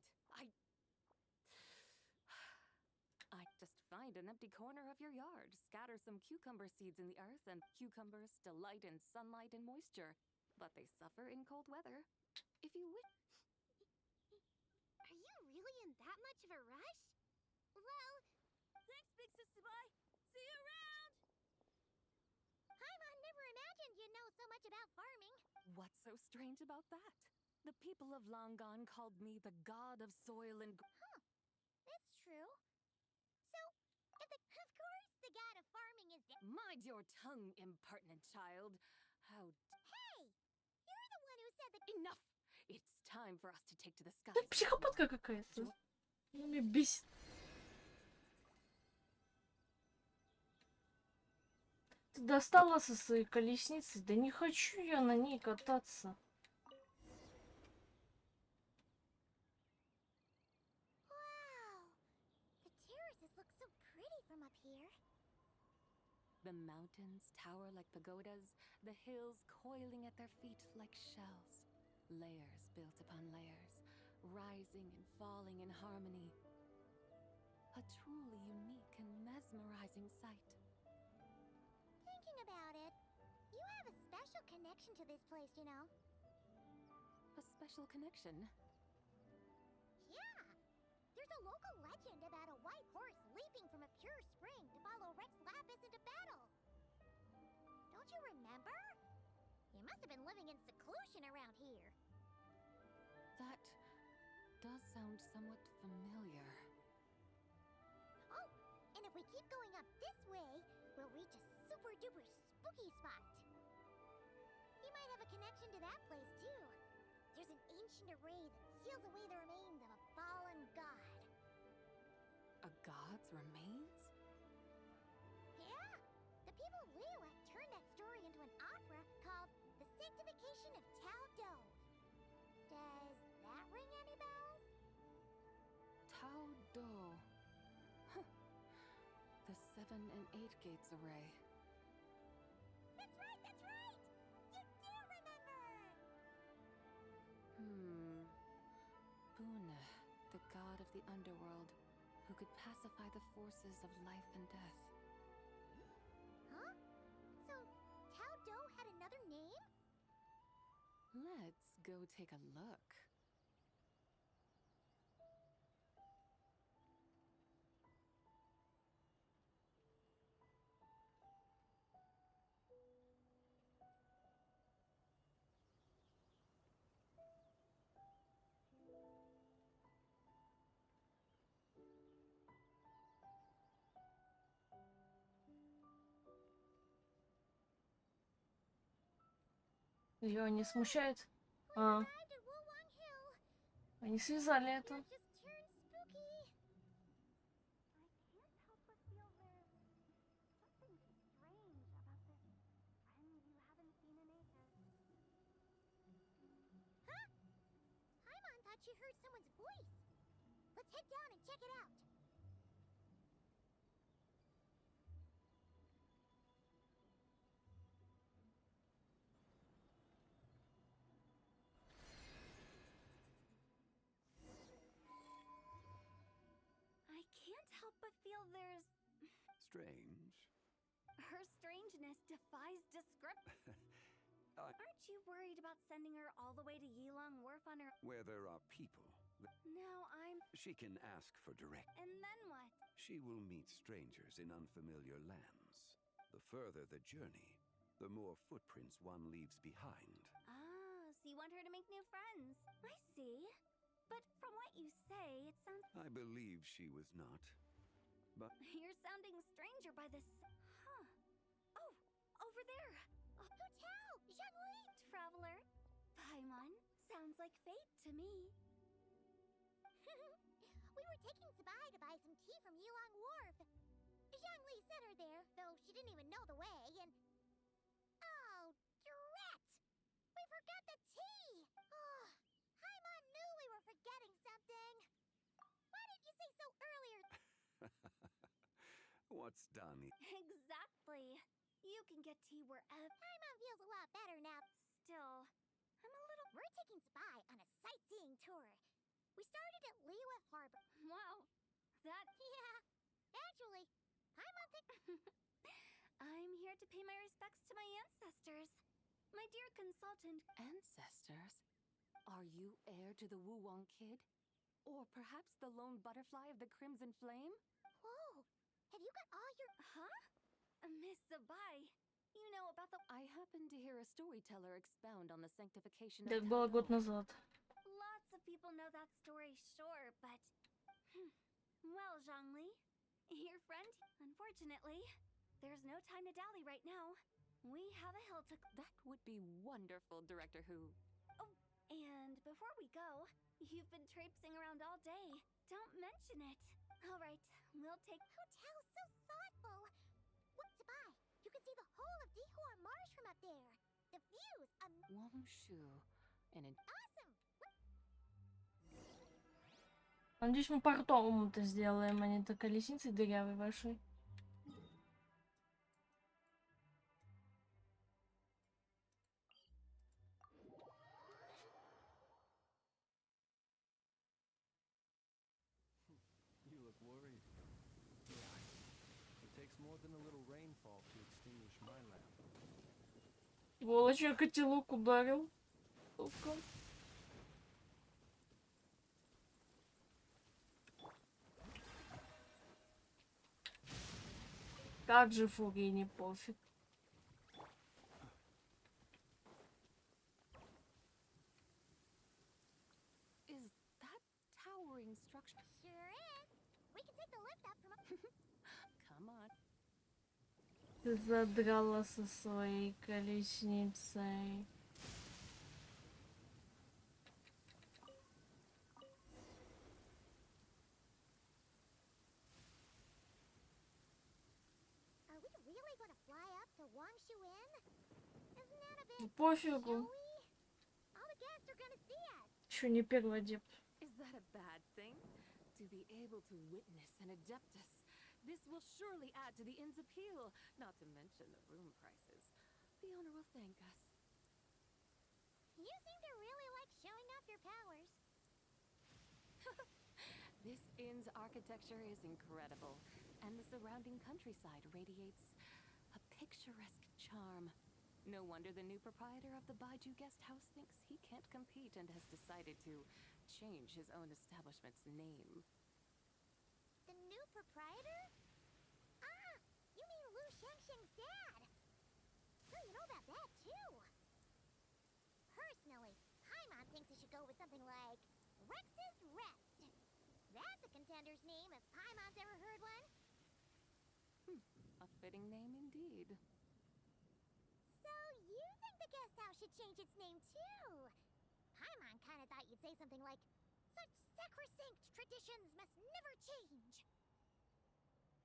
I just find an empty corner of your yard. Scatter some cucumber seeds in the earth, and cucumbers delight in sunlight and moisture, but they suffer in cold weather. If you wish. Are you really in that much of a rush? Well... Thanks, Big Sister Bye. See you around! Paimon never know so much about farming. What's so strange about that? The people of long gone called me the god of soil and... Huh. That's true. So, of course the god of farming is dead. Mind your tongue, impertinent child. How... Hey! You're the one who said that... Enough! It's time for us to take to the skies. Ты психопатка какая-то. Ну, меня бесит. Ты достала со своей колесницы? Да не хочу я на ней кататься. Wow! The terraces look so pretty from up here. The mountains tower like pagodas, the hills coiling at their feet like shells. Layers built upon layers, rising and falling in harmony. A truly unique and mesmerizing sight. Thinking about it, you have a special connection to this place, you know. A special connection? Yeah! There's a local legend about a white horse leaping from a pure spring to follow Rex Lapis into battle. Don't you remember? You must have been living in seclusion around here. That does sound somewhat familiar. Oh, and if we keep going up this way, we'll reach a super duper spooky spot. You might have a connection to that place too. There's an ancient array that seals away the remains of a fallen god. A god's remains? Yeah! The people of Liyue turned that story into an opera called The Sanctification of Tao Do. Does that ring any bells? Tao Do. Huh. The 7 and 8 gates array. That's right, that's right! You do remember! Boone, the god of the underworld, who could pacify the forces of life and death. Huh? So, Tao Do had another name? Let's go take a look. Ее не смущает? А. Они связали это. She heard someone's voice. Let's head down and check it out. I can't help but feel there's... Strange. Her strangeness defies description. Aren't you worried about sending her all the way to Yilong Wharf on her... Where there are people. No, I'm... She can ask for direct. And then what? She will meet strangers in unfamiliar lands. The further the journey, the more footprints one leaves behind. Ah, so you want her to make new friends. I see. But from what you say, it sounds... I believe she was not. But You're sounding stranger by this... Huh. Oh, over there. Hotel! Zhongli! Traveler. Paimon. Sounds like fate to me. We were taking Sabai to buy some tea from Yilong Wharf. Zhongli sent her there, though she didn't even know the way, and... Oh, drat! We forgot the tea! Oh, Paimon knew we were forgetting something. Why didn't you say so earlier? what's done? Exactly. You can get tea wherever... Paimon feels a lot better now. Still, I'm a little... We're taking Sabai on a sightseeing tour. We started at Liyue Harbor. Wow. That... Yeah. Actually, Paimon I'm here to pay my respects to my ancestors. My dear consultant... Ancestors? Are you heir to the Wulong Kid? Or perhaps the lone butterfly of the Crimson Flame? Whoa! Have you got all your... Huh? Miss Sabai, You know about the... I happened to hear a storyteller expound on the sanctification of Так было год Taboo. назад. Lots of people know that story, sure, but... Well, Zhongli, your friend... Unfortunately, there's no time to dally right now. We have a hill to... That would be wonderful, Director Who. Oh, and before we go, you've been traipsing around all day. Don't mention it. All right, we'll take... Hotel, so thoughtful. What to buy? You can see the whole of Dihor Marsh from up there. The views, Wongshu. And in... awesome. Надеюсь, мы портовым это сделаем, а не то колесницей дырявой вашей. You look worried. Yeah. It takes more than a little rainfall to extinguish my lamp. Сволочь, я котелок ударил. Сука. Как же Фурии не пофиг. Is that towering structure? Sure is. We can take the lift up from... Come on. Ты задрала со своей колесницей. Are we really going to fly up to Wangshu Inn? Isn't that a bit... Пофигу. All the guests are going to see us. Еще не первый адепт. Is that a bad thing? To be able to witness an adeptus. This will surely add to the inn's appeal, not to mention the room prices. The owner will thank us. You seem to really like showing off your powers. This inn's architecture is incredible, and the surrounding countryside radiates a picturesque charm. No wonder the new proprietor of the Baiju guest house thinks he can't compete and has decided to change his own establishment's name. The new proprietor? Ah, you mean Lu Shengsheng's dad. So you know about that, too. Personally, Paimon thinks it should go with something like Rex's Rest. That's a contender's name if Paimon's ever heard one. A fitting name indeed. So you think the guest house should change its name, too? Paimon kind of thought you'd say something like, such sacrosanct traditions must never change.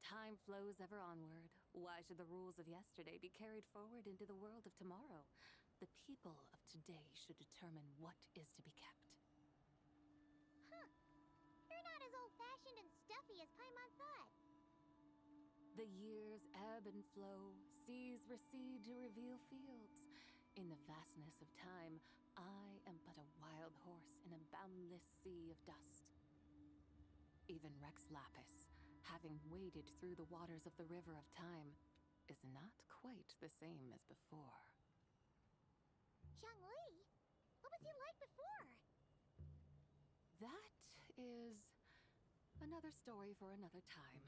Time flows ever onward. Why should the rules of yesterday be carried forward into the world of tomorrow? The people of today should determine what is to be kept. Huh. You're not as old-fashioned and stuffy as Paimon thought. The years ebb and flow, seas recede to reveal fields. In the vastness of time, I am but a wild horse in a boundless sea of dust. Even Rex Lapis, having waded through the waters of the river of time, is not quite the same as before. Zhongli? What was he like before? That is another story for another time.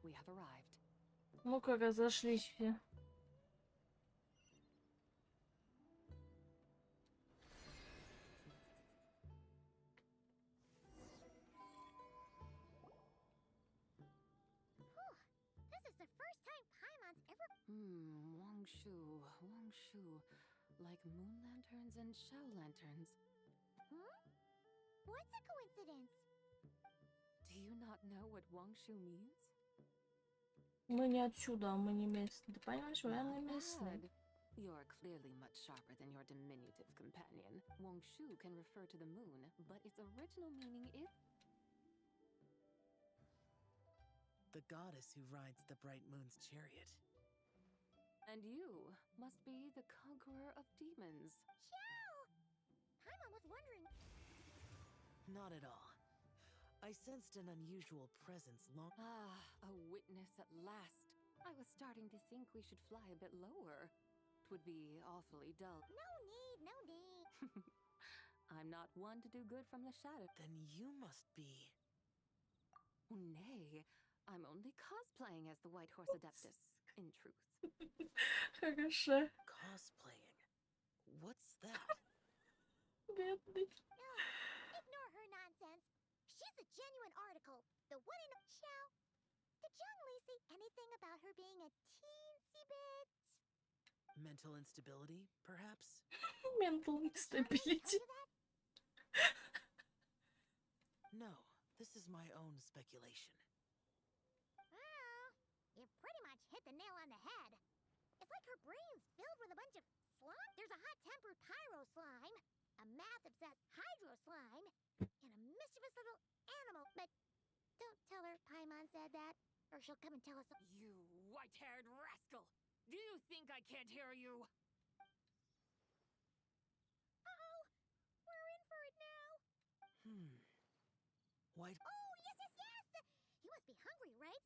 We have arrived. Ну-ка, разошлись все. This is the first time Paimon's ever... Wongshu. Like moon lanterns and shell lanterns. Hmm? What's a coincidence? Do you not know what Wongshu means? Мы не отсюда, мы не местные. Ты понимаешь, мы местные. Bad. You're clearly much sharper than your diminutive companion. Wongshu can refer to the moon, but its original meaning is... The goddess who rides the bright moon's chariot. And you must be the conqueror of demons. Xiao! Paimon was wondering... Not at all. I sensed an unusual presence long... Ah, a witness at last. I was starting to think we should fly a bit lower. 'Twould be awfully dull. No need. I'm not one to do good from the shadow. Then you must be... Nay, I'm only cosplaying as the White Horse Adeptus, in truth. Хорошо. Cosplaying. What's that? Бедный. No, ignore her nonsense. She's a genuine article. The one in Chow. Did young Lee say anything about her being a teensy bit? Mental instability, perhaps? Mental instability. No, this is my own speculation. Well, you pretty much hit the nail on the head. It's like her brain's filled with a bunch of slime. There's a hot-tempered pyro slime, a math-obsessed hydro slime, and a mischievous little animal. But don't tell her Paimon said that, or she'll come and tell us. You white-haired rascal! Do you think I can't hear you? Uh-oh! We're in for it now! White... Oh, yes, yes, yes! You must be hungry, right?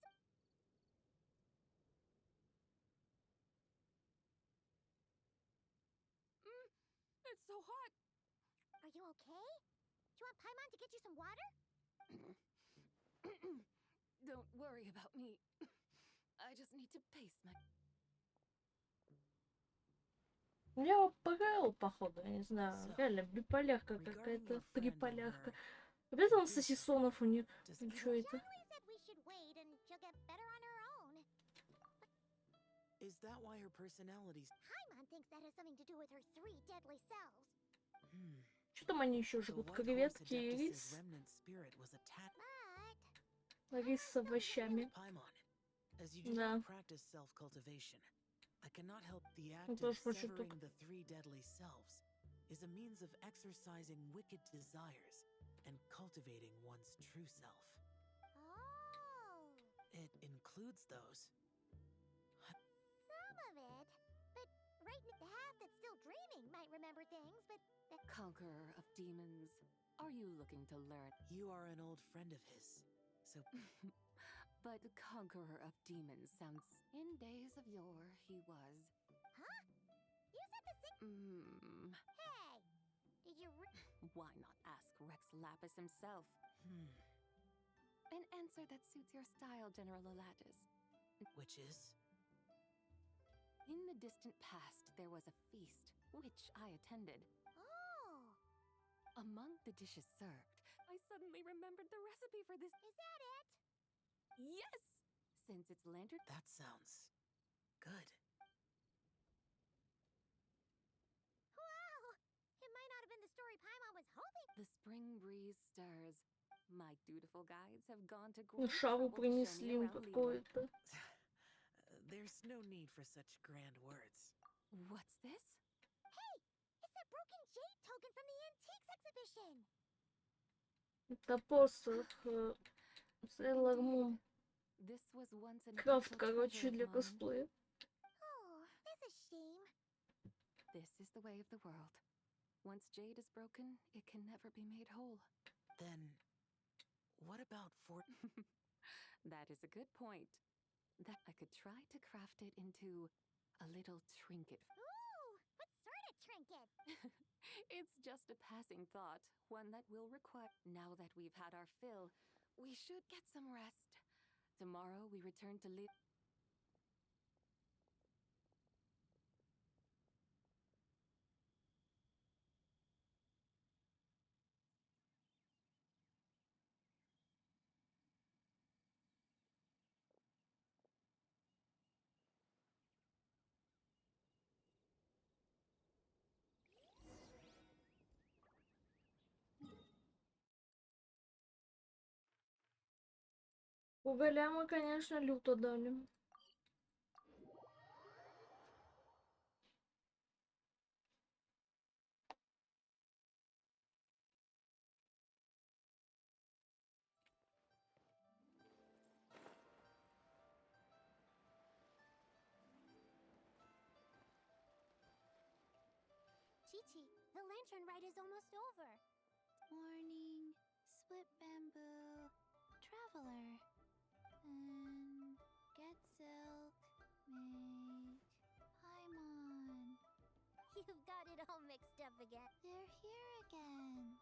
It's so hot! Are you okay? Do you want Paimon to get you some water? Don't worry about me. I just need to pace my... Я его погорел, походу, я не знаю. Реально, биполярка какая-то, триполярка. Опять он сосисонов у них. Ну что это? Is that why her personality's... Paimon thinks that has something to do with her 3 deadly selves. Что там они еще жрут? Креветки и рис? Рис с овощами. As you do Да. not practice self-cultivation, I cannot help the act Это of уж почему severing тут. the 3 deadly selves is a means of exercising wicked desires and cultivating one's true self. Oh. It includes those. Some of it. But right now, the half that's still dreaming might remember things, but... Conqueror of demons, are you looking to learn? You are an old friend of his, so... But Conqueror of Demons sounds... In days of yore, he was... Huh? You said the same... Hey! Did you Why not ask Rex Lapis himself? An answer that suits your style, General Elatis. Which is? In the distant past, there was a feast, which I attended. Oh! Among the dishes served, I suddenly remembered the recipe for this. Is that it? Yes! Since it's lantern... That sounds... good. Wow! It might not have been the story Paimon was hoping. The spring breeze stirs. My dutiful guides have gone to Ну, great шаву trouble to show me принесли им around Lima. какое-то. There's no need for such grand words. What's this? Hey! It's that broken jade token from the antiques exhibition! Это посох. Sailor Moon. This was once an Крафт, essential короче, treasure для of mine. косплея. Oh, that's a shame. This is the way of the world. Once jade is broken, it can never be made whole. Then, what about That is a good point. That I could try to craft it into a little trinket. Ooh! What sort of trinket? It's just a passing thought, one that will require... Now that we've had our fill, we should get some rest. Tomorrow we return to live... Уголя мы, конечно, люто дали. Chi-Chi, the lantern ride is almost over. Warning, split bamboo, traveler, get silk, make Paimon. You've got it all mixed up again. They're here again.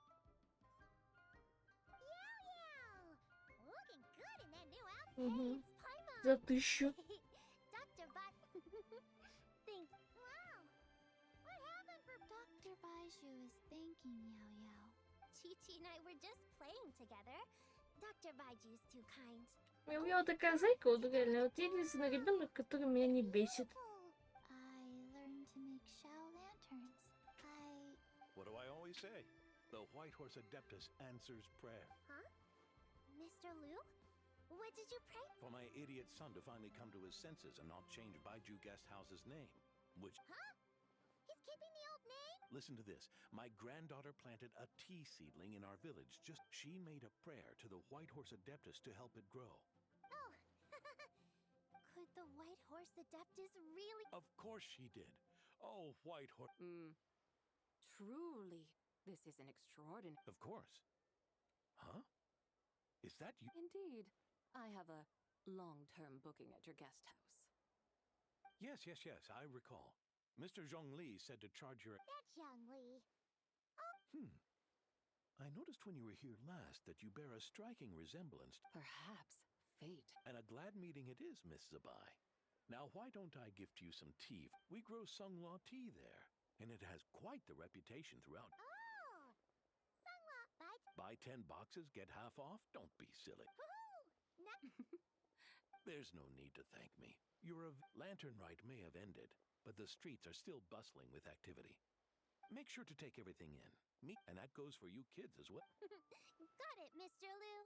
Looking good in that new outfit. Угу. It's Paimon. За 1000. Dr. Think. Wow. What happened for Dr. Baiju is thanking Yao Yao. Chi-Chi and I were just playing together. Dr. Baiju's too kind. У меня вот такая зайка, вот реально, вот единственный ребенок, который меня не бесит. I learned to make shell lanterns. What do I always say? The White Horse Adeptus answers prayer. Huh? Mr. Liu? What did you pray? For my idiot son to finally come to his senses and not change Baiju Guest House's name. Which... Huh? He's keeping the old name? Listen to this. My granddaughter planted a tea seedling in our village. She made a prayer to the White Horse Adeptus to help it grow. Oh. Could the White Horse Adeptus really... Of course she did. Oh, White Horse... Truly, this is an extraordinary... Of course. Huh? Is that you? Indeed. I have a long-term booking at your guest house. Yes, I recall. Mr. Zhongli said to charge your... That's Young Li. I noticed when you were here last that you bear a striking resemblance. Perhaps fate. And a glad meeting it is, Miss Zabai. Now, why don't I gift you some tea? We grow Sunghua tea there, and it has quite the reputation throughout. Oh! Sunghua, Buy 10 boxes, get half off? Don't be silly. There's no need to thank me. Lantern Rite may have ended, but the streets are still bustling with activity. Make sure to take everything in. And that goes for you kids as well. Got it, Mr. Liu.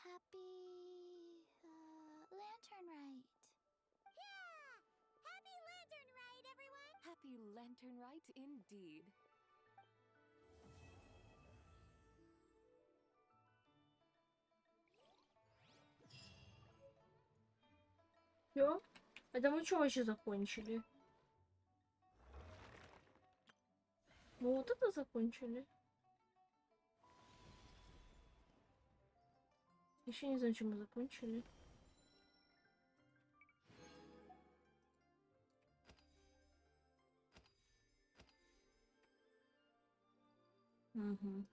Happy... Lantern Rite. Yeah! Happy Lantern Rite, everyone! Happy Lantern Rite indeed. Всё? Это мы что вообще закончили? Мы вот это закончили? Еще не знаю, чем мы закончили. Угу.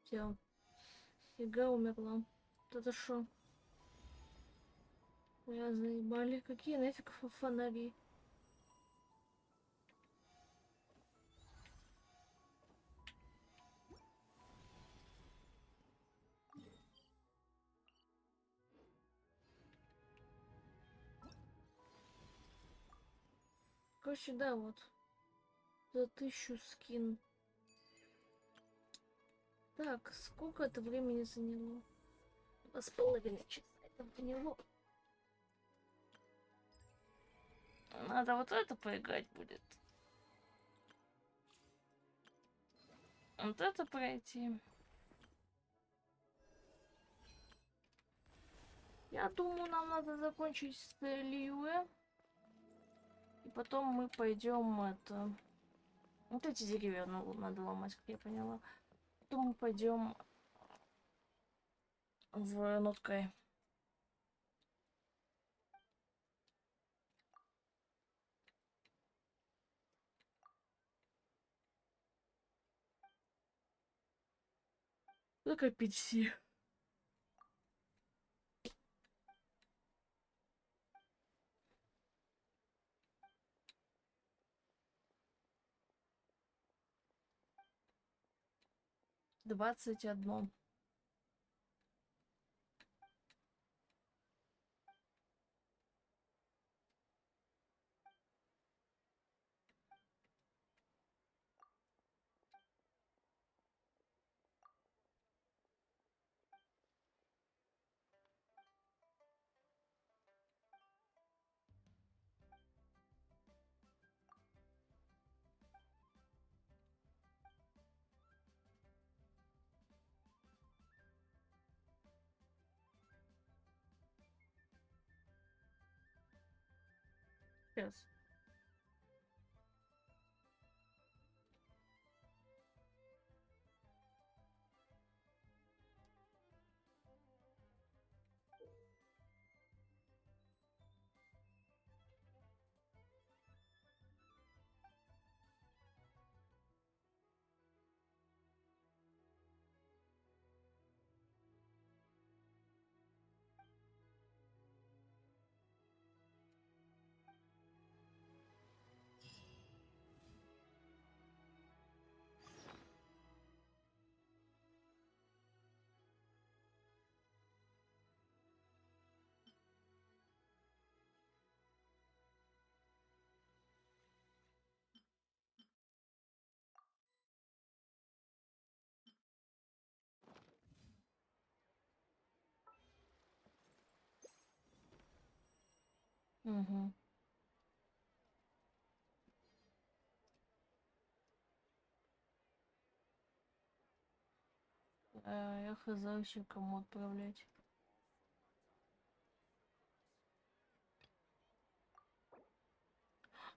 Все. Ига умерла. Вот это шо? Я заебали. Какие нафиг фонари? Короче, да, вот. За 1000 скин. Так, сколько это времени заняло? 2,5 часа это заняло. Надо вот это поиграть будет. Вот это пройти. Я думаю, нам надо закончить с Льюэ. И потом мы пойдем это... Вот эти деревья надо ломать, как я поняла. Потом мы пойдем в Ноткай. Накопить все. Двадцать одно. Сейчас. Угу. Я хз вообще кому отправлять.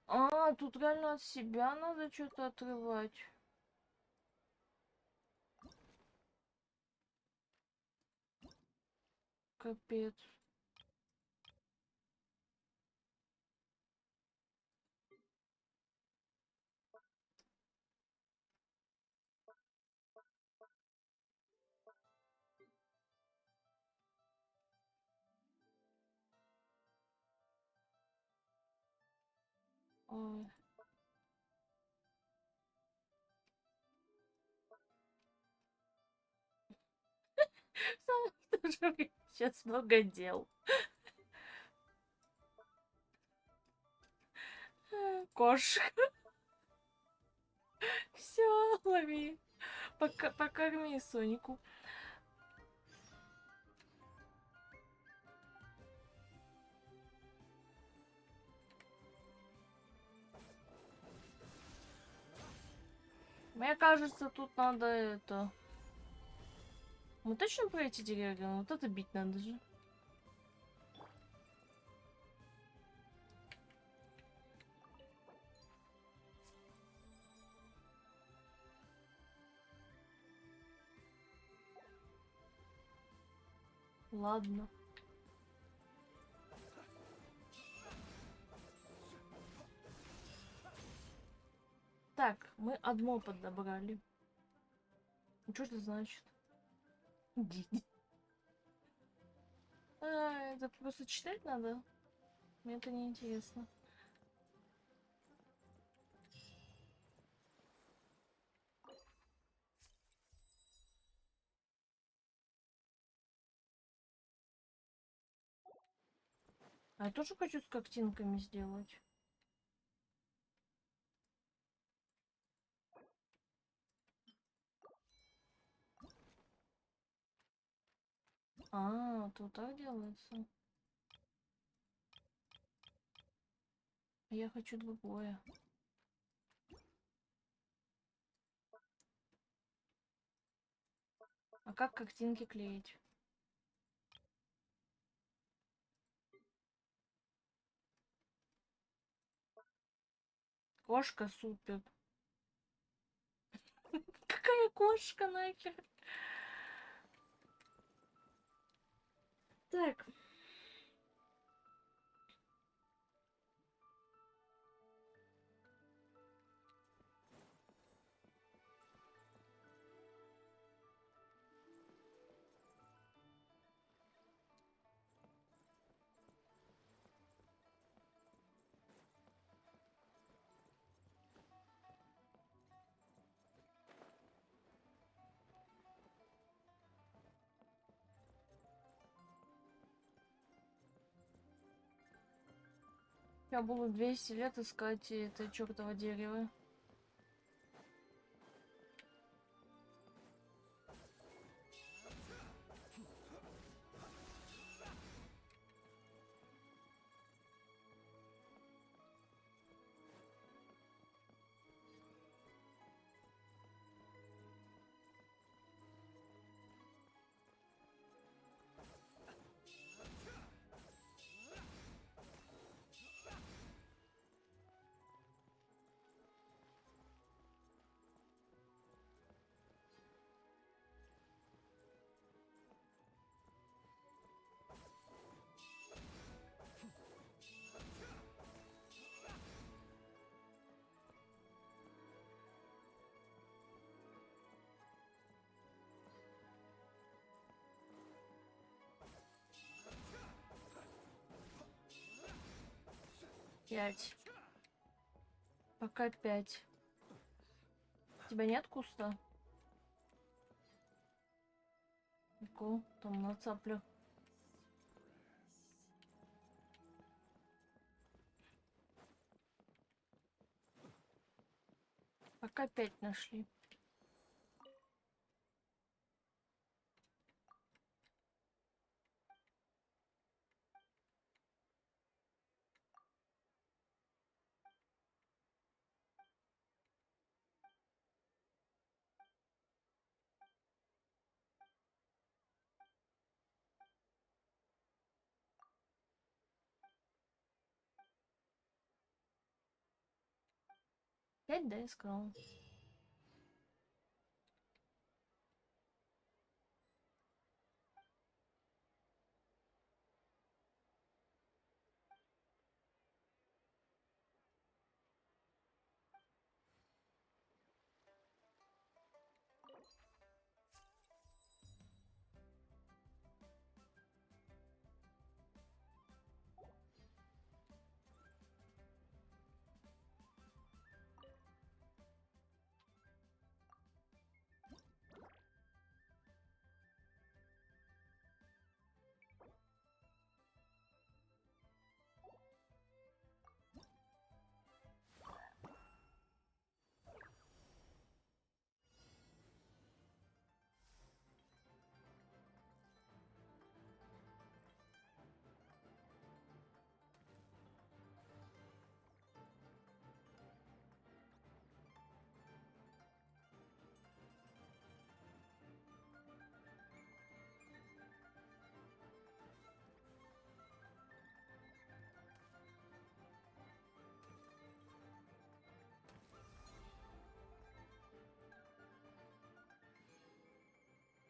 А, тут реально от себя надо что-то отрывать. Капец. Ой. Сейчас много дел. Кошка. Все, лови. Покорми Сонику. Мне кажется, тут надо это... Мы точно пройти деревню? Вот это бить надо же. Ладно. Так, мы одно подобрали. Что это значит? Это просто читать надо? Мне это не интересно. А я тоже хочу с картинками сделать. А, тут так делается. Я хочу другое. А как картинки клеить? Кошка супер. Какая кошка нахер? Так. Я буду 200 лет искать это чертово дерево. Пять. Пока 5. Тебя нет куста? Ку, там на цаплю. Пока 5 нашли. 5, да, я сказала.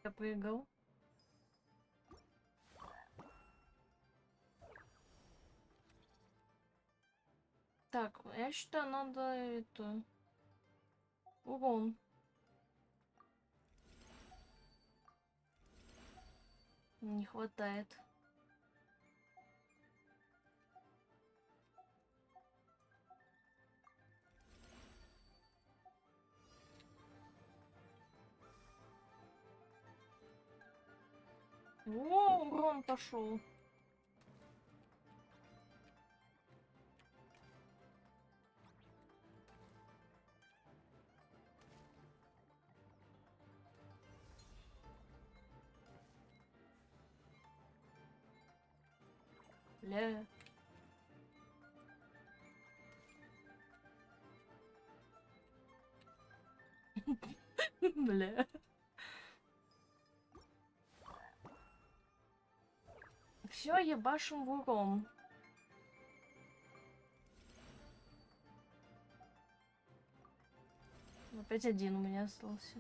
Я прыгал. Так, я считаю, надо это... Урон. Не хватает. О, урон пошел. Бля. Бля. Все, ебашим в урон. Опять один у меня остался.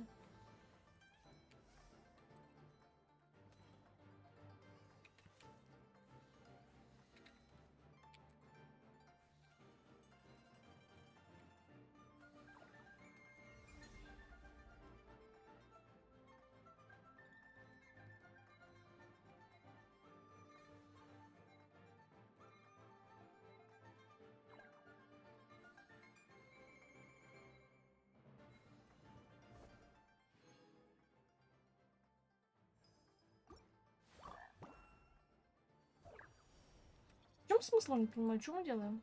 В чем смысл? Не понимаю, что мы делаем?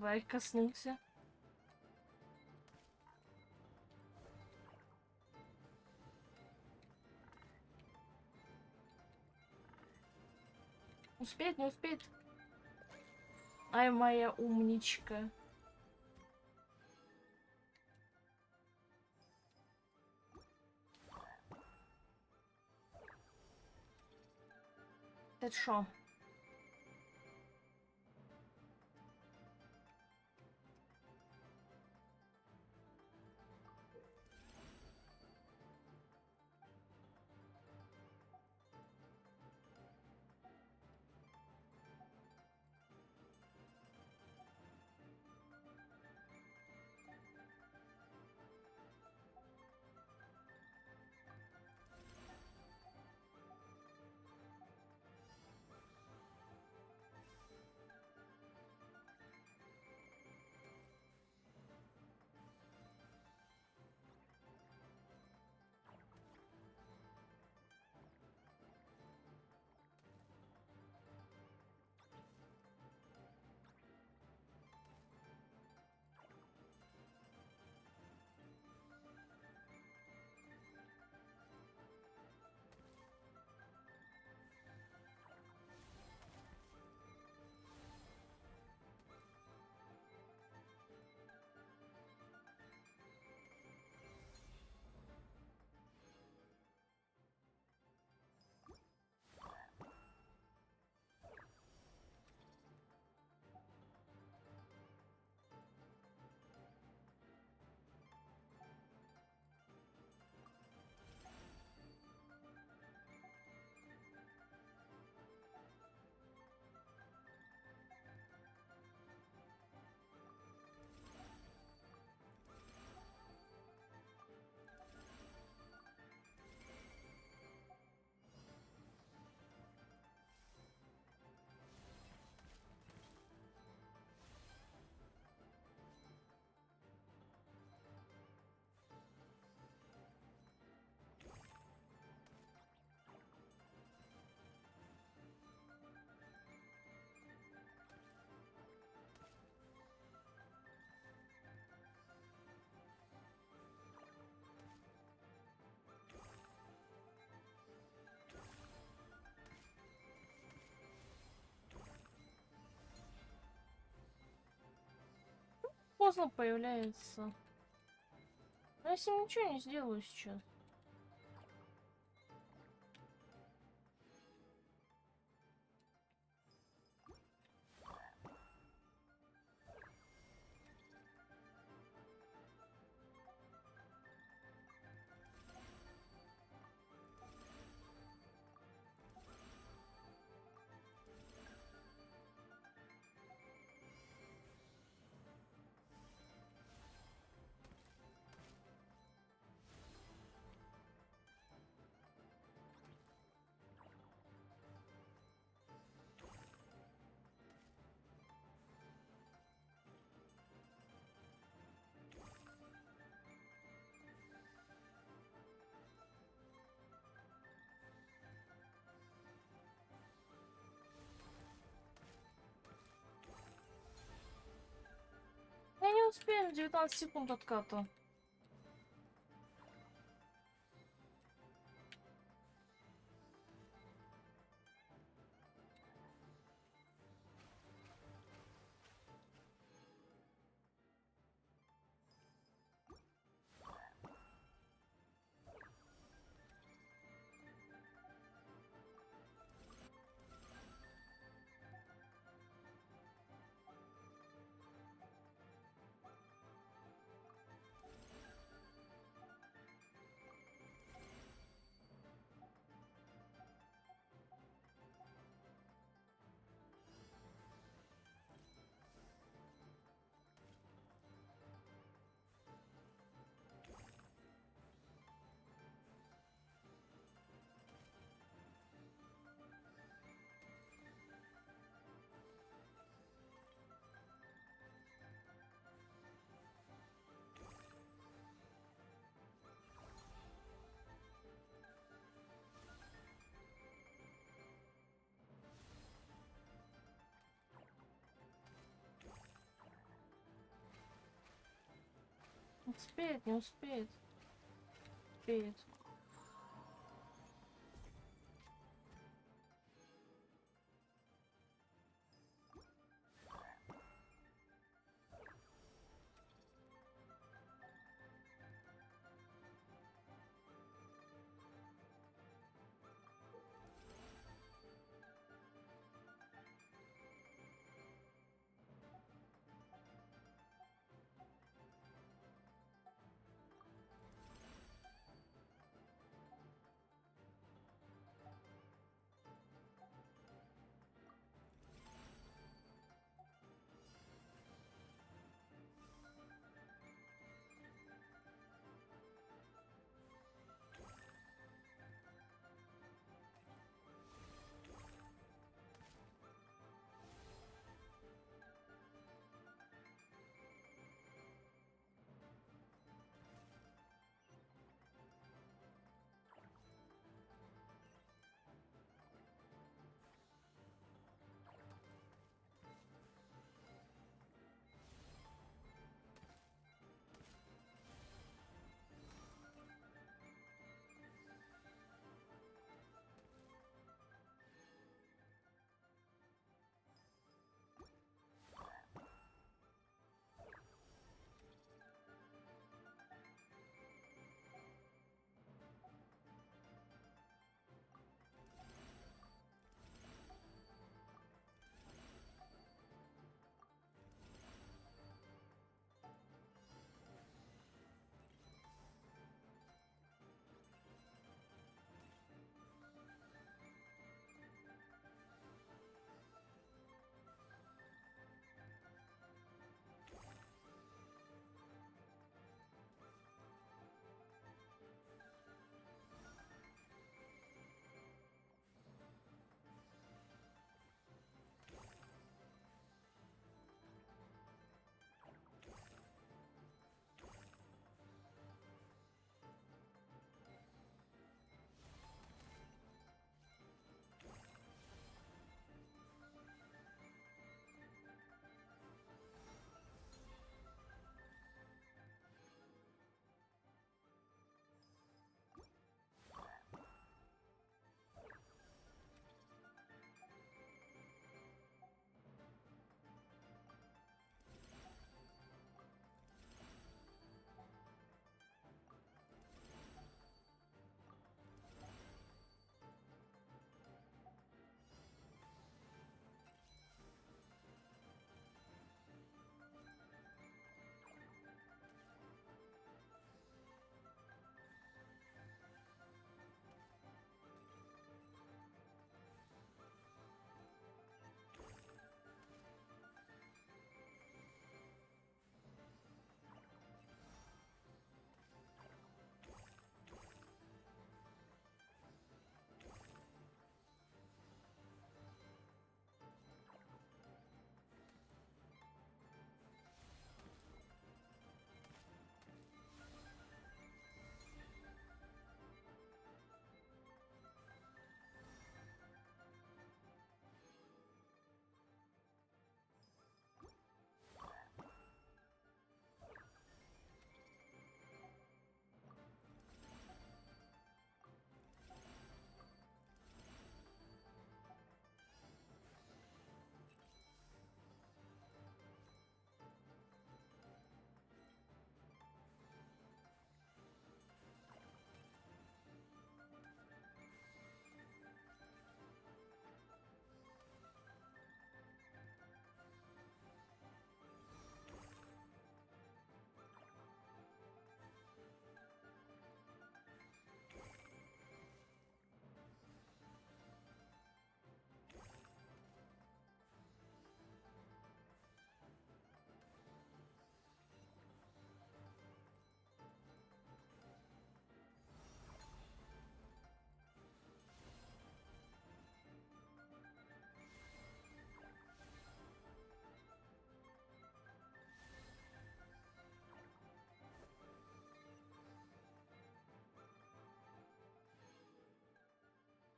Варь коснулся. Успеть, не успеть. Ай, моя умничка. Это шо? поздно появляется. Но я с ним ничего не сделаю сейчас. Я не успею, 19 секунд отката. Успеет, не успеет. Успеет.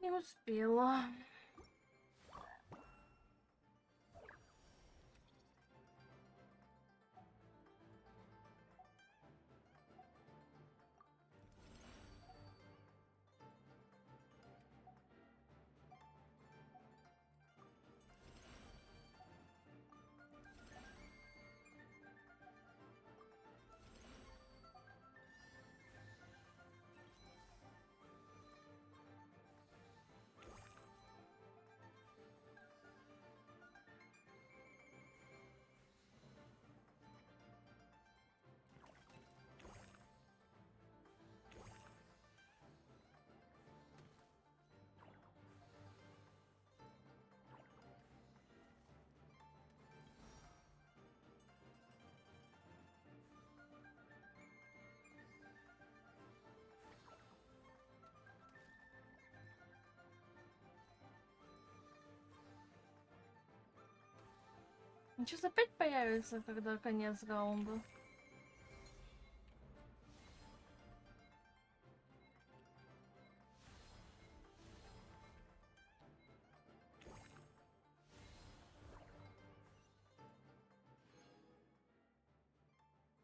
Не успела. Сейчас опять появится, когда конец раунда.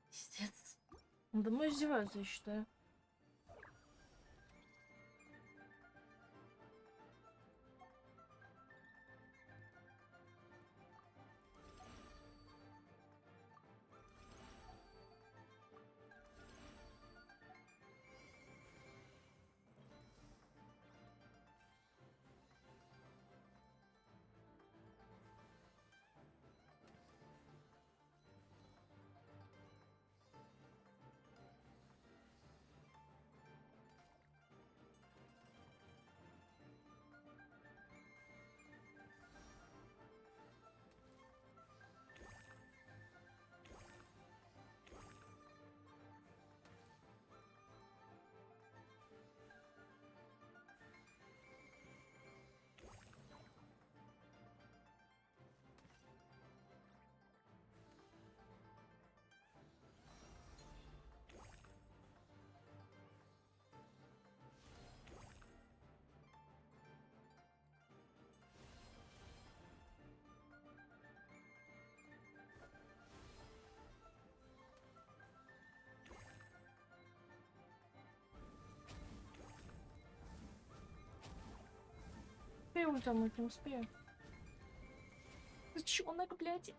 Пиздец. Надо мной издеваются, я считаю. Успею утонуть, не успею. Зачонок, блядь.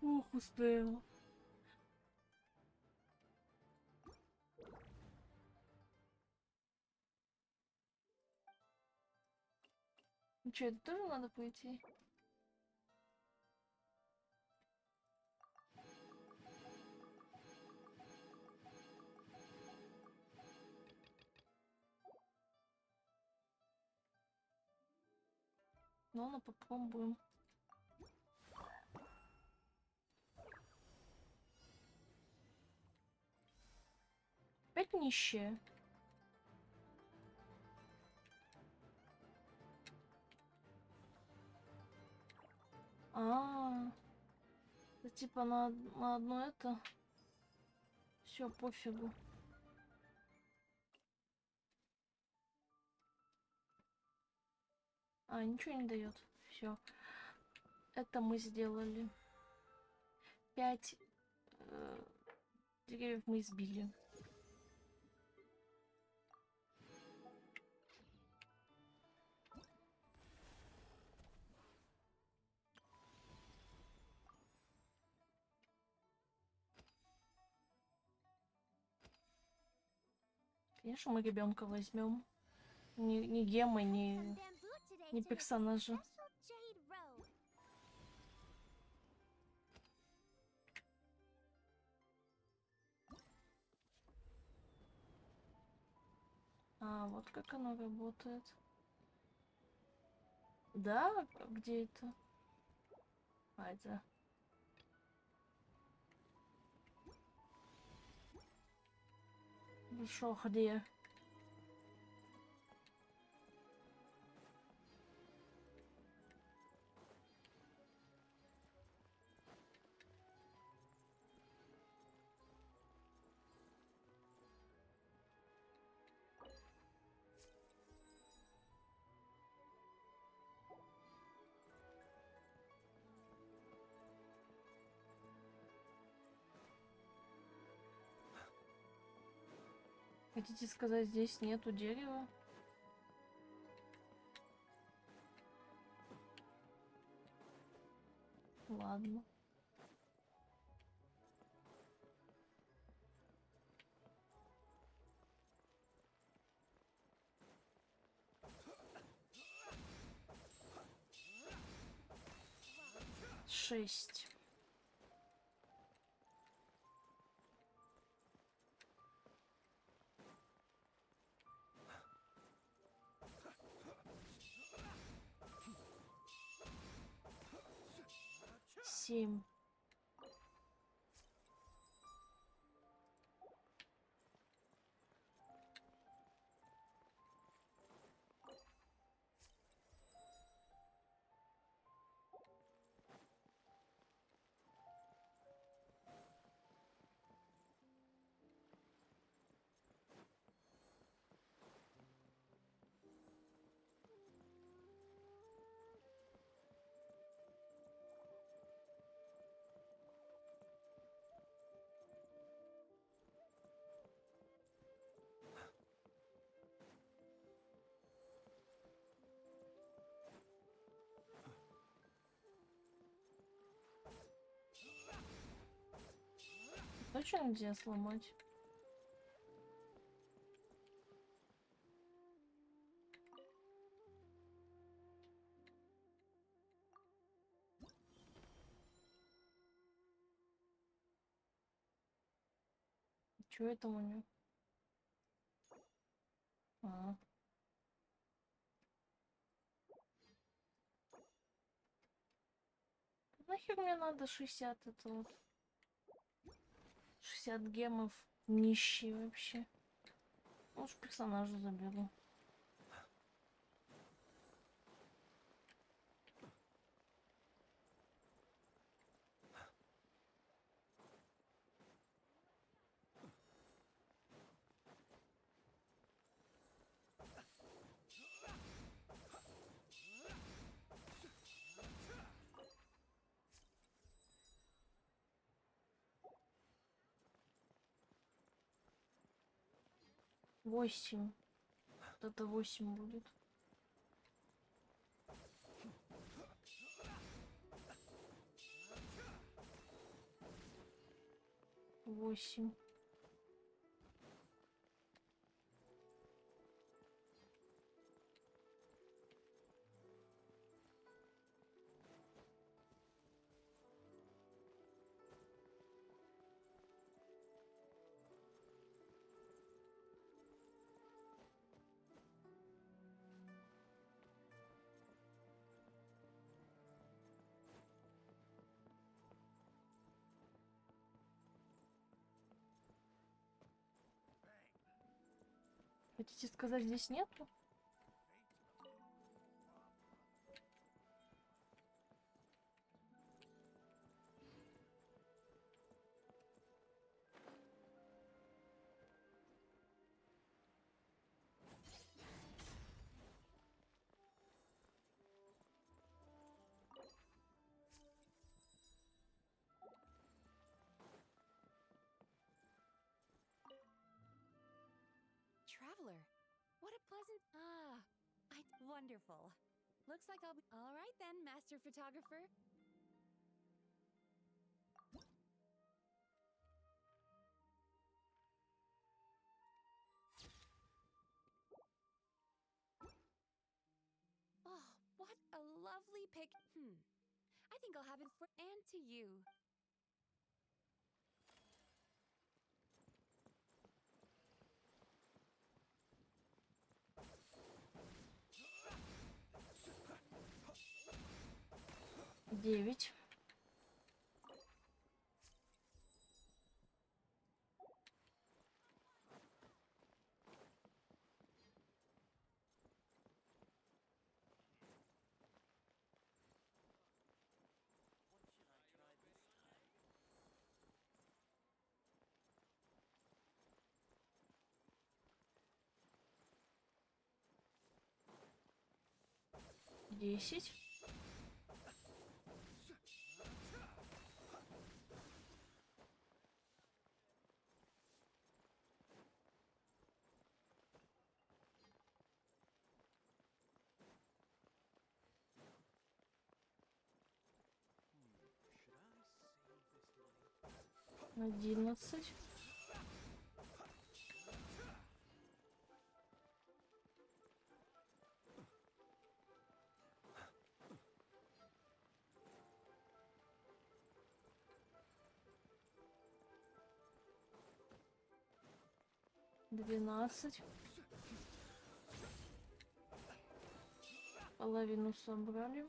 Ух, успела. Ну что, это тоже надо пойти? Ну, попробуем. Опять нищие. Это типа на одно это. Все, пофигу. Ничего не дает. Все. Это мы сделали. 5 деревьев мы избили. Конечно, мы ребенка возьмем. Не гемы, не персонажа. Вот как оно работает. Да? Где это? Это. Хорошо, где? Хотите сказать, здесь нету дерева? Ладно. Шесть. Семь. Точно нельзя сломать? Чё это у него? А. Нахер мне надо 60 это вот? 60 гемов. Нищий вообще. Лучше персонажа заберу. Восемь. Вот это 8 будет. Восемь. Хотите сказать, здесь нету? Traveler, what a pleasant... Wonderful. Looks like I'll be... All right then, master photographer. Oh, what a lovely pic... I think I'll have it for... And to you. Девять. Десять. 11. Двенадцать. Половину собрали.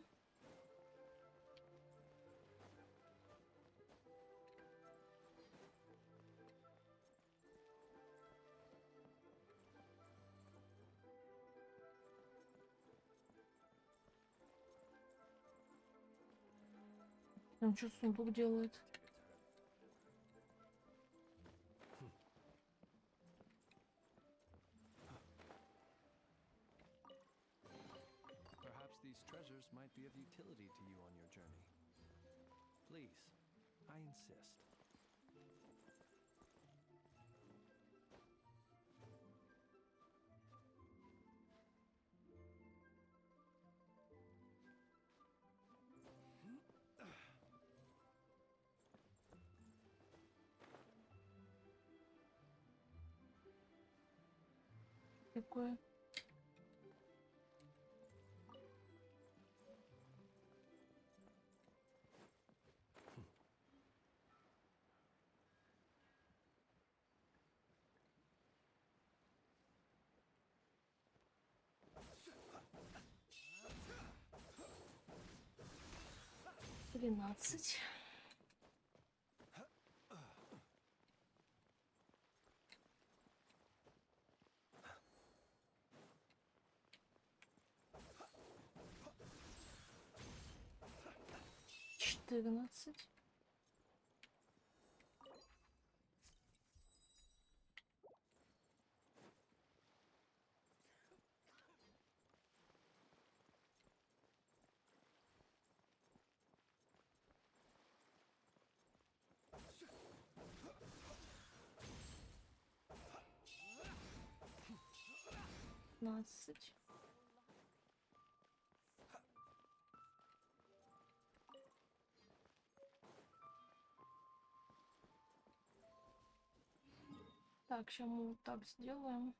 Он что, сундук делает? Perhaps these treasures might be of utility to you on your journey. Please, I insist. Какое? Тринадцать. Четырнадцать. Пятнадцать. Так, сейчас мы вот так сделаем.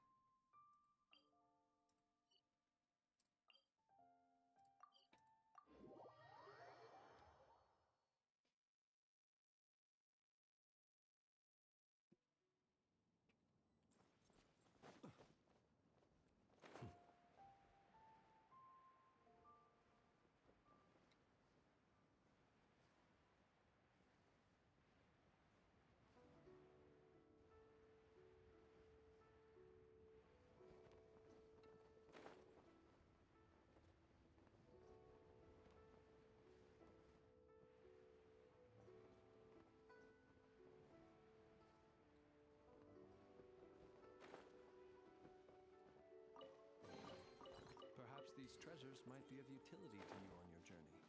Perhaps these treasures might be of utility to you on your journey.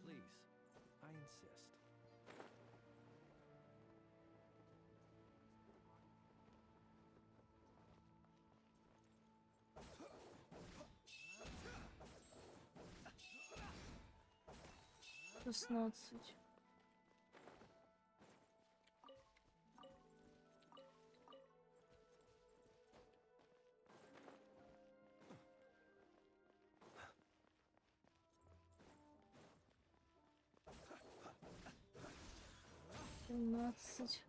Please, I insist. Шестнадцать. Семнадцать.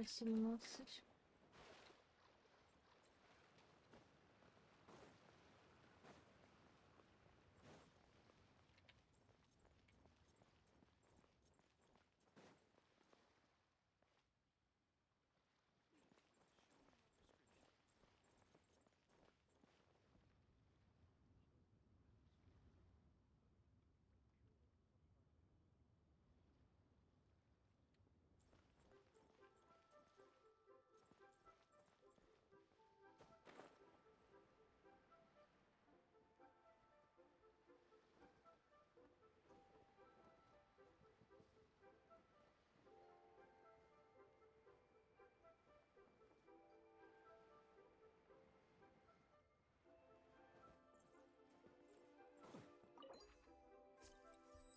18.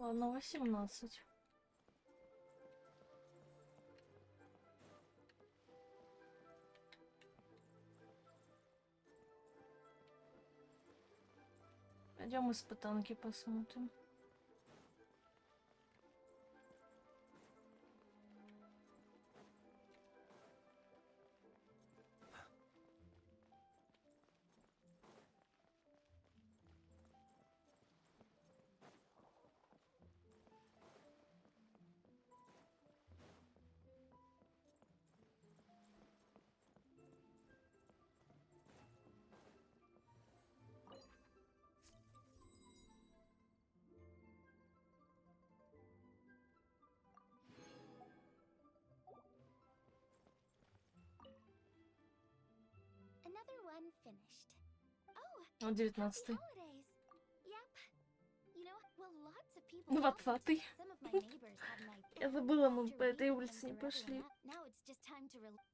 Ладно, 18. Пойдем испытанки посмотрим. Another one finished. Oh, Вот 19. holidays. Yep. You know, well, lots of people. 20. Some of my neighbors had my. Я забыла, мы по этой улице не пошли. Now it's just time to relax.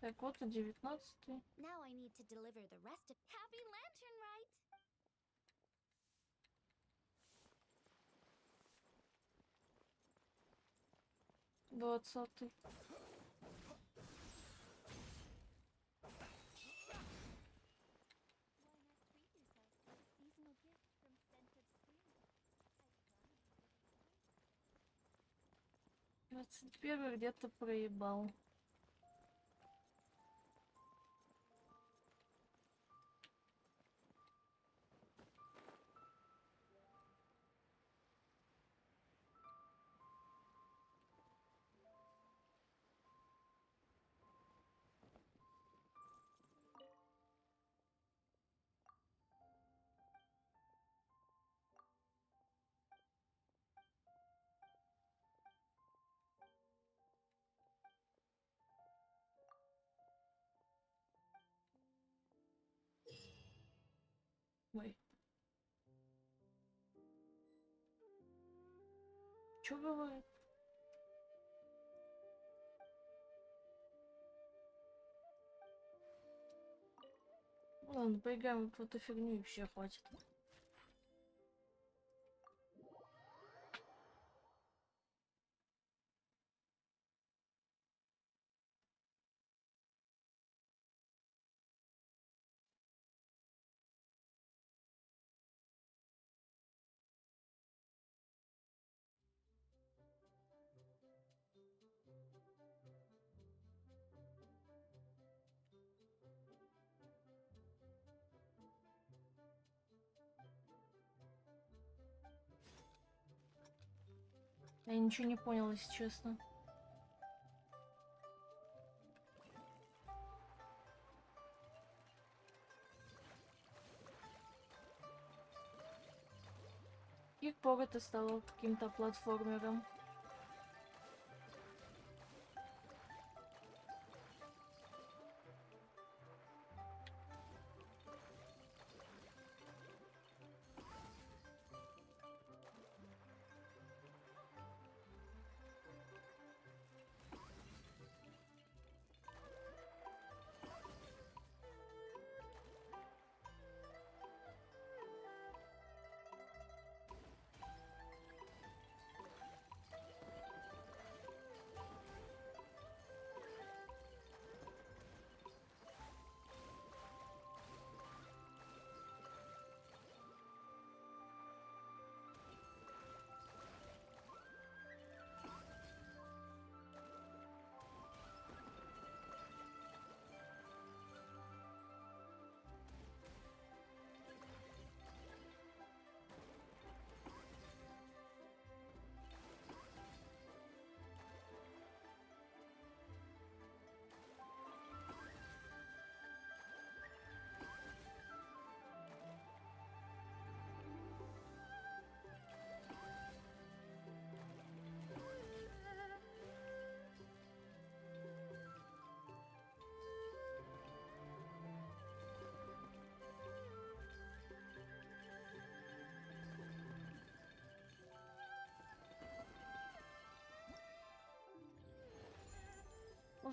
Так, вот и 19. Now I need to deliver the rest of Happy Lantern Rite. Двадцатый. Двадцать первый где-то проебал. Ой. Чё бывает? Ладно, поиграем в эту фигню и все, хватит. Я ничего не поняла, если честно. И пор это стало каким-то платформером.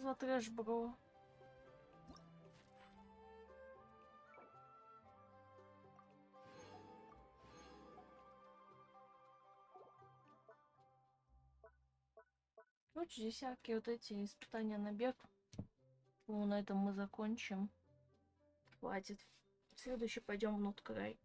за трэш, бро? Короче, здесь всякие вот эти испытания на бег. Ну, на этом мы закончим. Хватит. В следующий пойдем внутрь край.